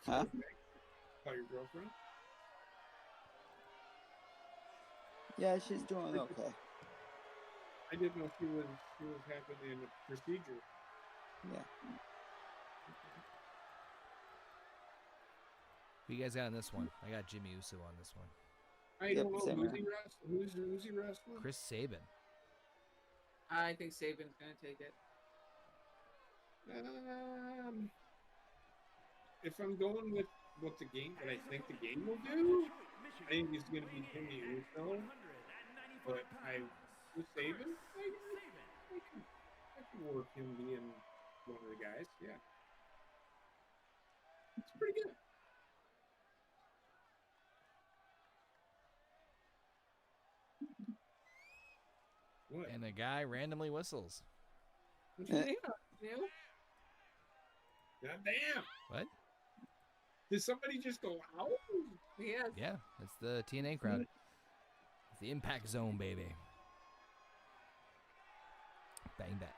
Huh? Call your girlfriend? Yeah, she's doing okay. I didn't know she was having a procedure. Yeah. Who you guys got on this one? I got Jimmy Uso on this one. I Yep, don't know same who's here. he wrestling? Chris Sabin. I think Saban's gonna take it. If I'm going with what the game, what I think the game will do, I think it's going to be Jimmy Uso. But I was saving. I can work him being one of the guys. Yeah, it's pretty good. What? And a guy randomly whistles. Yeah. You? God damn! What? Did somebody just go out? Yes. Yeah, it's the TNA crowd. It's the Impact Zone, baby. Bang, bang.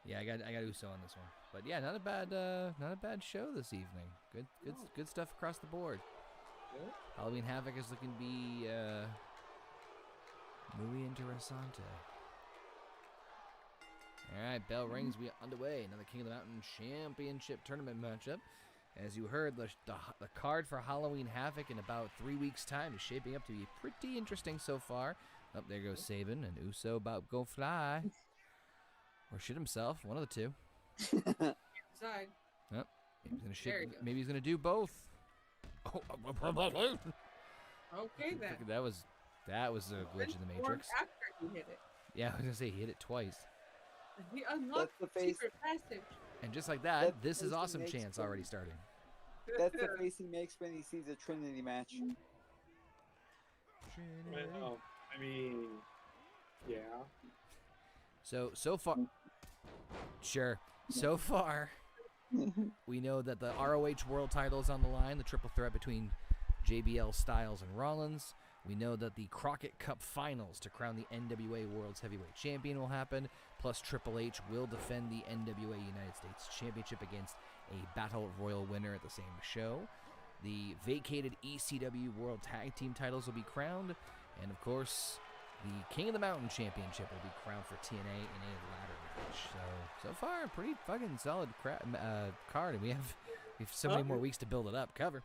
Yeah, I got Uso on this one, but yeah, not a bad show this evening. Good stuff across the board. Yeah. Halloween Havoc is looking to be muy interesante. All right, bell rings. We are underway. Another King of the Mountain Championship tournament matchup. As you heard, the card for Halloween Havoc in about 3 weeks' time is shaping up to be pretty interesting so far. Oh, there goes Saban and Uso about to go fly. Or shit himself, one of the two. Side. Yep. Maybe he's gonna shit. There you go. Maybe he's gonna do both. Oh, Okay then. that was a glitch in the Matrix. After he hit it, Yeah, I was gonna say he hit it twice. he unlocked That's the the face. secret passage. And just like that, That's this is the awesome makes chance sense. already starting. That's the face he makes when he sees a Trinity match. Well, I mean, yeah. So far, sure. So far, we know that the ROH World Title is on the line, the triple threat between JBL, Styles, and Rollins. We know that the Crockett Cup Finals to crown the NWA World's Heavyweight Champion will happen, plus Triple H will defend the NWA United States Championship against a Battle Royal winner at the same show. The vacated ECW World Tag Team titles will be crowned, and of course, the King of the Mountain Championship will be crowned for TNA in a ladder match. So far, pretty fucking solid card, and we have so many more weeks to build it up. Cover.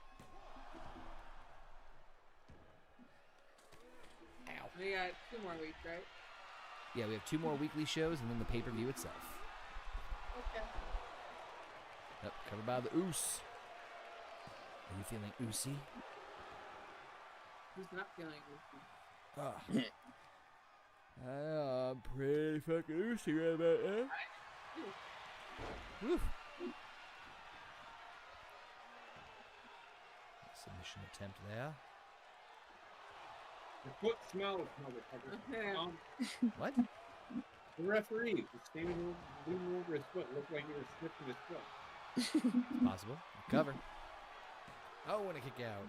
Ow. We got 2 more weeks, right? Yeah, we have 2 more weekly shows, and then the pay-per-view itself. Okay. Yep, covered by the Oos. Are you feeling oosy? Who's not feeling goofy? I'm pretty fucking oosy right about that. Woo. Submission attempt there. Your foot smells, motherfucker. What? The referee was standing leaning over his foot. Looked like he was sniffing his foot. Possible. Cover. Oh, and a kick out.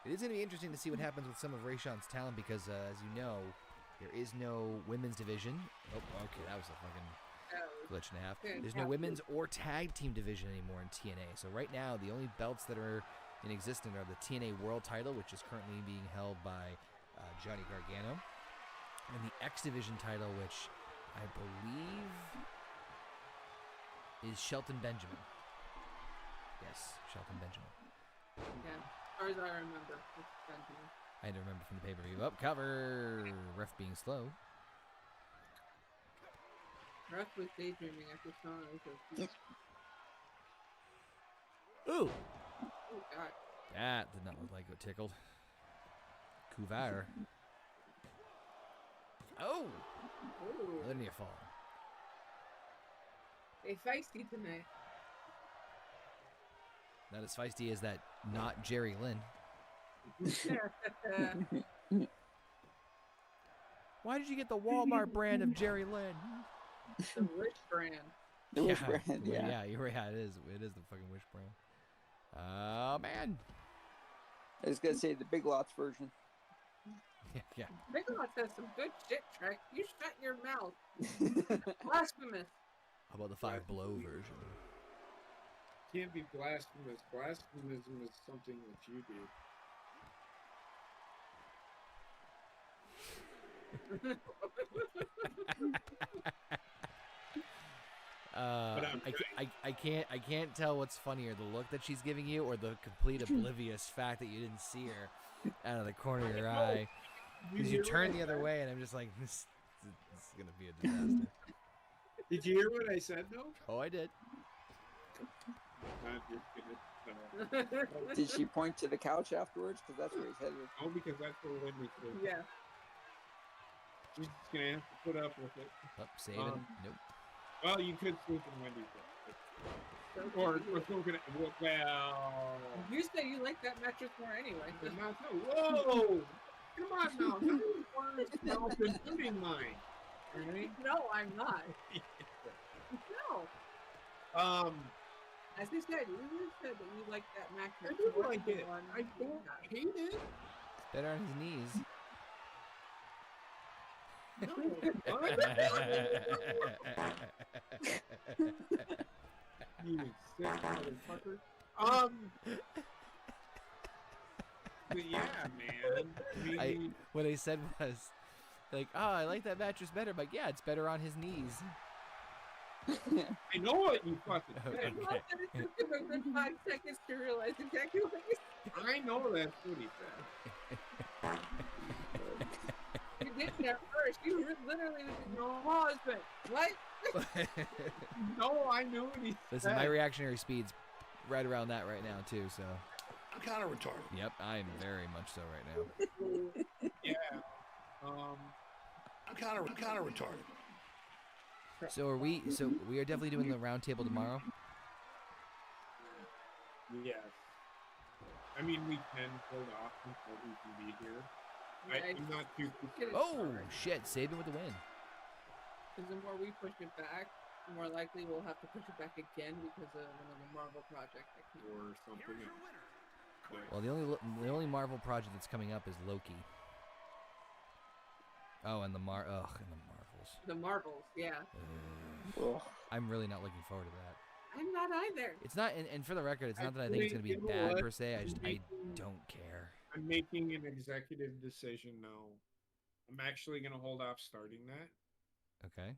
It is going to be interesting to see what happens with some of Rayshawn's talent because, as you know, there is no women's division. Oh, okay, that was a fucking glitch and a half. There's no women's or tag team division anymore in TNA. So right now, the only belts that are in existence are the TNA World Title, which is currently being held by Johnny Gargano, and the X Division title, which I believe is Shelton Benjamin. Yes, Shelton Benjamin. Yeah, as far as I remember. It's Benjamin. I had to remember from the pay-per-view. Up, cover. Ref being slow. Russ was daydreaming at this time. Ooh! Oh, God. That did not look like it tickled. Couvert. Oh! Ooh. Another near fall. They feisty tonight. Not as feisty as that not Jerry Lynn. Why did you get the Walmart brand of Jerry Lynn? The Wish brand. The Wish brand, yeah. Yeah, you're right. It is the fucking Wish brand. Oh, man. I was going to say the Big Lots version. Yeah. Big Lots has some good shit, Trek. You shut your mouth. Blasphemous. How about the Five Below version? Can't be blasphemous. Blasphemism is something that you do. I can't tell what's funnier, the look that she's giving you or the complete oblivious fact that you didn't see her out of the corner of your eye. Because you turn the other way and I'm just like, this is going to be a disaster. Did you hear what I said, though? Oh, I did. Did she point to the couch afterwards? Because that's where he's headed. Oh, because that's where Wendy's is. Yeah. She's just going to have to put up with it. Oh, save it. Nope. Well, you could sleep in Wendy's. Or smoking it. Well. You say you like that mattress more anyway. Whoa! Come on now. How many words now including mine? Right? No, I'm not. No. As I said, you said that you like that mattress. I do more like than it. the one I don't hate it. It's better on his knees. You sick motherfucker. But yeah, man. What I said was, Like, oh, I like that mattress better. I'm like, yeah, it's better on his knees. I know what you fucking said. Okay. It took him a good 5 seconds to realize exactly what he said. I know that's what he said. You didn't at first. You literally didn't know husband. What? No, I knew what he said. Listen, my reactionary speed's right around that right now too. So. I'm kind of retarded. Yep, I am very much so right now. Yeah. I'm kind of retarded. So are we? So we are definitely doing the round table tomorrow. Yes. I mean, we can hold off until we can be here. I'm not too. Oh shit! Saved it with the win. Because the more we push it back, the more likely we'll have to push it back again because of another Marvel project that came. Or something else. Well, the only Marvel project that's coming up is Loki. Oh, and the Marvels. The Marvels, yeah. I'm really not looking forward to that. I'm not either. It's not, and for the record, it's not that I think it's going to be bad per se. I don't care. I'm making an executive decision now. I'm actually going to hold off starting that. Okay.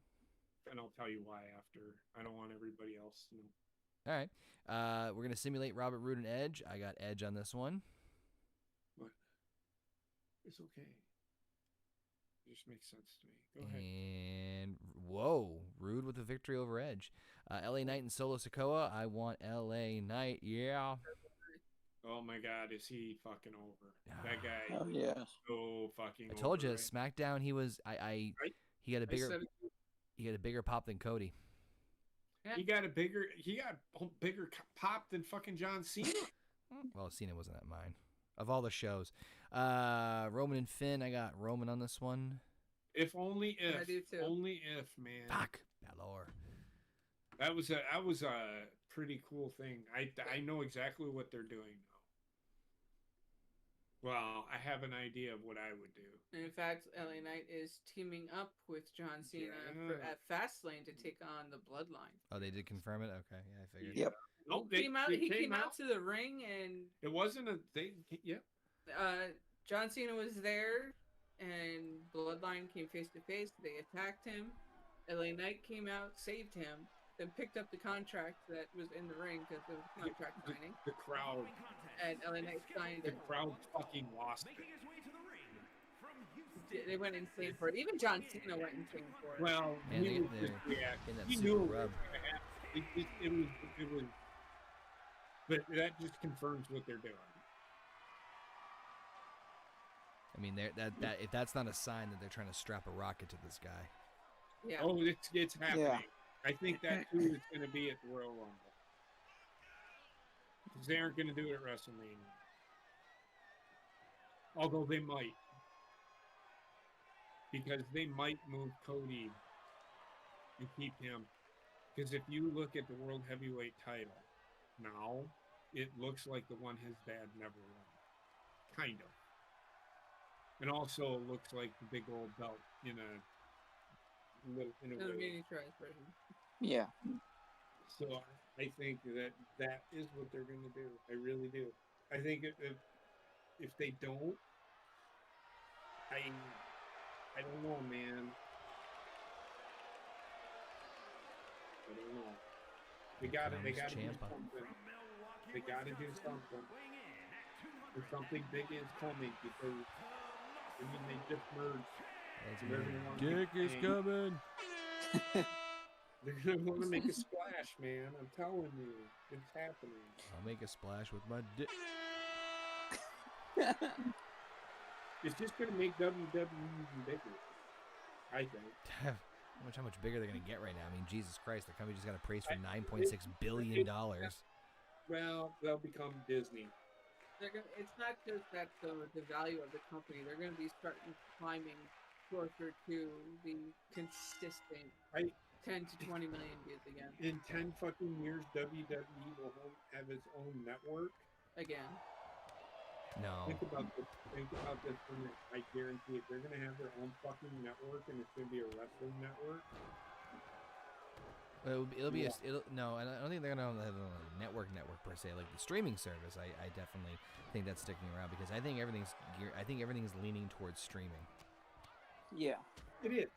And I'll tell you why after. I don't want everybody else to know. All right. We're going to simulate Robert Roode and Edge. I got Edge on this one. What? It's okay. It just makes sense to me. Go ahead. And, whoa, Roode with a victory over Edge. LA Knight and Solo Sikoa. I want LA Knight. Yeah. Oh my God, is he fucking over? That guy. Oh yeah. So fucking. I told you, over, right? SmackDown. He was. He got a bigger. He got a bigger pop than Cody. He got bigger pop than fucking John Cena. Well, Cena wasn't at mine. Of all the shows, Roman and Finn. I got Roman on this one. If only if. I do too. Only if, man. Fuck, Balor. That was a pretty cool thing. I know exactly what they're doing now. Well, I have an idea of what I would do. And in fact, LA Knight is teaming up with John Cena at Fastlane to take on the Bloodline. Oh, they did confirm it. Okay, yeah, I figured. Yep. No, He came out to the ring and it wasn't a thing. Yep. John Cena was there, and Bloodline came face to face. They attacked him. LA Knight came out, saved him, then picked up the contract that was in the ring because of contract signing. The crowd. And LA Knight signed The it. crowd fucking lost it. They went insane for it. Even John Cena went insane for it. Well, And he was they're just reacting. getting that He super knew it was rub. going to happen. It was. But that just confirms what they're doing. I mean, that if that's not a sign that they're trying to strap a rocket to this guy. Yeah. Oh, it's happening. Yeah. I think that too is going to be at the Royal Rumble. Because they aren't going to do it at WrestleMania. Although they might. Because they might move Cody and keep him. Because if you look at the World Heavyweight title now, it looks like the one his dad never won. Kind of. And also looks like the big old belt in a way. Miniaturized version. Yeah. So I think that is what they're going to do. I really do. I think if they don't, I don't know, man. I don't know. They got to do something. They got to do something. If something big is coming, because I mean they just merged. Dick is coming. They're gonna want to make a splash, man. I'm telling you, it's happening. I'll make a splash with my dick. It's just gonna make WWE even bigger. I think. How much bigger they're gonna get right now? I mean, Jesus Christ, the company just got appraised for $9.6 billion. Well, they'll become Disney. It's not just that the value of the company. They're going to be starting climbing closer to the consistent 10 to 20 million views again. In 10 fucking years, WWE will have its own network. Again. No. Think about this for a minute. I guarantee it. They're going to have their own fucking network, and it's going to be a wrestling network. It'll be no, I don't think they're gonna have a network per se, like the streaming service. I definitely think that's sticking around because I think everything's leaning towards streaming. Yeah. It is.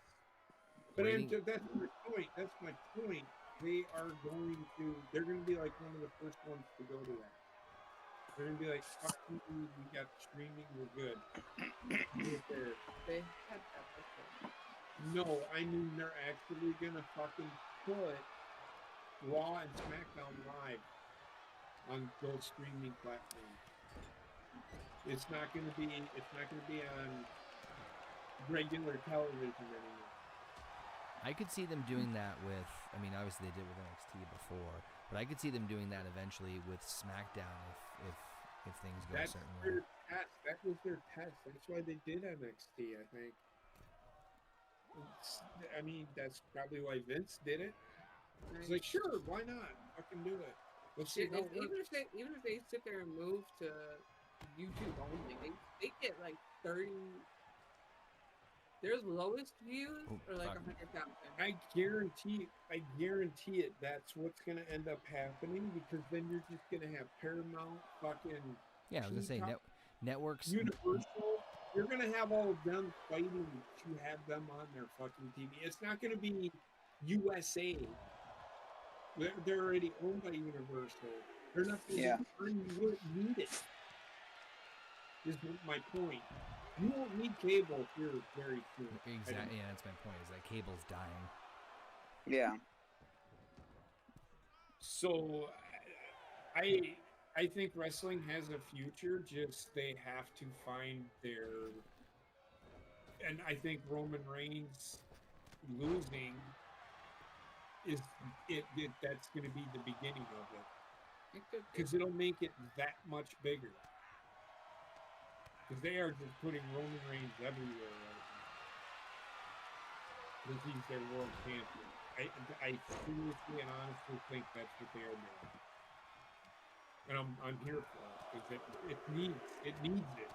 But Waiting- that's my point. That's my point. They're going to be like one of the first ones to go to that. They're going to be like, fuck you, we got streaming, we're good. Do it there. They had that before. No, I mean they're actually going to fucking put Raw and SmackDown live on those streaming platforms. It's not going to be on regular television anymore. I could see them doing that with, I mean, obviously they did with NXT before, but I could see them doing that eventually with SmackDown if things go a That's certain way. their test. That was their test. That's why they did NXT, I think. I mean, that's probably why Vince did it. He's like, sure, why not? Fucking do it. Let's see how it works. Even if they sit there and move to YouTube only, they get like 30. Their lowest views are like 100,000. I guarantee it. That's what's gonna end up happening because then you're just gonna have Paramount, fucking Yeah, I was gonna say Peacock, networks. Universal. You're gonna have all of them fighting to have them on their fucking TV. It's not gonna be USA. They're already owned by Universal. They're not gonna you won't need it. Is my point. You won't need cable here very soon. Exactly. Yeah, that's my point. Is that cable's dying. Yeah. So, I think wrestling has a future. Just they have to find their. And I think Roman Reigns losing is that's going to be the beginning of it. Because it'll make it that much bigger. Because they are just putting Roman Reigns everywhere right now. Because he's their world champion. I seriously and honestly think that's what they are doing. And I'm here for it. Because it needs it.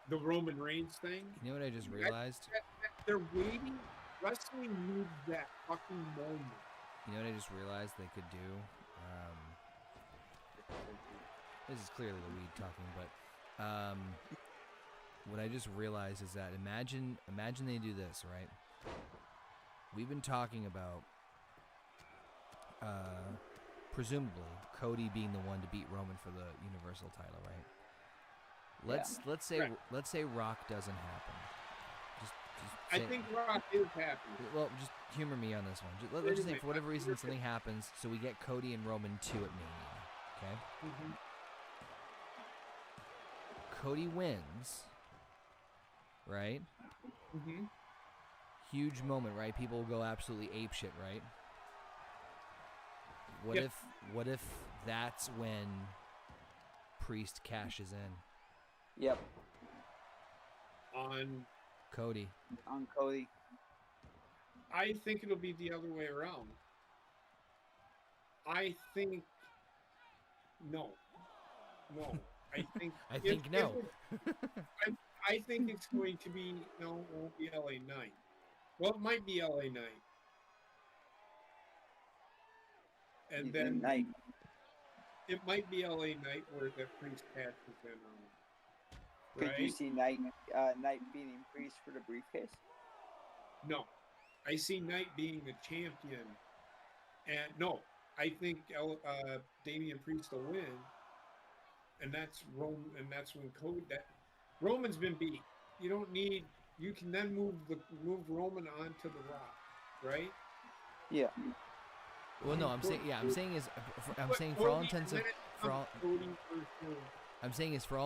The Roman Reigns thing. You know what I just realized? They're waiting. Wrestling needs that fucking moment. You know what I just realized they could do? This is clearly the weed talking, but what I just realized is that imagine they do this, right? We've been talking about presumably Cody being the one to beat Roman for the Universal title, right? Let's say Rock doesn't happen. I think Rock is happy. Well, just humor me on this one. Let's just say for whatever reason something happens, so we get Cody and Roman 2 at Mania, okay? Mm-hmm. Cody wins, right? Mm-hmm. Huge moment, right? People will go absolutely apeshit, right? What if that's when Priest cashes in? Yep. On Cody. I think it'll be the other way around. I think no. I think no. I think it's going to be no. It won't be LA Knight. Well, it might be LA Knight, and then Knight. It might be LA Knight where the Priest cashes in on. Could Right? you see Knight beating Priest for the briefcase? No, I see Knight being the champion, and no, I think Damian Priest will win, and that's Rome, and that's when Roman's been beat. You don't need. You can then move Roman onto the Rock, right? Yeah. Well, no, I'm saying for all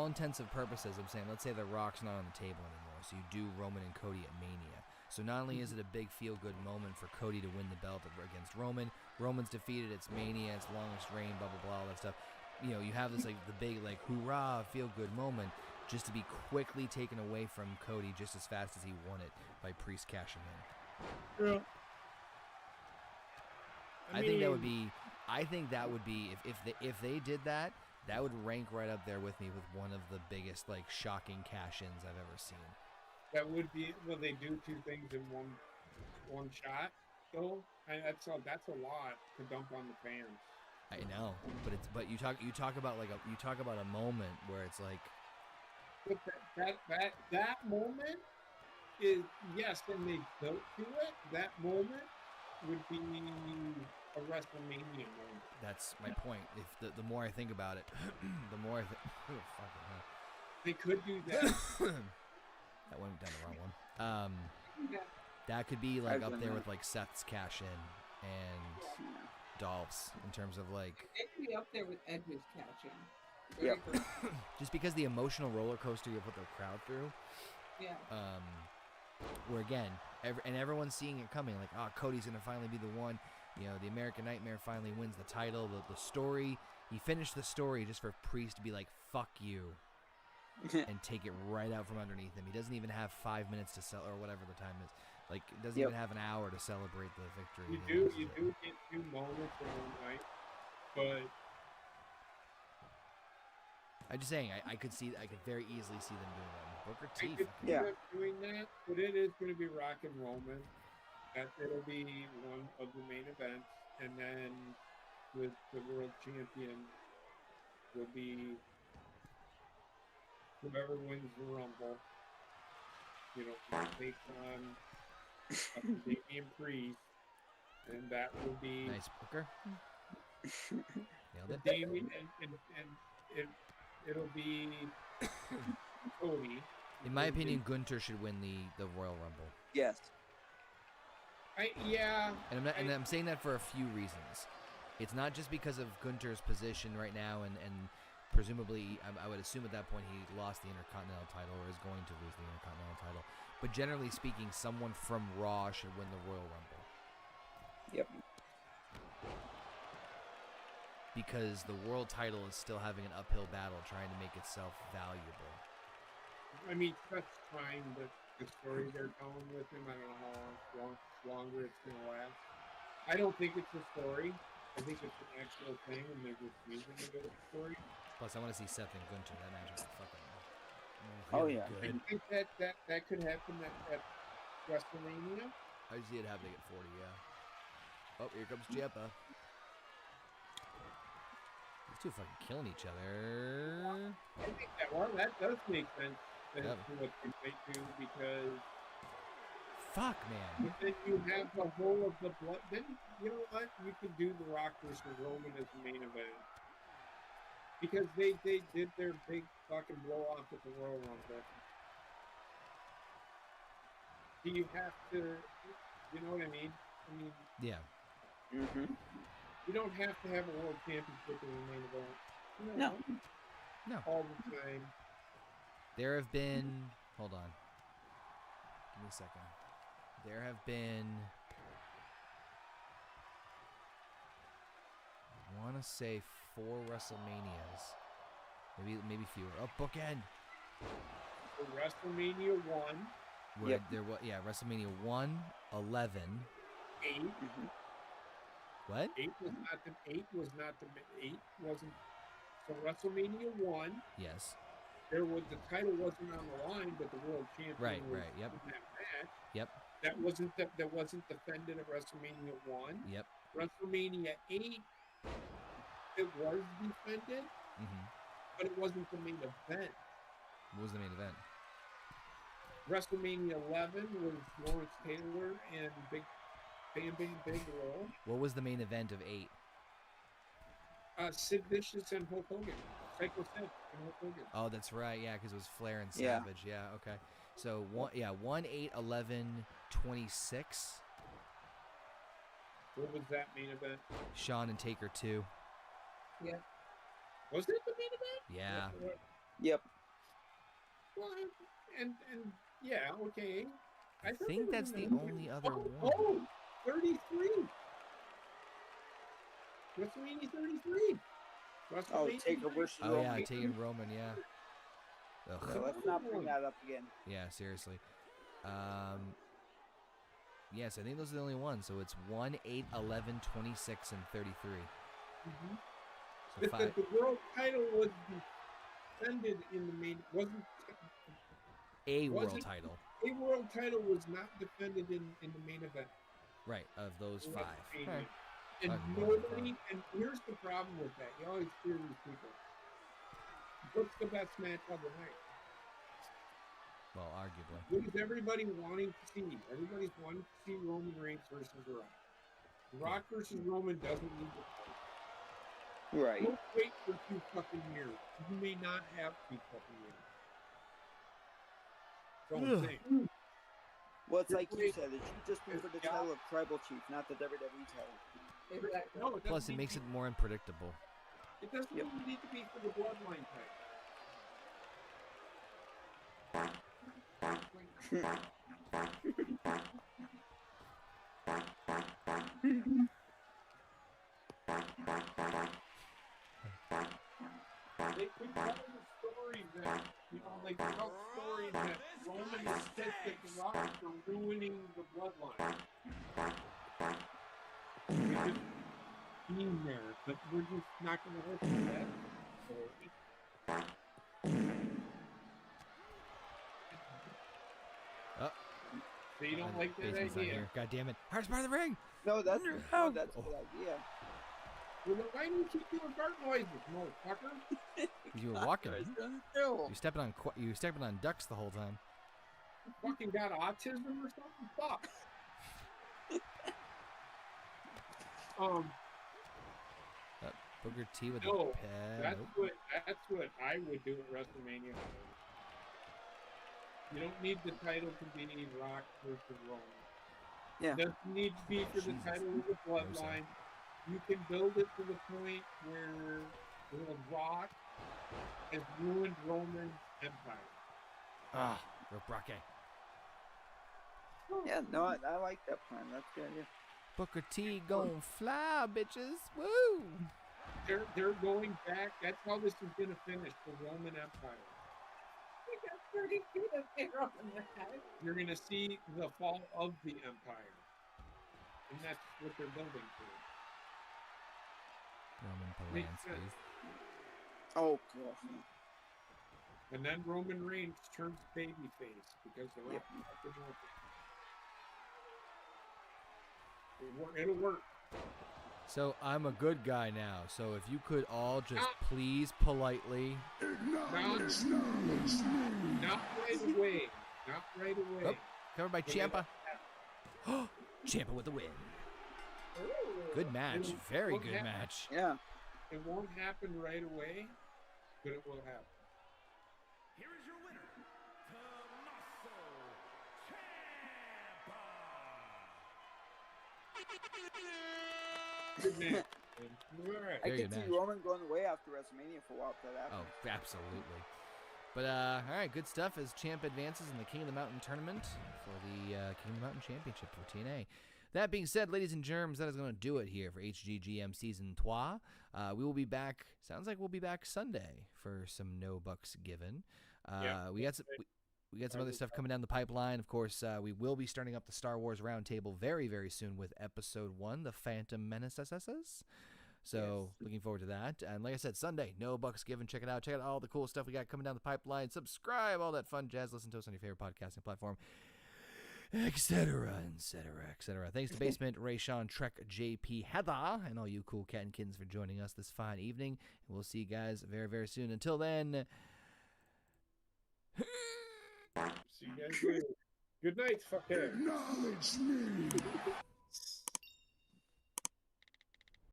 intents and purposes, I'm saying let's say the Rock's not on the table anymore, so you do Roman and Cody at Mania. So not only is it a big feel-good moment for Cody to win the belt against Roman, Roman's defeated, it's Mania, it's longest reign, blah blah blah, all that stuff. You know, you have this like the big like hoorah feel-good moment, just to be quickly taken away from Cody just as fast as he won it by Priest cashing in. Yeah. I think that would be if they did that, that would rank right up there with me with one of the biggest like shocking cash-ins I've ever seen. That would be. Will they do two things in one shot? Though that's a lot to dump on the fans. I know, but you talk about a moment where it's like But that moment is, yes, and they built to it. That moment would be a WrestleMania moment. That's my point. If the more I think about it, the more I think. Oh, fucking hell. They could do that. That went down the wrong one. That could be like up there with like Seth's cash in and Dolph's in terms of like. It could be up there with Edge's catching. Yep. Just because the emotional roller coaster you put the crowd through. Yeah. Where again, everyone's seeing it coming. Like, oh, Cody's gonna finally be the one. You know, the American Nightmare finally wins the title. The story. He finished the story just for Priest to be like, "Fuck you." And take it right out from underneath him. He doesn't even have 5 minutes to sell, or whatever the time is. Like, doesn't even have an hour to celebrate the victory. You do get 2 moments in one night, but I'm just saying, I could very easily see them doing that. Booker T. I could see Yeah. them doing that. But it is going to be Rock and Roman. That it'll be one of the main events, and then with the world champion will be whoever wins the Rumble. You know, takes on Damian Priest, and that will be Nice Booker. Nailed it. Damian, and it'll be Cody. In my opinion, Gunther should win the Royal Rumble. Yes. And I'm saying that for a few reasons. It's not just because of Gunther's position right now, and presumably, I would assume at that point he lost the Intercontinental title or is going to lose the Intercontinental title. But generally speaking, someone from Raw should win the Royal Rumble. Yep. Because the world title is still having an uphill battle trying to make itself valuable. I mean, that's fine, but the story they're telling with him, I don't know how longer it's going to last. I don't think it's a story. I think it's an actual thing, and they're just using it as a story. Plus, I want to see Seth and Gunther. That match was fucking Oh, yeah. good. I think that could happen at WrestleMania. I see it happening at 40, yeah. Oh, here comes Ciampa. These two fucking killing each other. I think that does make sense to Yeah. what they do, because Fuck, man. then you have the whole of the blood. Then, you know what? You could do The Rock versus Roman as the main event. Because they did their big fucking blow off at the Royal Rumble. Do you have to, you know what I mean? I mean, Yeah. Mm-hmm. you don't have to have a world championship in the main event. No. No. All the time. There have been... Hold on. Give me a second. There have been... I want to say 4 WrestleManias. Maybe fewer. Oh, bookend! For WrestleMania 1, Where Yep. there was, yeah, WrestleMania 1, 11... 8. What? 8 wasn't. So WrestleMania 1, Yes. the title wasn't on the line, but the world champion Right, was yep. in that match. Yep. That wasn't defended at WrestleMania 1. Yep. WrestleMania 8, it was defended, Mm-hmm. but it wasn't the main event. What was the main event? WrestleMania 11 was Lawrence Taylor and Big Bigelow. What was the main event of 8? Sid Vicious and Hulk Hogan. Psycho Sid and Hulk Hogan. Oh, that's right. Yeah, because it was Flair and Yeah. Savage. Yeah. Okay. So 1, 8, 11, 26. What was that main event? Shawn and Taker 2. Yeah. Was it the main event? Yeah. Yep. Well, and yeah, okay. I thought think there was that's the another- only other one. Oh, 33. WrestleMania 33. Oh, WrestleMania Taker versus Oh Roman. yeah, Taker and Roman. Yeah. Ugh. So let's not bring that up again. Yeah, seriously. Yes, I think those are the only ones. So it's 1, 8, 11, 26, and 33. Mhm. So 5. The world title was defended in the main. Wasn't A world wasn't- title. a world title was not defended in the main event. Right, of those 5. WrestleMania. And Fucking nobody. And here's the problem with that. You always hear these people. What's the best match of the night? Well, arguably. What is everybody wanting to see? Everybody's wanting to see Roman Reigns versus The Rock. The Rock versus Roman doesn't need to fight. Right. Don't wait for 2 fucking years. You may not have 2 fucking years. That's all I'm saying. Well, it's like you said, it should just be for the title of Tribal Chief, not the WWE title. Exactly. No, it Plus, doesn't it makes need it more unpredictable. It doesn't even need to be for the Bloodline title. They could tell the story that, like tell stories that Roman is pissed at The Rock for ruining the Bloodline. Just being there, but we're just not going to listen to that story. So you don't like that Basement's not idea? here. God damn it. Hardest part of the ring. No, that's a good idea. Well, then why do you keep doing fart noises, motherfucker? You were walking. No. You stepping on ducks the whole time. You fucking got autism or something? Fuck. Booker T with No, the pad. that's what I would do at WrestleMania. You don't need the title to be Rock versus Roman. Yeah. It doesn't need to be for the Jesus. title of the Bloodline. You can build it to the point where The Rock has ruined Roman's empire. Ah, Rock. Yeah, no, I like that plan. That's a good idea. Booker T gon' fly, bitches. Woo! They're going back. That's how this is going to finish, the Roman Empire. We got 30 feet of air on that. You're going to see the fall of the empire. And that's what they're building to. Roman Makes Polanski. sense. Oh, gosh. And then Roman Reigns turns babyface because the Rock fucking won't. It'll work. So I'm a good guy now. So if you could all just please politely. Not right away. Not right away. Oh, covered by Ciampa. Ciampa with the win. Good match. Very good match. Yeah. It won't happen right away, but it will happen. Here is your winner, Tommaso Ciampa. Good man. Alright. I Very could good see match. Roman going away after WrestleMania for a while if that happens. Oh, absolutely. But all right, good stuff as Ciampa advances in the King of the Mountain tournament for the King of the Mountain Championship for TNA. That being said, ladies and germs, that is going to do it here for HGGM Season 3. We will be back, sounds like we'll be back Sunday for some No Bucks Given. We got some other stuff coming down the pipeline. Of course, we will be starting up the Star Wars Roundtable very, very soon with Episode 1, The Phantom Menace SSS. So looking forward to that. And like I said, Sunday, No Bucks Given. Check it out. Check out all the cool stuff we got coming down the pipeline. Subscribe, all that fun jazz. Listen to us on your favorite podcasting platform, etc., etc., etc. Thanks to Basement, Rayshawn, Trek, JP, Heather, and all you cool cat and kittens for joining us this fine evening. And we'll see you guys very, very soon. Until then, See you guys later. Good night, fuckhead. Acknowledge me.